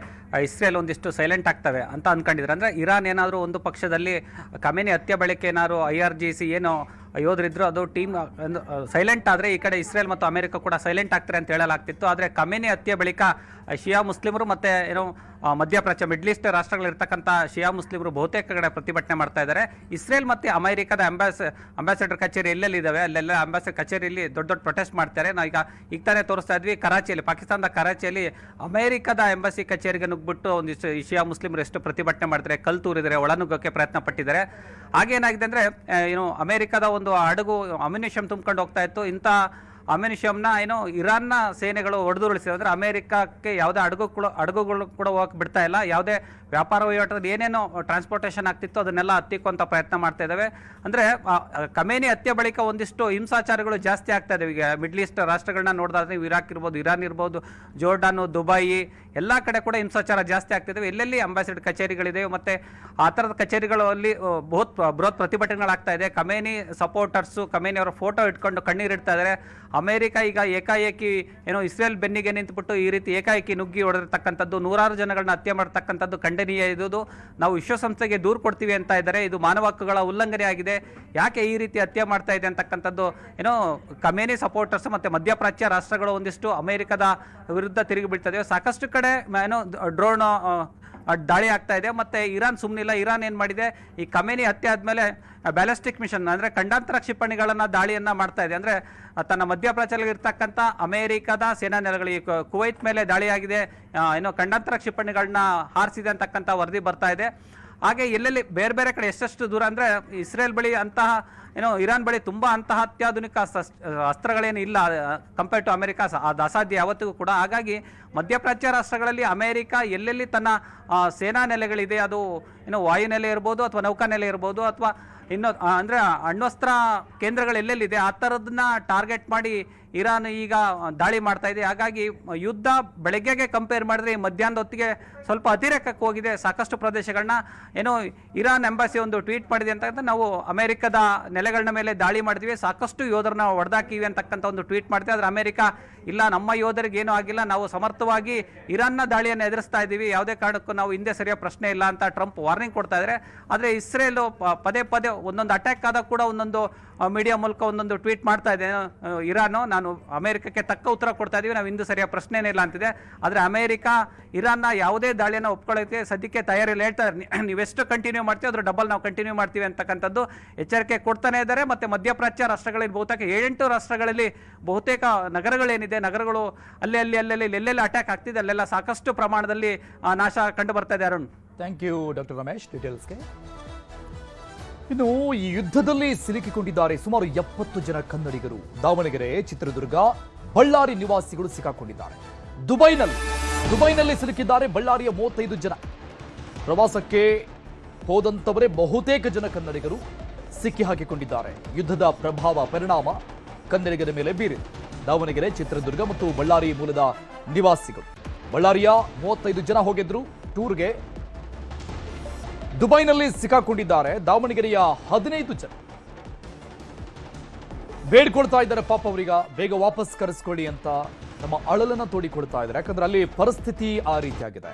ಇಸ್ರೇಲ್ ಒಂದಿಷ್ಟು ಸೈಲೆಂಟ್ ಆಗ್ತವೆ ಅಂತ ಅನ್ಕೊಂಡಿದ್ರು. ಅಂದರೆ ಇರಾನ್ ಏನಾದರೂ ಒಂದು ಪಕ್ಷದಲ್ಲಿ ಖಮೇನಿ ಹತ್ಯೆ ಬಳಿಕ ಏನಾದ್ರು IRGC ಏನೋ ಯೋಧರಿದ್ರು ಅದು ಟೀಮ್ ಸೈಲೆಂಟ್ ಆದರೆ ಈ ಕಡೆ ಇಸ್ರೇಲ್ ಮತ್ತು ಅಮೆರಿಕ ಕೂಡ ಸೈಲೆಂಟ್ ಆಗ್ತಾರೆ ಅಂತ ಹೇಳಲಾಗ್ತಿತ್ತು. ಆದರೆ ಖಮೇನಿ ಹತ್ಯೆ ಬಳಿಕ ಶಿಯಾ ಮುಸ್ಲಿಮರು ಮತ್ತು ಏನೋ ಮಧ್ಯಪ್ರಾಚ್ಯ ಮಿಡ್ಲ್ ಈಸ್ಟ್ ರಾಷ್ಟ್ರಗಳಿರ್ತಕ್ಕಂಥ ಶಿಯಾ ಮುಸ್ಲಿಮರು ಬಹುತೇಕ ಕಡೆ ಪ್ರತಿಭಟನೆ ಮಾಡ್ತಾ ಇದ್ದಾರೆ. ಇಸ್ರೇಲ್ ಮತ್ತು ಅಮೆರಿಕದ ಅಂಬಾಸಿಡರ್ ಕಚೇರಿ ಎಲ್ಲೆಲ್ಲಿದ್ದಾವೆ ಅಲ್ಲೆಲ್ಲ ಅಂಬಾಸಿಡರ್ ಕಚೇರಿಯಲ್ಲಿ ದೊಡ್ಡ ದೊಡ್ಡ ಪ್ರೊಟೆಸ್ಟ್ ಮಾಡ್ತಾರೆ. ನಾವು ಈಗ ತಾನೇ ತೋರಿಸ್ತಾ ಇದ್ವಿ, ಕರಾಚಿಯಲ್ಲಿ, ಪಾಕಿಸ್ತಾನದ ಕರಾಚಿಯಲ್ಲಿ ಅಮೆರಿಕದ ಎಂಬಸಿ ಕಚೇರಿಗೆ ನುಗ್ಬಿಟ್ಟು ಒಂದಿಷ್ಟು ಶಿಯಾ ಮುಸ್ಲಿಮರು ಎಷ್ಟು ಪ್ರತಿಭಟನೆ ಮಾಡ್ತಾರೆ, ಕಲ್ಲು ತೂರಿದರೆ, ಒಳನುಗ್ಗೋಕ್ಕೆ ಪ್ರಯತ್ನ ಪಟ್ಟಿದ್ದಾರೆ. ಹಾಗೇನಾಗಿದೆ ಅಂದರೆ ಏನು ಅಮೆರಿಕದ ಒಂದು ಹಡಗು ಅಮ್ಯುನಿಷನ್ ತುಂಬ್ಕೊಂಡು ಹೋಗ್ತಾ ಇತ್ತು. ಇಂಥ ಅಮ್ಯುನಿಷಮ್ನ ಏನೋ ಇರಾನ್ನ ಸೇನೆಗಳು ಹೊಡೆದುರುಳಿಸಿದೆ. ಅಂದರೆ ಅಮೆರಿಕಕ್ಕೆ ಯಾವುದೇ ಹಡಗುಗಳು ಕೂಡ ಹೋಗಕ್ಕೆ ಬಿಡ್ತಾ ಇಲ್ಲ. ಯಾವುದೇ ವ್ಯಾಪಾರ ವಹಿವಾಟದಲ್ಲಿ ಏನೇನೋ ಟ್ರಾನ್ಸ್ಪೋರ್ಟೇಷನ್ ಆಗ್ತಿತ್ತು ಅದನ್ನೆಲ್ಲ ಹತ್ತಿಕ್ಕುವಂಥ ಪ್ರಯತ್ನ ಮಾಡ್ತಾ ಇದ್ದಾವೆ. ಅಂದರೆ ಖಮೇನಿ ಹತ್ಯೆ ಬಳಿಕ ಒಂದಿಷ್ಟು ಹಿಂಸಾಚಾರಗಳು ಜಾಸ್ತಿ ಆಗ್ತಾ ಇದ್ದಾವೆ. ಈಗ ಮಿಡ್ಲ್ ಈಸ್ಟ್ ರಾಷ್ಟ್ರಗಳನ್ನ ನೋಡಿದ್ರೆ ನೀವು ಇರಾಕ್ ಇರ್ಬೋದು, ಇರಾನ್ ಇರ್ಬೋದು, ಜೋರ್ಡಾನು, ದುಬೈ ಎಲ್ಲ ಕಡೆ ಕೂಡ ಹಿಂಸಾಚಾರ ಜಾಸ್ತಿ ಆಗ್ತಿದ್ದಾವೆ. ಎಲ್ಲೆಲ್ಲಿ ಅಂಬಾಸಿಡರ್ ಕಚೇರಿಗಳಿದೆ ಮತ್ತು ಆ ಥರದ ಕಚೇರಿಗಳಲ್ಲಿ ಬೃಹತ್ ಪ್ರತಿಭಟನೆಗಳಾಗ್ತಾ ಇದೆ. ಖಮೇನಿ ಸಪೋರ್ಟರ್ಸು ಖಮೇನಿ ಅವರ ಫೋಟೋ ಇಟ್ಕೊಂಡು ಕಣ್ಣೀರಿಡ್ತಾ ಇದ್ದಾರೆ. ಅಮೆರಿಕ ಈಗ ಏಕಾಏಕಿ ಏನೋ ಇಸ್ರೇಲ್ ಬೆನ್ನಿಗೆ ನಿಂತುಬಿಟ್ಟು ಈ ರೀತಿ ಏಕಾಏಕಿ ನುಗ್ಗಿ ಹೊಡೆದಿರ್ತಕ್ಕಂಥದ್ದು, ನೂರಾರು ಜನಗಳನ್ನ ಹತ್ಯೆ ಮಾಡ್ತಕ್ಕಂಥದ್ದು ಖಂಡನೀಯ. ಇದು ನಾವು ವಿಶ್ವಸಂಸ್ಥೆಗೆ ದೂರು ಕೊಡ್ತೀವಿ ಅಂತ ಇದ್ದಾರೆ. ಇದು ಮಾನವ ಹಕ್ಕುಗಳ ಉಲ್ಲಂಘನೆ ಆಗಿದೆ. ಯಾಕೆ ಈ ರೀತಿ ಹತ್ಯೆ ಮಾಡ್ತಾ ಇದೆ ಅಂತಕ್ಕಂಥದ್ದು ಏನೋ ಖಮೇನಿ ಸಪೋರ್ಟರ್ಸ್ ಮತ್ತು ಮಧ್ಯಪ್ರಾಚ್ಯ ರಾಷ್ಟ್ರಗಳು ಒಂದಿಷ್ಟು ಅಮೆರಿಕದ ವಿರುದ್ಧ ತಿರುಗಿ ಬೀಳ್ತದೆ. ಸಾಕಷ್ಟು ಕಡೆ ಏನೋ ಡ್ರೋನ್ ದಾಳಿ ಆಗ್ತಾ ಇದೆ. ಮತ್ತು ಇರಾನ್ ಸುಮ್ಮನಿಲ್ಲ. ಇರಾನ್ ಏನು ಮಾಡಿದೆ, ಈ ಖಮೇನಿ ಹತ್ಯೆ ಆದಮೇಲೆ ಬ್ಯಾಲಿಸ್ಟಿಕ್ ಮಿಷನ್ ಅಂದರೆ ಖಂಡಾಂತರ ಕ್ಷಿಪಣಿಗಳನ್ನು ದಾಳಿಯನ್ನು ಮಾಡ್ತಾ ಇದೆ. ಅಂದರೆ ತನ್ನ ಮಧ್ಯಪ್ರಾಚ್ಯದಲ್ಲಿ ಇರ್ತಕ್ಕಂಥ ಅಮೆರಿಕದ ಸೇನಾ ನೆಲೆಗಳು, ಈ ಕುವೈತ್ ಮೇಲೆ ದಾಳಿಯಾಗಿದೆ, ಏನೋ ಖಂಡಾಂತರ ಕ್ಷಿಪಣಿಗಳನ್ನ ಹಾರಿಸಿದೆ ಅಂತಕ್ಕಂಥ ವರದಿ ಬರ್ತಾ ಇದೆ. ಹಾಗೆ ಎಲ್ಲೆಲ್ಲಿ ಬೇರೆ ಬೇರೆ ಕಡೆ ಎಷ್ಟೆಷ್ಟು ದೂರ ಅಂದರೆ ಇಸ್ರೇಲ್ ಬಳಿ ಅಂತಹ ಏನೋ ಇರಾನ್ ಬಳಿ ತುಂಬ ಅಂತಹ ಅತ್ಯಾಧುನಿಕ ಅಸ್ತ್ರಗಳೇನು ಇಲ್ಲ ಕಂಪೇರ್ ಟು ಅಮೆರಿಕ, ಅದು ಅಸಾಧ್ಯ ಯಾವತ್ತಿಗೂ ಕೂಡ. ಹಾಗಾಗಿ ಮಧ್ಯಪ್ರಾಚ್ಯ ರಾಷ್ಟ್ರಗಳಲ್ಲಿ ಅಮೆರಿಕ ಎಲ್ಲೆಲ್ಲಿ ತನ್ನ ಸೇನಾ ನೆಲೆಗಳಿದೆ, ಅದು ಏನೋ ವಾಯುನೆಲೆ ಇರ್ಬೋದು ಅಥವಾ ನೌಕಾನೆಲೆ ಇರ್ಬೋದು ಅಥವಾ ಇನ್ನು ಅಂದರೆ ಅಣ್ವಸ್ತ್ರ ಕೇಂದ್ರಗಳು ಎಲ್ಲೆಲ್ಲಿದೆ ಆ ಥರದನ್ನ ಟಾರ್ಗೆಟ್ ಮಾಡಿ ಇರಾನ್ ಈಗ ದಾಳಿ ಮಾಡ್ತಾ ಇದೆ. ಹಾಗಾಗಿ ಯುದ್ಧ ಬೆಳಗ್ಗೆಗೆ ಕಂಪೇರ್ ಮಾಡಿದ್ರೆ ಈ ಮಧ್ಯಾಹ್ನದ ಹೊತ್ತಿಗೆ ಸ್ವಲ್ಪ ಅತಿರೇಕಕ್ಕೆ ಹೋಗಿದೆ. ಸಾಕಷ್ಟು ಪ್ರದೇಶಗಳನ್ನ ಏನೋ ಇರಾನ್ ಎಂಬಸಿ ಒಂದು ಟ್ವೀಟ್ ಮಾಡಿದೆ ಅಂತ, ನಾವು ಅಮೆರಿಕದ ನೆಲೆಗಳ ಮೇಲೆ ದಾಳಿ ಮಾಡಿದ್ವಿ, ಸಾಕಷ್ಟು ಯೋಧರನ್ನ ಹೊಡೆದಾಕಿವಿ ಅಂತಕ್ಕಂಥ ಒಂದು ಟ್ವೀಟ್ ಮಾಡಿದೆ. ಆದರೆ ಅಮೆರಿಕ ಇಲ್ಲ, ನಮ್ಮ ಯೋಧರಿಗೆ ಏನೂ ಆಗಿಲ್ಲ, ನಾವು ಸಮರ್ಥವಾಗಿ ಇರಾನ್ನ ದಾಳಿಯನ್ನು ಎದುರಿಸ್ತಾ ಇದ್ದೀವಿ, ಯಾವುದೇ ಕಾರಣಕ್ಕೂ ನಾವು ಹಿಂದೆ ಸರಿಯೋ ಪ್ರಶ್ನೆ ಇಲ್ಲ ಅಂತ ಟ್ರಂಪ್ ವಾರ್ನಿಂಗ್ ಕೊಡ್ತಾ ಇದ್ದಾರೆ. ಆದರೆ ಇಸ್ರೇಲು ಪದೇ ಪದೇ ಒಂದೊಂದು ಅಟ್ಯಾಕ್ ಆದಾಗ ಕೂಡ ಒಂದೊಂದು ಮೀಡಿಯಾ ಮೂಲಕ ಒಂದೊಂದು ಟ್ವೀಟ್ ಮಾಡ್ತಾ ಇದೆ. ಇರಾನು ನಾನು ಅಮೆರಿಕಕ್ಕೆ ತಕ್ಕ ಉತ್ತರ ಕೊಡ್ತಾ ಇದ್ದೀವಿ, ನಾವು ಹಿಂದೂ ಸರಿಯಾದ ಪ್ರಶ್ನೆನೇ ಇಲ್ಲ ಅಂತಿದೆ. ಆದರೆ ಅಮೆರಿಕ ಇರಾನ್ನ ಯಾವುದೇ ದಾಳಿಯನ್ನು ಒಪ್ಕೊಳ್ಳೋಕ್ಕೆ ಸದ್ಯಕ್ಕೆ ತಯಾರಿಲ್ಲ. ಹೇಳ್ತಾರೆ, ನೀವೆಷ್ಟು ಕಂಟಿನ್ಯೂ ಮಾಡ್ತೀವಿ ಅದ್ರ ಡಬಲ್ ನಾವು ಕಂಟಿನ್ಯೂ ಮಾಡ್ತೀವಿ ಅಂತಕ್ಕಂಥದ್ದು ಎಚ್ಚರಿಕೆ ಕೊಡ್ತಾನೆ ಇದ್ದಾರೆ. ಮತ್ತು ಮಧ್ಯಪ್ರಾಚ್ಯ ರಾಷ್ಟ್ರಗಳಲ್ಲಿ ಬಹುತೇಕ 7-8 ರಾಷ್ಟ್ರಗಳಲ್ಲಿ ಬಹುತೇಕ ನಗರಗಳೇನಿದೆ, ನಗರಗಳು ಎಲ್ಲೆಲ್ಲಿ ಅಟ್ಯಾಕ್ ಆಗ್ತಿದೆ ಅಲ್ಲೆಲ್ಲ ಸಾಕಷ್ಟು ಪ್ರಮಾಣದಲ್ಲಿ ನಾಶ ಕಂಡು ಬರ್ತಾ ಇದೆ. Arun, thank you doctor Ramesh ಡೀಟೇಲ್ಸ್ಗೆ. ಇನ್ನು ಈ ಯುದ್ಧದಲ್ಲಿ ಸಿಲುಕಿಕೊಂಡಿದ್ದಾರೆ ಸುಮಾರು 70 ಜನ ಕನ್ನಡಿಗರು. ದಾವಣಗೆರೆ, ಚಿತ್ರದುರ್ಗ, ಬಳ್ಳಾರಿ ನಿವಾಸಿಗಳು ಸಿಕ್ಕಾಕೊಂಡಿದ್ದಾರೆ. ದುಬೈನಲ್ಲಿ ಸಿಲುಕಿದ್ದಾರೆ ಬಳ್ಳಾರಿಯ 35 ಜನ. ಪ್ರವಾಸಕ್ಕೆ ಹೋದಂತವರೇ ಬಹುತೇಕ ಜನ ಕನ್ನಡಿಗರು ಸಿಕ್ಕಿ ಹಾಕಿಕೊಂಡಿದ್ದಾರೆ. ಯುದ್ಧದ ಪರಿಣಾಮ ಕನ್ನಡಿಗರ ಮೇಲೆ ಬೀರಿದೆ. ದಾವಣಗೆರೆ, ಚಿತ್ರದುರ್ಗ ಮತ್ತು ಬಳ್ಳಾರಿ ಮೂಲದ ನಿವಾಸಿಗಳು. ಬಳ್ಳಾರಿಯ 35 ಜನ ಹೋಗಿದ್ರು ಟೂರ್ಗೆ, ದುಬೈನಲ್ಲಿ ಸಿಕ್ಕಾಕೊಂಡಿದ್ದಾರೆ. ದಾವಣಗೆರೆಯ 15 ಜನ ಬೇಡ್ಕೊಳ್ತಾ ಇದ್ದಾರೆ ಪಾಪ ಅವರೀಗ ಬೇಗ ವಾಪಸ್ ಕರೆಸ್ಕೊಳ್ಳಿ ಅಂತ ನಮ್ಮ ಅಳಲನ್ನ ತೋಡಿಕೊಳ್ತಾ ಇದ್ದಾರೆ. ಯಾಕಂದ್ರೆ ಅಲ್ಲಿ ಪರಿಸ್ಥಿತಿ ಆ ರೀತಿಯಾಗಿದೆ.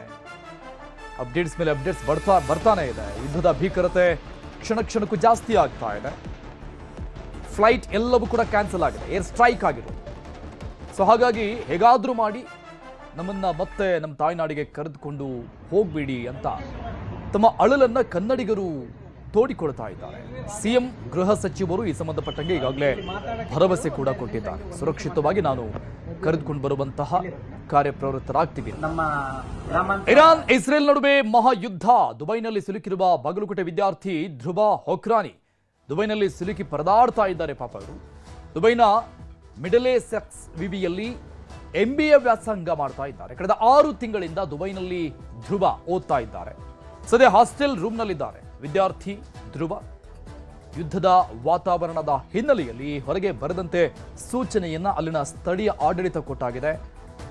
ಅಪ್ಡೇಟ್ಸ್ ಮೇಲೆ ಅಪ್ಡೇಟ್ಸ್ ಬರ್ತಾನೆ ಇದೆ. ಯುದ್ಧದ ಭೀಕರತೆ ಕ್ಷಣಕ್ಕೂ ಜಾಸ್ತಿ ಆಗ್ತಾ ಇದೆ. ಫ್ಲೈಟ್ ಎಲ್ಲವೂ ಕೂಡ ಕ್ಯಾನ್ಸಲ್ ಆಗಿದೆ, ಏರ್ ಸ್ಟ್ರೈಕ್ ಆಗಿದೆ. ಸೊ ಹಾಗಾಗಿ ಹೇಗಾದ್ರೂ ಮಾಡಿ ನಮ್ಮನ್ನ ಮತ್ತೆ ನಮ್ಮ ತಾಯ್ನಾಡಿಗೆ ಕರೆದುಕೊಂಡು ಹೋಗ್ಬಿಡಿ ಅಂತ ತಮ್ಮ ಅಳಲನ್ನ ಕನ್ನಡಿಗರು ತೋಡಿಕೊಳ್ತಾ ಇದ್ದಾರೆ. ಸಿಎಂ ಗೃಹ ಸಚಿವರು ಈ ಸಂಬಂಧಪಟ್ಟಂಗೆ ಈಗಾಗಲೇ ಭರವಸೆ ಕೂಡ ಕೊಟ್ಟಿದ್ದಾರೆ. ಸುರಕ್ಷಿತವಾಗಿ ನಾನು ಕರೆದುಕೊಂಡು ಬರುವಂತಹ ಕಾರ್ಯಪ್ರವೃತ್ತರಾಗ್ತೀವಿ. ಇರಾನ್ ಇಸ್ರೇಲ್ ನಡುವೆ ಮಹಾಯುದ್ಧ. ದುಬೈನಲ್ಲಿ ಸಿಲುಕಿರುವ ಬಾಗಲಕೋಟೆ ವಿದ್ಯಾರ್ಥಿ ಧ್ರುವ ಹೊಕ್ರಾನಿ ದುಬೈನಲ್ಲಿ ಸಿಲುಕಿ ಪರದಾಡ್ತಾ ಇದ್ದಾರೆ ಪಾಪ ಅವರು. ದುಬೈನ ಮಿಡಲೆ ಸೆಕ್ಸ್ ವಿವಿಯಲ್ಲಿ MBA ವ್ಯಾಸಂಗ ಮಾಡ್ತಾ ಇದ್ದಾರೆ. ಕಳೆದ 6 ತಿಂಗಳಿಂದ ದುಬೈನಲ್ಲಿ ಧ್ರುವ ಓದ್ತಾ ಇದ್ದಾರೆ. ಸದ್ಯ ಹಾಸ್ಟೆಲ್ ರೂಮ್ನಲ್ಲಿದ್ದಾರೆ. ವಿದ್ಯಾರ್ಥಿ ಧ್ರುವ ಯುದ್ಧದ ವಾತಾವರಣದ ಹಿನ್ನೆಲೆಯಲ್ಲಿ ಹೊರಗೆ ಬರದಂತೆ ಸೂಚನೆಯನ್ನ ಅಲ್ಲಿನ ಸ್ಥಳೀಯ ಆಡಳಿತ ಕೊಟ್ಟಾಗಿದೆ.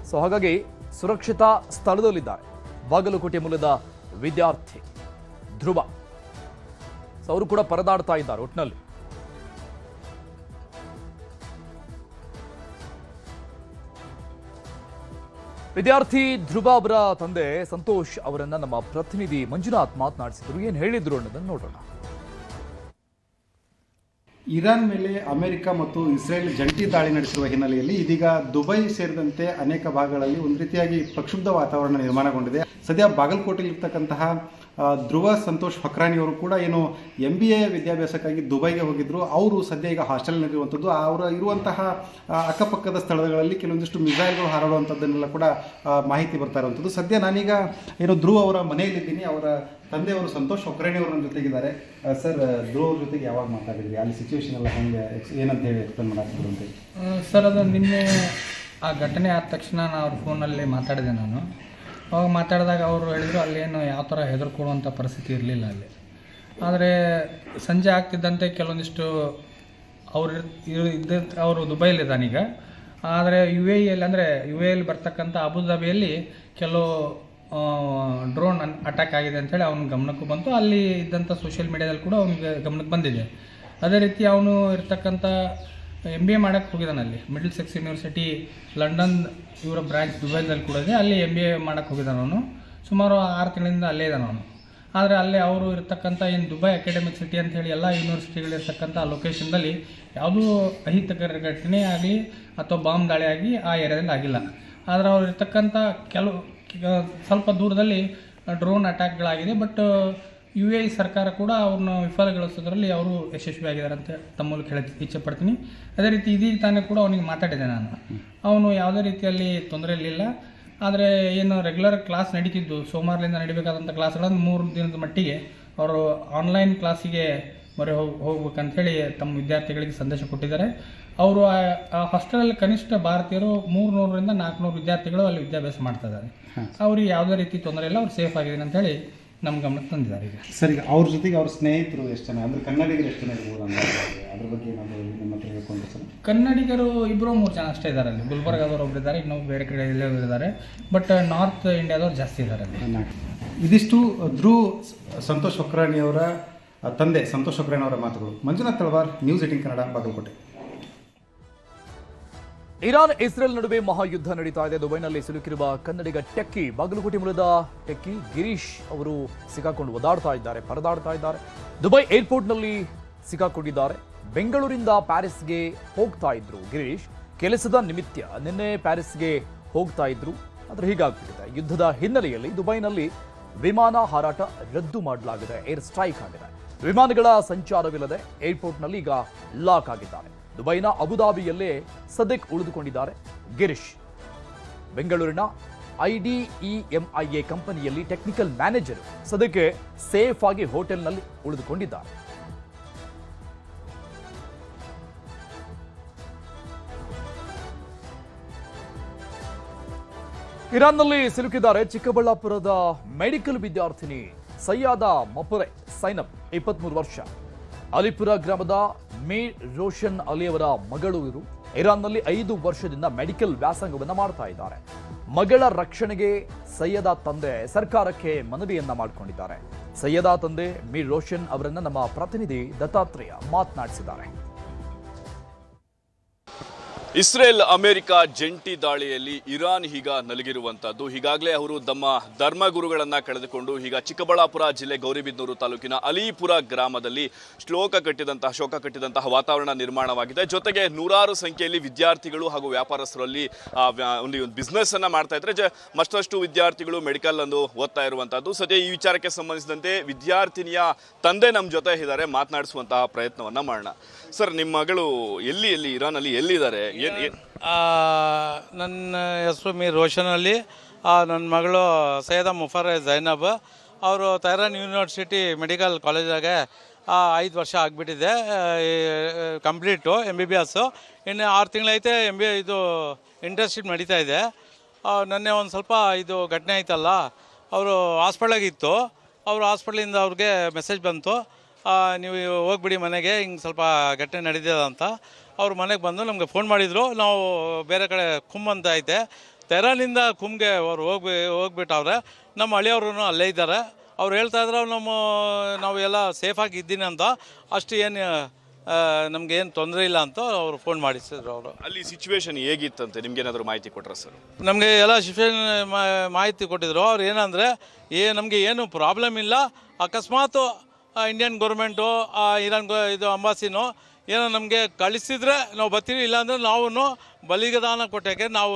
ಸೊ ಹಾಗಾಗಿ ಸುರಕ್ಷಿತ ಸ್ಥಳದಲ್ಲಿದ್ದಾರೆ. ಬಾಗಲಕೋಟೆ ಮೂಲದ ವಿದ್ಯಾರ್ಥಿ ಧ್ರುವ. ಸೊ ಅವರು ಕೂಡ ಪರದಾಡ್ತಾ ಇದ್ದಾರೆ ಒಟ್ಟಿನಲ್ಲಿ. ವಿದ್ಯಾರ್ಥಿ ಧ್ರುವ ಅವರ ತಂದೆ ಸಂತೋಷ್ ಅವರನ್ನ ನಮ್ಮ ಪ್ರತಿನಿಧಿ ಮಂಜುನಾಥ್ ಮಾತನಾಡಿಸಿದ್ರು. ಏನು ಹೇಳಿದ್ರು ಅನ್ನೋದನ್ನು ನೋಡೋಣ. ಇರಾನ್ ಮೇಲೆ ಅಮೆರಿಕ ಮತ್ತು ಇಸ್ರೇಲ್ ಜಂಟಿ ದಾಳಿ ನಡೆಸಿರುವ ಹಿನ್ನೆಲೆಯಲ್ಲಿ ಇದೀಗ ದುಬೈ ಸೇರಿದಂತೆ ಅನೇಕ ಭಾಗಗಳಲ್ಲಿ ಒಂದು ರೀತಿಯಾಗಿ ಪ್ರಕ್ಷುಬ್ಧ ವಾತಾವರಣ ನಿರ್ಮಾಣಗೊಂಡಿದೆ. ಸದ್ಯ ಬಾಗಲಕೋಟೆಯಲ್ಲಿರ್ತಕ್ಕಂತಹ ಧ್ರುವ ಸಂತೋಷ್ ಫಕ್ರಾನಿಯವರು ಕೂಡ ಏನು MBA ವಿದ್ಯಾಭ್ಯಾಸಕ್ಕಾಗಿ ದುಬೈಗೆ ಹೋಗಿದ್ರು. ಅವರು ಸದ್ಯ ಈಗ ಹಾಸ್ಟೆಲ್ನಲ್ಲಿರುವಂಥದ್ದು. ಅವರು ಇರುವಂತಹ ಅಕ್ಕಪಕ್ಕದ ಸ್ಥಳಗಳಲ್ಲಿ ಕೆಲವೊಂದಿಷ್ಟು ಮಿಸೈಲ್ಗಳು ಹಾರಾಡುವಂಥದ್ದನ್ನೆಲ್ಲ ಕೂಡ ಮಾಹಿತಿ ಬರ್ತಾ ಇರುವಂಥದ್ದು. ಸದ್ಯ ನಾನೀಗ ಏನು ಧ್ರುವ ಅವರ ಮನೆಯಲ್ಲಿದ್ದೀನಿ. ಅವರ ತಂದೆಯವರು ಸಂತೋಷ್ ಫಕ್ರಾನಿ ಅವರು ನನ್ನ ಜೊತೆಗಿದ್ದಾರೆ. ಸರ್, ಧ್ರುವ ಅವ್ರ ಜೊತೆಗೆ ಯಾವಾಗ ಮಾತಾಡಿದ್ರಿ? ಅಲ್ಲಿ ಸಿಚುವೇಶನ್ ಎಲ್ಲ ಹೆಂಗೆ ಏನಂತ ಹೇಳಿ ಎಕ್ಸ್ಪ್ಲೇನ್ ಮಾಡಾಕ್ತಿದ್ರು ಅಂತ. ಸರ್, ಅದು ನಿನ್ನೆ ಆ ಘಟನೆ ಆದ ತಕ್ಷಣ ನಾನು ಅವ್ರ ಫೋನಲ್ಲಿ ಮಾತಾಡಿದೆ. ನಾನು ಅವಾಗ ಮಾತಾಡಿದಾಗ ಅವರು ಹೇಳಿದರು ಅಲ್ಲೇನು ಯಾವ ಥರ ಹೆದರ್ಕೊಳ್ಳುವಂಥ ಪರಿಸ್ಥಿತಿ ಇರಲಿಲ್ಲ ಅಲ್ಲಿ. ಆದರೆ ಸಂಜೆ ಆಗ್ತಿದ್ದಂತೆ ಕೆಲವೊಂದಿಷ್ಟು ಅವರು ದುಬೈಲಿದ್ದಾನೀಗ. ಆದರೆ UAEಯಲ್ಲಿ ಅಂದರೆ UAEಯಲ್ಲಿ ಬರ್ತಕ್ಕಂಥ ಅಬುಧಾಬಿಯಲ್ಲಿ ಕೆಲವು ಡ್ರೋನ್ ಅಟ್ಯಾಕ್ ಆಗಿದೆ ಅಂಥೇಳಿ ಅವನ ಗಮನಕ್ಕೂ ಬಂತು. ಅಲ್ಲಿ ಇದ್ದಂಥ ಸೋಷಿಯಲ್ ಮೀಡಿಯಾದಲ್ಲಿ ಕೂಡ ಅವನಿಗೆ ಗಮನಕ್ಕೆ ಬಂದಿದೆ. ಅದೇ ರೀತಿ ಅವನು ಇರ್ತಕ್ಕಂಥ MBA ಮಾಡೋಕ್ಕೆ ಹೋಗಿದ್ದಾನೆ. ಅಲ್ಲಿ ಮಿಡ್ಲ್ ಸೆಕ್ಸ್ ಯೂನಿವರ್ಸಿಟಿ ಲಂಡನ್ ಇವರ ಬ್ರಾಂಚ್ ದುಬೈದಲ್ಲಿ ಕೂಡ ಇದೆ. ಅಲ್ಲಿ MBA ಮಾಡೋಕ್ಕೆ ಹೋಗಿದ್ದಾನೆ ಅವನು. ಸುಮಾರು 6 ತಿಂಗಳಿಂದ ಅಲ್ಲೇ ಇದ್ದಾನೆ ಅವನು. ಆದರೆ ಅಲ್ಲೇ ಅವರು ಇರ್ತಕ್ಕಂಥ ಏನು ದುಬೈ ಅಕಾಡೆಮಿಕ್ ಸಿಟಿ ಅಂಥೇಳಿ ಎಲ್ಲ ಯೂನಿವರ್ಸಿಟಿಗಳಿರ್ತಕ್ಕಂಥ ಲೊಕೇಶನ್ದಲ್ಲಿ ಯಾವುದೂ ಅಹಿತಕರ ಘಟನೆ ಆಗಲಿ ಅಥವಾ ಬಾಂಬ್ ದಾಳಿ ಆಗಿ ಆ ಏರಿಯಾದಲ್ಲಿ ಆಗಿಲ್ಲ. ಆದರೆ ಅವ್ರು ಇರ್ತಕ್ಕಂಥ ಸ್ವಲ್ಪ ದೂರದಲ್ಲಿ ಡ್ರೋನ್ ಅಟ್ಯಾಕ್ಗಳಾಗಿದೆ. ಬಟ್ UAE ಸರ್ಕಾರ ಕೂಡ ಅವ್ರನ್ನ ವಿಫಲಗೊಳಿಸೋದ್ರಲ್ಲಿ ಅವರು ಯಶಸ್ವಿಯಾಗಿದ್ದಾರೆ ಅಂತ ತಮ್ಮ ಮೂಲಕ ಹೇಳಕ್ಕೆ ಇಚ್ಛೆ ಪಡ್ತೀನಿ. ಅದೇ ರೀತಿ ಇದೀಗ ತಾನೇ ಕೂಡ ಅವನಿಗೆ ಮಾತಾಡಿದೆ ನಾನು. ಅವನು ಯಾವುದೇ ರೀತಿಯಲ್ಲಿ ತೊಂದರೆ ಇರಲಿಲ್ಲ. ಆದರೆ ಏನು ರೆಗ್ಯುಲರ್ ಕ್ಲಾಸ್ ನಡೀತಿದ್ದು ಸೋಮವಾರದಿಂದ ನಡಿಬೇಕಾದಂಥ ಕ್ಲಾಸ್ಗಳನ್ನು 3 ದಿನದ ಮಟ್ಟಿಗೆ ಅವರು ಆನ್ಲೈನ್ ಕ್ಲಾಸಿಗೆ ಮೊರೆ ಹೋಗ್ಬೇಕಂಥೇಳಿ ತಮ್ಮ ವಿದ್ಯಾರ್ಥಿಗಳಿಗೆ ಸಂದೇಶ ಕೊಟ್ಟಿದ್ದಾರೆ. ಅವರು ಆ ಹಾಸ್ಟೆಲಲ್ಲಿ ಕನಿಷ್ಠ ಭಾರತೀಯರು 300ರಿಂದ 400 ವಿದ್ಯಾರ್ಥಿಗಳು ಅಲ್ಲಿ ವಿದ್ಯಾಭ್ಯಾಸ ಮಾಡ್ತಾ ಇದ್ದಾರೆ. ಅವ್ರಿಗೆ ಯಾವುದೇ ರೀತಿ ತೊಂದರೆ ಇಲ್ಲ, ಅವ್ರು ಸೇಫ್ ಆಗಿದ್ದೀನಿ ಅಂತೇಳಿ ನಮ್ಮ ಗಮನಕ್ಕೆ ತಂದಿದ್ದಾರೆ. ಈಗ ಸರ್, ಈಗ ಅವ್ರ ಜೊತೆಗೆ ಅವ್ರ ಸ್ನೇಹಿತರು ಎಷ್ಟು ಜನ, ಅಂದರೆ ಕನ್ನಡಿಗರು ಎಷ್ಟು ಜನ ಇರ್ಬೋದು ಅದ್ರ ಬಗ್ಗೆ ಏನಾದರೂ ನಿಮ್ಮ ಹತ್ರ ಹೇಳ್ಕೊಂಡು ಸರ್? ಕನ್ನಡಿಗರು 2-3 ಜನ ಅಷ್ಟೇ ಇದ್ದಾರೆ ಅಲ್ಲಿ. ಗುಲ್ಬರ್ಗಾದವರು ಒಬ್ಬರು ಇದ್ದಾರೆ, ಇನ್ನೊಬ್ಬ ಬೇರೆ ಕಡೆ ಎಲ್ಲೇ ಇದ್ದಾರೆ. ಬಟ್ ನಾರ್ತ್ ಇಂಡಿಯಾದವ್ರು ಜಾಸ್ತಿ ಇದ್ದಾರೆ ಅಲ್ಲಿ. ಇದಿಷ್ಟು ಧ್ರುವ ಸಂತೋಷ್ ಫಕ್ರಾನಿಯವರ ತಂದೆ ಸಂತೋಷ್ ಫಕ್ರಾನಿಯವರ ಮಾತುಗಳು. Manjunath Talwar, news 18 Kannada, Bagalkot. Iran Israel ನಡುವೆ ಮಹಾಯುದ್ಧ ನಡೀತಾ ಇದೆ. ದುಬೈನಲ್ಲಿ ಸಿಲುಕಿರುವ ಕನ್ನಡಿಗ ಟೆಕ್ಕಿ, ಬಾಗಲಕೋಟೆ ಮೂಲದ ಟೆಕ್ಕಿ ಗಿರೀಶ್ ಅವರು ಸಿಕ್ಕಾಕೊಂಡು ಒದಾಡ್ತಾ ಇದ್ದಾರೆ, ಪರದಾಡ್ತಾ ಇದ್ದಾರೆ. ದುಬೈ ಏರ್ಪೋರ್ಟ್ನಲ್ಲಿ ಸಿಕ್ಕಾಕೊಂಡಿದ್ದಾರೆ. ಬೆಂಗಳೂರಿಂದ ಪ್ಯಾರಿಸ್ಗೆ ಹೋಗ್ತಾ ಇದ್ರು ಗಿರೀಶ್. ಕೆಲಸದ ನಿಮಿತ್ತ ನಿನ್ನೆ ಪ್ಯಾರಿಸ್ಗೆ ಹೋಗ್ತಾ ಇದ್ರು. ಆದರೆ ಹೀಗಾಗ್ಬಿಟ್ಟಿದೆ. ಯುದ್ಧದ ಹಿನ್ನೆಲೆಯಲ್ಲಿ ದುಬೈನಲ್ಲಿ ವಿಮಾನ ಹಾರಾಟ ರದ್ದು ಮಾಡಲಾಗಿದೆ. ಏರ್ ಸ್ಟ್ರೈಕ್ ಆಗಿದೆ. ವಿಮಾನಗಳ ಸಂಚಾರವಿಲ್ಲದೆ ಏರ್ಪೋರ್ಟ್ನಲ್ಲಿ ಈಗ ಲಾಕ್ ಆಗಿದ್ದಾರೆ. ದುಬೈನ ಅಬುಧಾಬಿಯಲ್ಲೇ ಸದ್ಯಕ್ಕೆ ಉಳಿದುಕೊಂಡಿದ್ದಾರೆ ಗಿರೀಶ್. ಬೆಂಗಳೂರಿನ IDEMIA ಕಂಪನಿಯಲ್ಲಿ ಟೆಕ್ನಿಕಲ್ ಮ್ಯಾನೇಜರ್ ಸದ್ಯಕ್ಕೆ ಸೇಫ್ ಆಗಿ ಹೋಟೆಲ್ನಲ್ಲಿ ಉಳಿದುಕೊಂಡಿದ್ದಾರೆ. ಇರಾನ್ನಲ್ಲಿ ಸಿಲುಕಿದ್ದಾರೆ ಚಿಕ್ಕಬಳ್ಳಾಪುರದ ಮೆಡಿಕಲ್ ವಿದ್ಯಾರ್ಥಿನಿ ಸಯ್ಯಾದಾ ಮಪುರೆ ಸೈನಬ್, 23 ವರ್ಷ. ಅಲಿಪುರ ಗ್ರಾಮದ ಮೀರ್ ರೋಷನ್ ಅಲಿಯವರ ಮಗಳು ಇವರು. ಇರಾನ್ನಲ್ಲಿ 5 ವರ್ಷದಿಂದ ಮೆಡಿಕಲ್ ವ್ಯಾಸಂಗವನ್ನು ಮಾಡ್ತಾ ಇದ್ದಾರೆ. ಮಗಳ ರಕ್ಷಣೆಗೆ ಸಯ್ಯದಾ ತಂದೆ ಸರ್ಕಾರಕ್ಕೆ ಮನವಿಯನ್ನ ಮಾಡಿಕೊಂಡಿದ್ದಾರೆ. ಸಯ್ಯದಾ ತಂದೆ ಮೀರ್ ರೋಷನ್ ಅವರನ್ನ ನಮ್ಮ ಪ್ರತಿನಿಧಿ ದತ್ತಾತ್ರೇಯ ಮಾತನಾಡಿಸಿದ್ದಾರೆ. ಇಸ್ರೇಲ್ ಅಮೆರಿಕ ಜಂಟಿ ದಾಳಿಯಲ್ಲಿ ಇರಾನ್ ಈಗ ನಲುಗಿರುವಂತದ್ದು. ಹೀಗಾಗಲೇ ಅವರು ತಮ್ಮ ಧರ್ಮಗುರುಗಳನ್ನ ಕಳೆದುಕೊಂಡು ಈಗ ಚಿಕ್ಕಬಳ್ಳಾಪುರ ಜಿಲ್ಲೆ ಗೌರಿಬಿದನೂರು ತಾಲೂಕಿನ ಅಲಿಪುರ ಗ್ರಾಮದಲ್ಲಿ ಶೋಕ ಕಟ್ಟಿದಂತಹ ವಾತಾವರಣ ನಿರ್ಮಾಣವಾಗಿದೆ. ಜೊತೆಗೆ ನೂರಾರು ಸಂಖ್ಯೆಯಲ್ಲಿ ವಿದ್ಯಾರ್ಥಿಗಳು ಹಾಗೂ ವ್ಯಾಪಾರಸ್ಥರಲ್ಲಿ ಒಂದು ಬಿಸ್ನೆಸ್ ಅನ್ನ ಮಾಡ್ತಾ ಇದ್ದಾರೆ. ಮತ್ತಷ್ಟು ವಿದ್ಯಾರ್ಥಿಗಳು ಮೆಡಿಕಲ್ ಅನ್ನು ಓದ್ತಾ ಇರುವಂತದ್ದು. ಸದ್ಯ ಈ ವಿಚಾರಕ್ಕೆ ಸಂಬಂಧಿಸಿದಂತೆ ವಿದ್ಯಾರ್ಥಿನಿಯ ತಂದೆ ನಮ್ಮ ಜೊತೆ ಇದ್ದಾರೆ, ಮಾತನಾಡಿಸುವಂತಹ ಪ್ರಯತ್ನವನ್ನ ಮಾಡೋಣ. ಸರ್, ನಿಮ್ಮ ಮಗಳು ಎಲ್ಲಿ ಇರಾನಲ್ಲಿ ಎಲ್ಲಿದ್ದಾರೆ? ನನ್ನ ಹೆಸರು ಮೀರ್ ರೋಷನ್ ಅಲಿ. ನನ್ನ ಮಗಳು ಸೈಯದಾ ಮುಫರ್ ಜೈನಬ್. ಅವರು ತೈರಾನ್ ಯೂನಿವರ್ಸಿಟಿ ಮೆಡಿಕಲ್ ಕಾಲೇಜಾಗೆ 5 ವರ್ಷ ಆಗಿಬಿಟ್ಟಿದೆ ಕಂಪ್ಲೀಟು MBBS. ಇನ್ನು 6 ತಿಂಗಳೈತೆ ಇದು ಇಂಟರ್ನ್ಶಿಪ್ ನಡೀತಾ ಇದೆ. ನೆನ್ನೆ ಒಂದು ಸ್ವಲ್ಪ ಇದು ಘಟನೆ ಆಯ್ತಲ್ಲ, ಅವರು ಹಾಸ್ಪಿಟ್ಲಾಗಿತ್ತು. ಅವರು ಹಾಸ್ಪಿಟ್ಲಿಂದ ಅವ್ರಿಗೆ ಮೆಸೇಜ್ ಬಂತು, ನೀವು ಹೋಗ್ಬಿಡಿ ಮನೆಗೆ, ಹಿಂಗೆ ಸ್ವಲ್ಪ ಘಟನೆ ನಡೀತದೆ ಅಂತ. ಅವ್ರು ಮನೆಗೆ ಬಂದು ನಮಗೆ ಫೋನ್ ಮಾಡಿದರು. ನಾವು ಬೇರೆ ಕಡೆ ಕುಮ್ ಅಂತ ಐತೆ, ತೆರನಿಂದ ಕುಮ್ಗೆ ಅವ್ರು ಹೋಗ್ಬಿಟ್ಟವ್ರೆ. ನಮ್ಮ ಹಳ್ಳಿಯವ್ರೂ ಅಲ್ಲೇ ಇದ್ದಾರೆ. ಅವ್ರು ಹೇಳ್ತಾ ಇದ್ರು ನಾವು ಎಲ್ಲ ಸೇಫಾಗಿ ಇದ್ದೀನಿ ಅಂತ, ಅಷ್ಟು ಏನು ನಮಗೇನು ತೊಂದರೆ ಇಲ್ಲ ಅಂತ ಅವರು ಫೋನ್ ಮಾಡಿಸಿದ್ರು. ಅವರು ಅಲ್ಲಿ ಸಿಚುವೇಶನ್ ಹೇಗಿತ್ತಂತೆ ನಿಮ್ಗೇನಾದರೂ ಮಾಹಿತಿ ಕೊಟ್ಟರೆ ಸರ್? ನಮಗೆ ಎಲ್ಲ ಸಿಚುವೇಶನ್ ಮಾಹಿತಿ ಕೊಟ್ಟಿದ್ರು. ಅವ್ರು ಏನಂದರೆ ನಮಗೆ ಏನು ಪ್ರಾಬ್ಲಮ್ ಇಲ್ಲ, ಅಕಸ್ಮಾತ್ ಇಂಡಿಯನ್ ಗೌರ್ಮೆಂಟು ಇರಾನ್ ಇದು ಅಂಬಾಸಿನೋ ಏನೋ ನಮಗೆ ಕಳಿಸಿದ್ರೆ ನಾವು ಬರ್ತೀವಿ, ಇಲ್ಲಾಂದರೆ ನಾವು ಬಲಿದಾನ ಕೊಟ್ಟಕ್ಕೆ ನಾವು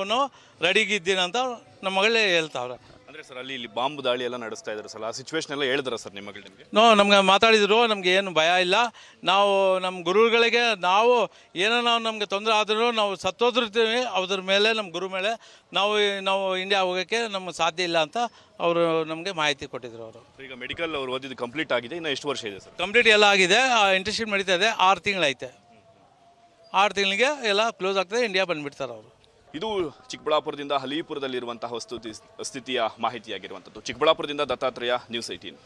ರೆಡಿಗಿದ್ದೀನಿ ಅಂತ ನಮ್ಮ ಮಗಳೇ ಹೇಳ್ತಾವ್ರೆ. ಅಂದರೆ ಸರ್ ಅಲ್ಲಿ ಇಲ್ಲಿ ಬಾಂಬ್ ದಾಳಿ ಎಲ್ಲ ನಡೆಸ್ತಾ ಇದ್ದಾರೆ ಸರ್, ಆ ಸಿಚುವೇಶನ್ ಎಲ್ಲ ಹೇಳಿದ್ರ ಸರ್ ನಿಮ್ಮ ಮಗಳು ನಿಮಗೆ? ನಮ್ಗೆ ಮಾತಾಡಿದ್ರು, ನಮಗೆ ಏನು ಭಯ ಇಲ್ಲ. ನಾವು ನಮ್ಮ ಗುರುಗಳಿಗೆ ನಾವು ಏನೋ ನಮಗೆ ತೊಂದರೆ ಆದರೂ ನಾವು ಸತ್ತೋದಿರ್ತೀವಿ, ಅದ್ರ ಮೇಲೆ ನಮ್ಮ ಗುರು ಮೇಲೆ ನಾವು ಇಂಡಿಯಾ ಹೋಗೋಕ್ಕೆ ನಮ್ಗೆ ಸಾಧ್ಯ ಇಲ್ಲ ಅಂತ ಅವರು ನಮಗೆ ಮಾಹಿತಿ ಕೊಟ್ಟಿದ್ರು. ಅವರು ಈಗ ಮೆಡಿಕಲ್ ಅವ್ರು ಓದಿದ್ದು ಕಂಪ್ಲೀಟ್ ಆಗಿದೆ, ಇನ್ನು ಎಷ್ಟು ವರ್ಷ ಇದೆ ಸರ್? ಕಂಪ್ಲೀಟ್ ಎಲ್ಲ ಆಗಿದೆ, ಇಂಟರ್ನ್ಶಿಪ್ ನಡೀತಾ ಇದೆ. 6 ತಿಂಗಳೈತೆ. 6 ತಿಂಗಳಿಗೆ ಎಲ್ಲ ಕ್ಲೋಸ್ ಆಗ್ತದೆ, ಇಂಡಿಯಾ ಬಂದುಬಿಡ್ತಾರೆ ಅವರು. ಇದು ಚಿಕ್ಕಬಳ್ಳಾಪುರದಿಂದ ಅಲಿಪುರದಲ್ಲಿರುವಂತಹ ಸ್ಥಿತಿಯ ಮಾಹಿತಿಯಾಗಿರುವಂಥದ್ದು. ಚಿಕ್ಕಬಳ್ಳಾಪುರದಿಂದ ದತ್ತಾತ್ರೇಯ, ನ್ಯೂಸ್ 18.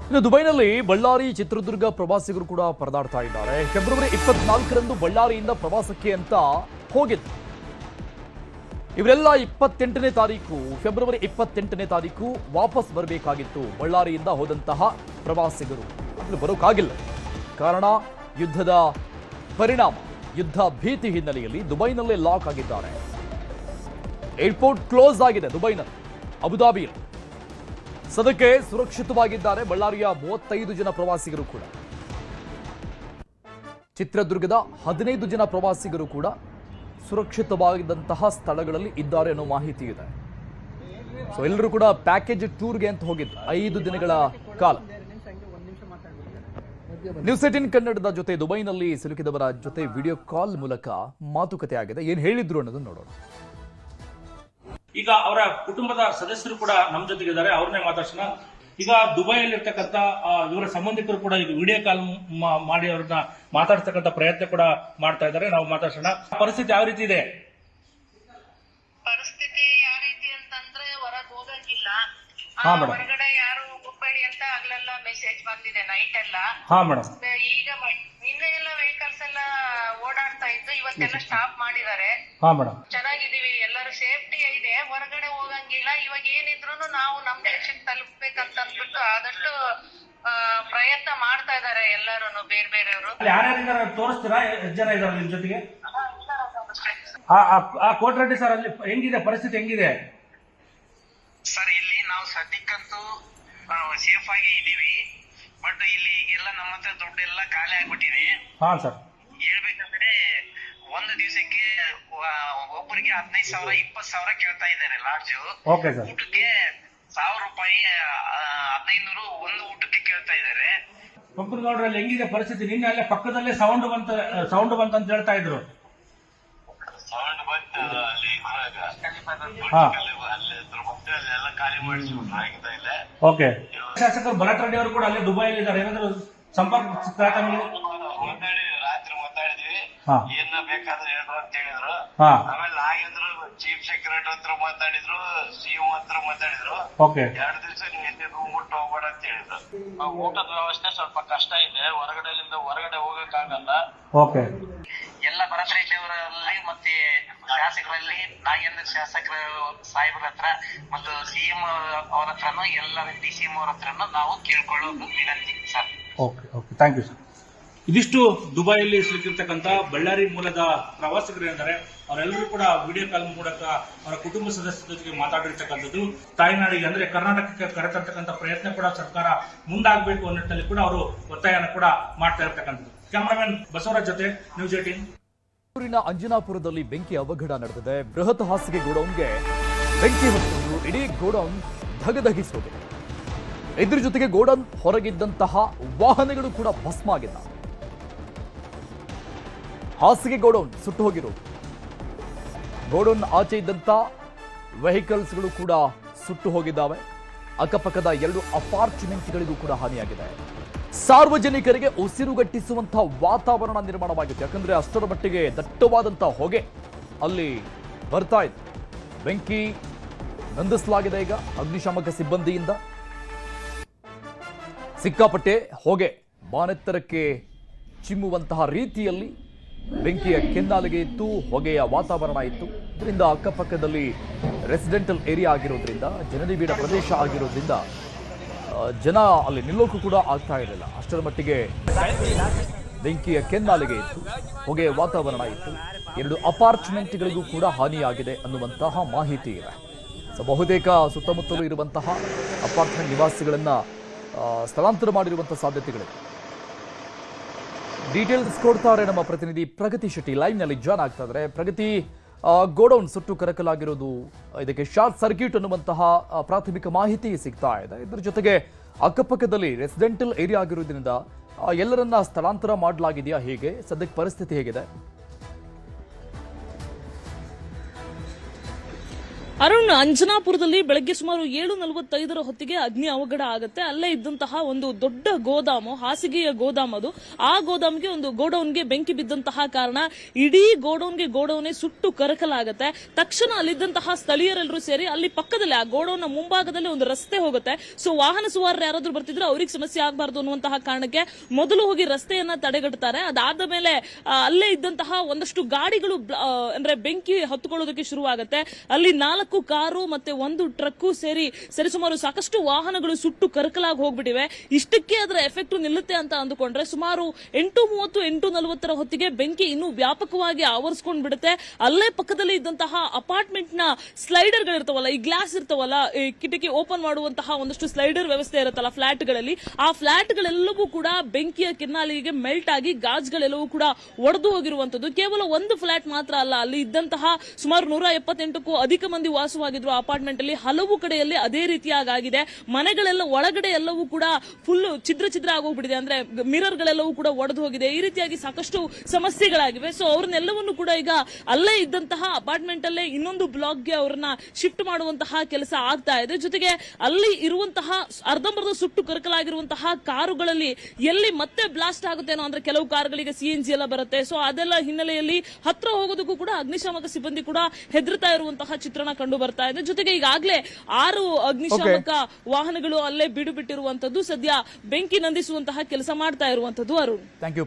ಇನ್ನು ದುಬೈನಲ್ಲಿ ಬಳ್ಳಾರಿ ಚಿತ್ರದುರ್ಗ ಪ್ರವಾಸಿಗರು ಕೂಡ ಪರದಾಡ್ತಾ ಇದ್ದಾರೆ. ಫೆಬ್ರವರಿ 24ರಂದು ಬಳ್ಳಾರಿಯಿಂದ ಪ್ರವಾಸಕ್ಕೆ ಅಂತ ಹೋಗಿದ್ರು ಇವರೆಲ್ಲ. 28ನೇ ತಾರೀಕು ಫೆಬ್ರವರಿ 28ನೇ ತಾರೀಕು ವಾಪಸ್ ಬರಬೇಕಾಗಿತ್ತು ಬಳ್ಳಾರಿಯಿಂದ ಹೋದಂತಹ ಪ್ರವಾಸಿಗರು. ಅಲ್ಲಿ ಬರೋಕ್ಕಾಗಿಲ್ಲ. ಕಾರಣ ಯುದ್ಧದ ಪರಿಣಾಮ, ಯುದ್ಧ ಭೀತಿ ಹಿನ್ನೆಲೆಯಲ್ಲಿ ದುಬೈನಲ್ಲೇ ಲಾಕ್ ಆಗಿದ್ದಾರೆ. ಏರ್ಪೋರ್ಟ್ ಕ್ಲೋಸ್ ಆಗಿದೆ ದುಬೈನಲ್ಲಿ, ಅಬುದಾಬಿಯಲ್ಲಿ. ಸದ್ಯಕ್ಕೆ ಸುರಕ್ಷಿತವಾಗಿದ್ದಾರೆ ಬಳ್ಳಾರಿಯ 35 ಜನ ಪ್ರವಾಸಿಗರು ಕೂಡ. ಚಿತ್ರದುರ್ಗದ 15 ಜನ ಪ್ರವಾಸಿಗರು ಕೂಡ ಸುರಕ್ಷಿತವಾಗಿದ್ದಂತಹ ಸ್ಥಳಗಳಲ್ಲಿ ಇದ್ದಾರೆ ಅನ್ನೋ ಮಾಹಿತಿ ಇದೆ. ಸೊ ಎಲ್ಲರೂ ಕೂಡ ಪ್ಯಾಕೇಜ್ ಟೂರ್ಗೆ ಅಂತ ಹೋಗಿದ್ರು 5 ದಿನಗಳ ಕಾಲ. ನ್ಯೂಸ್ 18 ಕನ್ನಡದ ಜೊತೆ ದುಬೈನಲ್ಲಿ ಸಿಲುಕಿದವರ ಜೊತೆ ವಿಡಿಯೋ ಕಾಲ್ ಮೂಲಕ ಮಾತುಕತೆ ಆಗಿದೆ. ಏನ್ ಹೇಳಿದ್ರು ಅನ್ನೋದನ್ನ ನೋಡೋಣ. ಈಗ ಅವರ ಕುಟುಂಬದ ಸದಸ್ಯರು ಕೂಡ ನಮ್ಮ ಜೊತೆಗಿದ್ದಾರೆ, ಅವ್ರನ್ನೇ ಮಾತಾಡ್ಸೋಣ. ಈಗ ದುಬೈಯಲ್ಲಿರ್ತಕ್ಕಂಥ ಇವರ ಸಂಬಂಧಿಕರು ಕೂಡ ಈಗ ವಿಡಿಯೋ ಕಾಲ್ ಮಾಡಿ ಅವ್ರನ್ನ ಮಾತಾಡ್ತಕ್ಕಂಥ ಪ್ರಯತ್ನ ಕೂಡ ಮಾಡ್ತಾ ಇದ್ದಾರೆ. ನಾವು ಮಾತಾಡ್ಸೋಣ. ಪರಿಸ್ಥಿತಿ ಯಾವ ರೀತಿ ಇದೆ? ಪರಿಸ್ಥಿತಿ ಯಾವ ರೀತಿ ಅಂತಂದ್ರೆ ಹೊರಗೆ ಹೋಗಂಗಿಲ್ಲ, ಹೊರಗಡೆ ಯಾರು ಹೋಗ್ಬೇಡಿ ಅಂತ ಆಗ್ಲೆಲ್ಲ ಮೆಸೇಜ್ ಬಂದಿದೆ ನೈಟ್ ಎಲ್ಲ. ಈಗ ನಿನ್ನೆ ಎಲ್ಲ ವೆಹಿಕಲ್ಸ್ ಎಲ್ಲ ಓಡಾಡ್ತಾ ಇದ್ದು, ಇವತ್ತೆಲ್ಲ ಸ್ಟಾಪ್ ಮಾಡಿದ್ದಾರೆ. ಚೆನ್ನಾಗಿದೀವಿ, ಎಲ್ಲರೂ ಸೇಫ್ಟಿ ಇದೆ, ಹೊರಗಡೆ ಹೋಗಂಗಿಲ್ಲ. ಇವಾಗ ಏನಿದ್ರು ನಾವು ನಮ್ ದೇಶಕ್ಕೆ ತಲುಪ್ಬೇಕಂತ ಅಂದ್ಬಿಟ್ಟು ಆದಷ್ಟು ಪ್ರಯತ್ನ ಮಾಡ್ತಾ ಇದಾರೆ ಎಲ್ಲರೂ, ಬೇರೆ ಬೇರೆಯವರು. ಯಾರ್ಯಾರಿದ್ದಾರೆ ತೋರಿಸ್ತೀರಾ? ಎಷ್ಟು ಜನ ಇದಾರೆ ನಿಮ್ ಜೊತೆಗೆ? ಕೋಟ್ರೆಡ್ಡಿ ಸರ್, ಅಲ್ಲಿ ಹೆಂಗಿದೆ ಪರಿಸ್ಥಿತಿ, ಹೆಂಗಿದೆ ಸರ್? ಇಲ್ಲಿ ನಾವು ಸದ್ಯಕ್ಕಂತೂ ಸೇಫ್ ಆಗಿ ಇದೀವಿ, ಬಟ್ ಇಲ್ಲಿ ಎಲ್ಲ ನಮ್ಮ ಹತ್ರ ದುಡ್ಡೆಲ್ಲ ಖಾಲಿ ಆಗ್ಬಿಟ್ಟಿದೆ. ಹೇಳ್ಬೇಕಂದ್ರೆ ಒಂದು ದಿವಸಕ್ಕೆ ಒಬ್ಬರಿಗೆ 15,000 20,000 ಕೇಳ್ತಾ ಇದ್ದಾರೆ ಲಾಡ್ಜ್. ಊಟಕ್ಕೆ 1,000 ರೂಪಾಯಿ 1500 ಒಂದು ಊಟಕ್ಕೆ ಕೇಳ್ತಾ ಇದ್ದಾರೆ. ಪಂಪನಗೌಡರಲ್ಲಿ ಹೆಂಗಿದೆ ಪರಿಸ್ಥಿತಿ? ನಿನ್ನೆ ಅಲ್ಲೇ ಪಕ್ಕದಲ್ಲೇ ಸೌಂಡ್ ಬಂತ ಅಂತ ಹೇಳ್ತಾ ಇದ್ರು. ಸೌಂಡ್ ಬಂತು ಅಲ್ಲಿ ಎಲ್ಲ ಖಾಲಿ ಮಾಡಿಸ್ಬಿಟ್ರು, ಆಗಿದ್ದ ಇಲ್ಲ. ಶಾಸಕರು ಭರತ್ ರೆಡ್ಡಿ ಅವರು ಕೂಡ ಅಲ್ಲೇ ದುಬೈಯಲ್ಲಿ ಇದ್ದಾರೆ. ಏನಾದ್ರು ಸಂಪರ್ಕ ರಾತ್ರಿ ಮಾತಾಡಿದ್ವಿ, ಏನ ಬೇಕಾದ್ರೆ ಹೇಳ್ರು ಅಂತ ಹೇಳಿದ್ರು. ಆಮೇಲೆ ನಾಗೇಂದ್ರ ಚೀಫ್ ಸೆಕ್ರೆಟರಿ ಹತ್ರ ಮಾತಾಡಿದ್ರು, ಸಿಎಂ ಹತ್ರ ಮಾತಾಡಿದ್ರು. 2 ದಿವಸ ನೀವು ಎಲ್ಲಿ ರೂಮ್ ಬಿಟ್ಟು ಹೋಗ್ಬೇಡ ಅಂತ ಹೇಳಿದ್ರು. ಊಟದ ವ್ಯವಸ್ಥೆ ಸ್ವಲ್ಪ ಕಷ್ಟ ಇದೆ, ಹೊರಗಡೆ ಹೋಗಕ್ಕಾಗಲ್ಲ. ಎಲ್ಲ ಭರತ್ ರೆಡ್ಡಿ ಅವರಲ್ಲಿ ಮತ್ತೆ ಶಾಸಕರಲ್ಲಿ ನಾಗೇಂದ್ರ ಶಾಸಕರ ಸಾಹೇಬ್ರ ಹತ್ರ ಮತ್ತು ಸಿಎಂ ಅವ್ರ ಹತ್ರನು ಎಲ್ಲ DCM ಅವ್ರ ಹತ್ರನು ನಾವು ಕೇಳ್ಕೊಳ್ಳೋದು ವಿನಂತಿ ಸರ್. Thank you sir. ಇದಿಷ್ಟು ದುಬೈಯಲ್ಲಿ ಸಿಲುಕಿರ್ತಕ್ಕಂಥ ಬಳ್ಳಾರಿ ಮೂಲದ ಪ್ರವಾಸಿಗರು ಏನಿದ್ದಾರೆ ಅವರೆಲ್ಲರೂ ಕೂಡ ವಿಡಿಯೋ ಕಾಲ್ ಮೂಲಕ ಅವರ ಕುಟುಂಬ ಸದಸ್ಯರ ಜೊತೆಗೆ ಮಾತಾಡಿರ್ತಕ್ಕಂಥದ್ದು. ತಾಯ್ನಾಡಿಗೆ ಅಂದ್ರೆ ಕರ್ನಾಟಕಕ್ಕೆ ಕರೆತರ್ತಕ್ಕಂಥ ಪ್ರಯತ್ನ ಕೂಡ ಸರ್ಕಾರ ಮುಂದಾಗಬೇಕು ಅನ್ನೋ ನಿಟ್ಟಿನಲ್ಲಿ ಕೂಡ ಅವರು ಒತ್ತಾಯನ ಕೂಡ ಮಾಡ್ತಾ ಇರ್ತಕ್ಕಂಥದ್ದು. ಕ್ಯಾಮರಾಮನ್ ಬಸವರಾಜ್ ಜೊತೆ ನ್ಯೂಸ್ 18. ಊರಿನ ಅಂಜನಾಪುರದಲ್ಲಿ ಬೆಂಕಿ ಅವಘಡ ನಡೆದಿದೆ. ಬೃಹತ್ ಹಾಸಿಗೆ ಗೋಡೌನ್ಗೆ ಬೆಂಕಿ ಹೊತ್ತು ಇಡೀ ಗೋಡೌನ್ ಧಗಧಗಿಸಿ ಹೋಗಿದೆ. ಇದ್ರ ಜೊತೆಗೆ ಗೋಡೌನ್ ಹೊರಗಿದ್ದಂತಹ ವಾಹನಗಳು ಕೂಡ ಭಸ್ಮ ಆಗಿದ್ದಾವೆ. ಹಾಸಿಗೆ ಗೋಡೌನ್ ಸುಟ್ಟು ಹೋಗಿರೋದು, ಗೋಡೌನ್ ಆಚೆ ಇದ್ದಂತ ವೆಹಿಕಲ್ಸ್ಗಳು ಕೂಡ ಸುಟ್ಟು ಹೋಗಿದ್ದಾವೆ. ಅಕ್ಕಪಕ್ಕದ 2 ಅಪಾರ್ಟ್ಮೆಂಟ್ಗಳಿಗೂ ಕೂಡ ಹಾನಿಯಾಗಿದೆ. ಸಾರ್ವಜನಿಕರಿಗೆ ಉಸಿರುಗಟ್ಟಿಸುವಂತಹ ವಾತಾವರಣ ನಿರ್ಮಾಣವಾಗಿತ್ತು. ಯಾಕಂದ್ರೆ ಅಷ್ಟರ ಮಟ್ಟಿಗೆ ದಟ್ಟವಾದಂತಹ ಹೊಗೆ ಅಲ್ಲಿ ಬರ್ತಾ ಇದೆ. ಬೆಂಕಿ ನಂದಿಸಲಾಗಿದೆ ಈಗ ಅಗ್ನಿಶಾಮಕ ಸಿಬ್ಬಂದಿಯಿಂದ. ಸಿಕ್ಕಾಪಟ್ಟೆ ಹೊಗೆ ಬಾನೆತ್ತರಕ್ಕೆ ಚಿಮ್ಮುವಂತಹ ರೀತಿಯಲ್ಲಿ ಬೆಂಕಿಯ ಕೆನ್ನಾಲಿಗೆ ಇತ್ತು, ಹೊಗೆಯ ವಾತಾವರಣ ಇತ್ತು. ಇದರಿಂದ ಅಕ್ಕಪಕ್ಕದಲ್ಲಿ ರೆಸಿಡೆಂಟಲ್ ಏರಿಯಾ ಆಗಿರೋದ್ರಿಂದ, ಜನನಿಬಿಡ ಪ್ರದೇಶ ಆಗಿರೋದ್ರಿಂದ ಜನ ಅಲ್ಲಿ ನಿಲ್ಲೋಕ್ಕೂ ಕೂಡ ಆಗ್ತಾ ಇರಲಿಲ್ಲ. ಅಷ್ಟರ ಮಟ್ಟಿಗೆ ಬೆಂಕಿಯ ಕೆನ್ನಾಲಿಗೆ ಇತ್ತು, ಹೊಗೆಯ ವಾತಾವರಣ ಇತ್ತು. 2 ಅಪಾರ್ಟ್ಮೆಂಟ್ಗಳಿಗೂ ಕೂಡ ಹಾನಿಯಾಗಿದೆ ಅನ್ನುವಂತಹ ಮಾಹಿತಿ ಇದೆ. ಸೊ ಬಹುತೇಕ ಸುತ್ತಮುತ್ತಲೂ ಇರುವಂತಹ ಅಪಾರ್ಟ್ಮೆಂಟ್ ನಿವಾಸಿಗಳನ್ನ ಸ್ಥಳಾಂತರ ಮಾಡಿರುವಂತಹ ಸಾಧ್ಯತೆಗಳಿವೆ. ಡೀಟೇಲ್ಸ್ ಕೊಡ್ತಾರೆ ನಮ್ಮ ಪ್ರತಿನಿಧಿ ಪ್ರಗತಿ ಶೆಟ್ಟಿ, ಲೈವ್ನಲ್ಲಿ ಜಾಯ್ನ್ ಆಗ್ತಾ ಇದ್ದಾರೆ. ಪ್ರಗತಿ, ಗೋಡೌನ್ ಸುಟ್ಟು ಕರಕಲಾಗಿರೋದು, ಇದಕ್ಕೆ ಶಾರ್ಟ್ ಸರ್ಕ್ಯೂಟ್ ಅನ್ನುವಂತಹ ಪ್ರಾಥಮಿಕ ಮಾಹಿತಿ ಸಿಗ್ತಾ ಇದೆ. ಇದರ ಜೊತೆಗೆ ಅಕ್ಕಪಕ್ಕದಲ್ಲಿ ರೆಸಿಡೆಂಟಲ್ ಏರಿಯಾ ಆಗಿರೋದ್ರಿಂದ ಎಲ್ಲರನ್ನ ಸ್ಥಳಾಂತರ ಮಾಡಲಾಗಿದೆಯಾ? ಹೇಗೆ ಸದ್ಯಕ್ಕೆ ಪರಿಸ್ಥಿತಿ ಹೇಗಿದೆ? ಅರುಣ್, ಅಂಜನಾಪುರದಲ್ಲಿ ಬೆಳಗ್ಗೆ ಸುಮಾರು 7:45 ಹೊತ್ತಿಗೆ ಅಗ್ನಿ ಅವಘಡ ಆಗುತ್ತೆ. ಅಲ್ಲೇ ಇದ್ದಂತಹ ಒಂದು ದೊಡ್ಡ ಗೋದಾಮು, ಹಾಸಿಗೆಯ ಗೋದಾಮ್ ಅದು. ಆ ಗೋದಾಮ್ಗೆ ಒಂದು ಗೋಡೌನ್ಗೆ ಬೆಂಕಿ ಬಿದ್ದಂತಹ ಕಾರಣ ಇಡೀ ಗೋಡೌನೇ ಸುಟ್ಟು ಕರಕಲಾಗುತ್ತೆ. ತಕ್ಷಣ ಅಲ್ಲಿದ್ದಂತಹ ಸ್ಥಳೀಯರೆಲ್ಲರೂ ಸೇರಿ ಅಲ್ಲಿ ಪಕ್ಕದಲ್ಲಿ ಆ ಗೋಡೌನ್ ಮುಂಭಾಗದಲ್ಲಿ ಒಂದು ರಸ್ತೆ ಹೋಗುತ್ತೆ. ಸೊ ವಾಹನ ಸವಾರರು ಯಾರಾದ್ರೂ ಬರ್ತಿದ್ರೆ ಅವ್ರಿಗೆ ಸಮಸ್ಯೆ ಆಗಬಾರ್ದು ಅನ್ನುವಂತಹ ಕಾರಣಕ್ಕೆ ಮೊದಲು ಹೋಗಿ ರಸ್ತೆಯನ್ನ ತಡೆಗಟ್ತಾರೆ. ಅದಾದ ಮೇಲೆ ಅಲ್ಲೇ ಇದ್ದಂತಹ ಒಂದಷ್ಟು ಗಾಡಿಗಳು ಅಂದ್ರೆ ಬೆಂಕಿ ಹತ್ತುಕೊಳ್ಳೋದಕ್ಕೆ ಶುರುವಾಗುತ್ತೆ. ಅಲ್ಲಿ 4 ಕಾರು ಮತ್ತೆ 1 ಟ್ರಕ್ಕು ಸೇರಿ ಸರಿಸುಮಾರು ಸಾಕಷ್ಟು ವಾಹನಗಳು ಸುಟ್ಟು ಕರಕಲಾಗಿ ಹೋಗ್ಬಿಟ್ಟಿವೆ. ಇಷ್ಟಕ್ಕೆ ಅದರ ಎಫೆಕ್ಟ್ ನಿಲ್ಲುತ್ತೆ ಅಂತ ಅಂದುಕೊಂಡ್ರೆ ಸುಮಾರು 8:30, 8:40 ಹೊತ್ತಿಗೆ ಬೆಂಕಿ ಇನ್ನೂ ವ್ಯಾಪಕವಾಗಿ ಆವರಿಸ್ಕೊಂಡ್ ಬಿಡುತ್ತೆ. ಅಲ್ಲೇ ಪಕ್ಕದಲ್ಲಿ ಇದ್ದಂತಹ ಅಪಾರ್ಟ್ಮೆಂಟ್ ನ ಸ್ಲೈಡರ್ ಗಳಿರ್ತಾವಲ್ಲ, ಈ ಗ್ಲಾಸ್ ಇರ್ತಾವಲ್ಲ, ಈ ಕಿಟಕಿ ಓಪನ್ ಮಾಡುವಂತಹ ಒಂದಷ್ಟು ಸ್ಲೈಡರ್ ವ್ಯವಸ್ಥೆ ಇರುತ್ತಲ್ಲ ಫ್ಲಾಟ್ ಗಳಲ್ಲಿ, ಆ ಫ್ಲಾಟ್ ಗಳೆಲ್ಲವೂ ಕೂಡ ಬೆಂಕಿಯ ಕೆನ್ನಾಲಿಗೆ ಮೆಲ್ಟ್ ಆಗಿ ಗಾಜ್ಗಳೆಲ್ಲವೂ ಕೂಡ ಒಡೆದು ಹೋಗಿರುವಂತದ್ದು. ಕೇವಲ ಒಂದು ಫ್ಲಾಟ್ ಮಾತ್ರ ಅಲ್ಲ, ಅಲ್ಲಿ ಇದ್ದಂತಹ ಸುಮಾರು 178ಕ್ಕೂ ಅಧಿಕ ಮಂದಿ ವಾಸವಾಗಿದ್ರು ಅಪಾರ್ಟ್ಮೆಂಟ್ ಅಲ್ಲಿ. ಹಲವು ಕಡೆಯಲ್ಲಿ ಅದೇ ರೀತಿಯಾಗಿದೆ. ಮನೆಗಳೆಲ್ಲ ಒಳಗಡೆ ಎಲ್ಲವೂ ಕೂಡ ಫುಲ್ ಛಿದ್ರ ಆಗೋಗ್ಬಿಟ್ಟಿದೆ. ಅಂದ್ರೆ ಮಿರರ್ ಗಳೆಲ್ಲವೂ ಕೂಡ ಒಡೆದು ಹೋಗಿದೆ. ಈ ರೀತಿಯಾಗಿ ಸಾಕಷ್ಟು ಸಮಸ್ಯೆಗಳಾಗಿವೆ. ಸೊ ಅವ್ರನ್ನೆಲ್ಲವನ್ನು ಕೂಡ ಈಗ ಅಲ್ಲೇ ಇದ್ದಂತಹ ಅಪಾರ್ಟ್ಮೆಂಟ್ ಅಲ್ಲೇ ಇನ್ನೊಂದು ಬ್ಲಾಕ್ಗೆ ಅವ್ರನ್ನ ಶಿಫ್ಟ್ ಮಾಡುವಂತಹ ಕೆಲಸ ಆಗ್ತಾ ಇದೆ. ಜೊತೆಗೆ ಅಲ್ಲಿ ಇರುವಂತಹ ಅರ್ಧಂಬರ್ಧ ಸುಟ್ಟು ಕರಕಲಾಗಿರುವಂತಹ ಕಾರುಗಳಲ್ಲಿ ಎಲ್ಲಿ ಮತ್ತೆ ಬ್ಲಾಸ್ಟ್ ಆಗುತ್ತೇನೋ, ಅಂದ್ರೆ ಕೆಲವು ಕಾರುಗಳಿಗೆ CNG ಎಲ್ಲ ಬರುತ್ತೆ. ಸೊ ಅದೆಲ್ಲ ಹಿನ್ನೆಲೆಯಲ್ಲಿ ಹತ್ರ ಹೋಗೋದಕ್ಕೂ ಕೂಡ ಅಗ್ನಿಶಾಮಕ ಸಿಬ್ಬಂದಿ ಕೂಡ ಹೆದರ್ತಾ ಇರುವಂತಹ ಚಿತ್ರಣ ಕಂಡು ಬರ್ತಾ ಇದೆ. ಜೊತೆಗೆ ಈಗಾಗಲೇ 6 ಅಗ್ನಿಶಾಮಕ ವಾಹನಗಳು ಅಲ್ಲೇ ಬಿಡು ಬಿಟ್ಟಿರುವಂತದ್ದು, ಸದ್ಯ ಬೆಂಕಿ ನಂದಿಸುವಂತಹ ಕೆಲಸ ಮಾಡ್ತಾ ಇರುವಂತದ್ದು. Arun, thank you.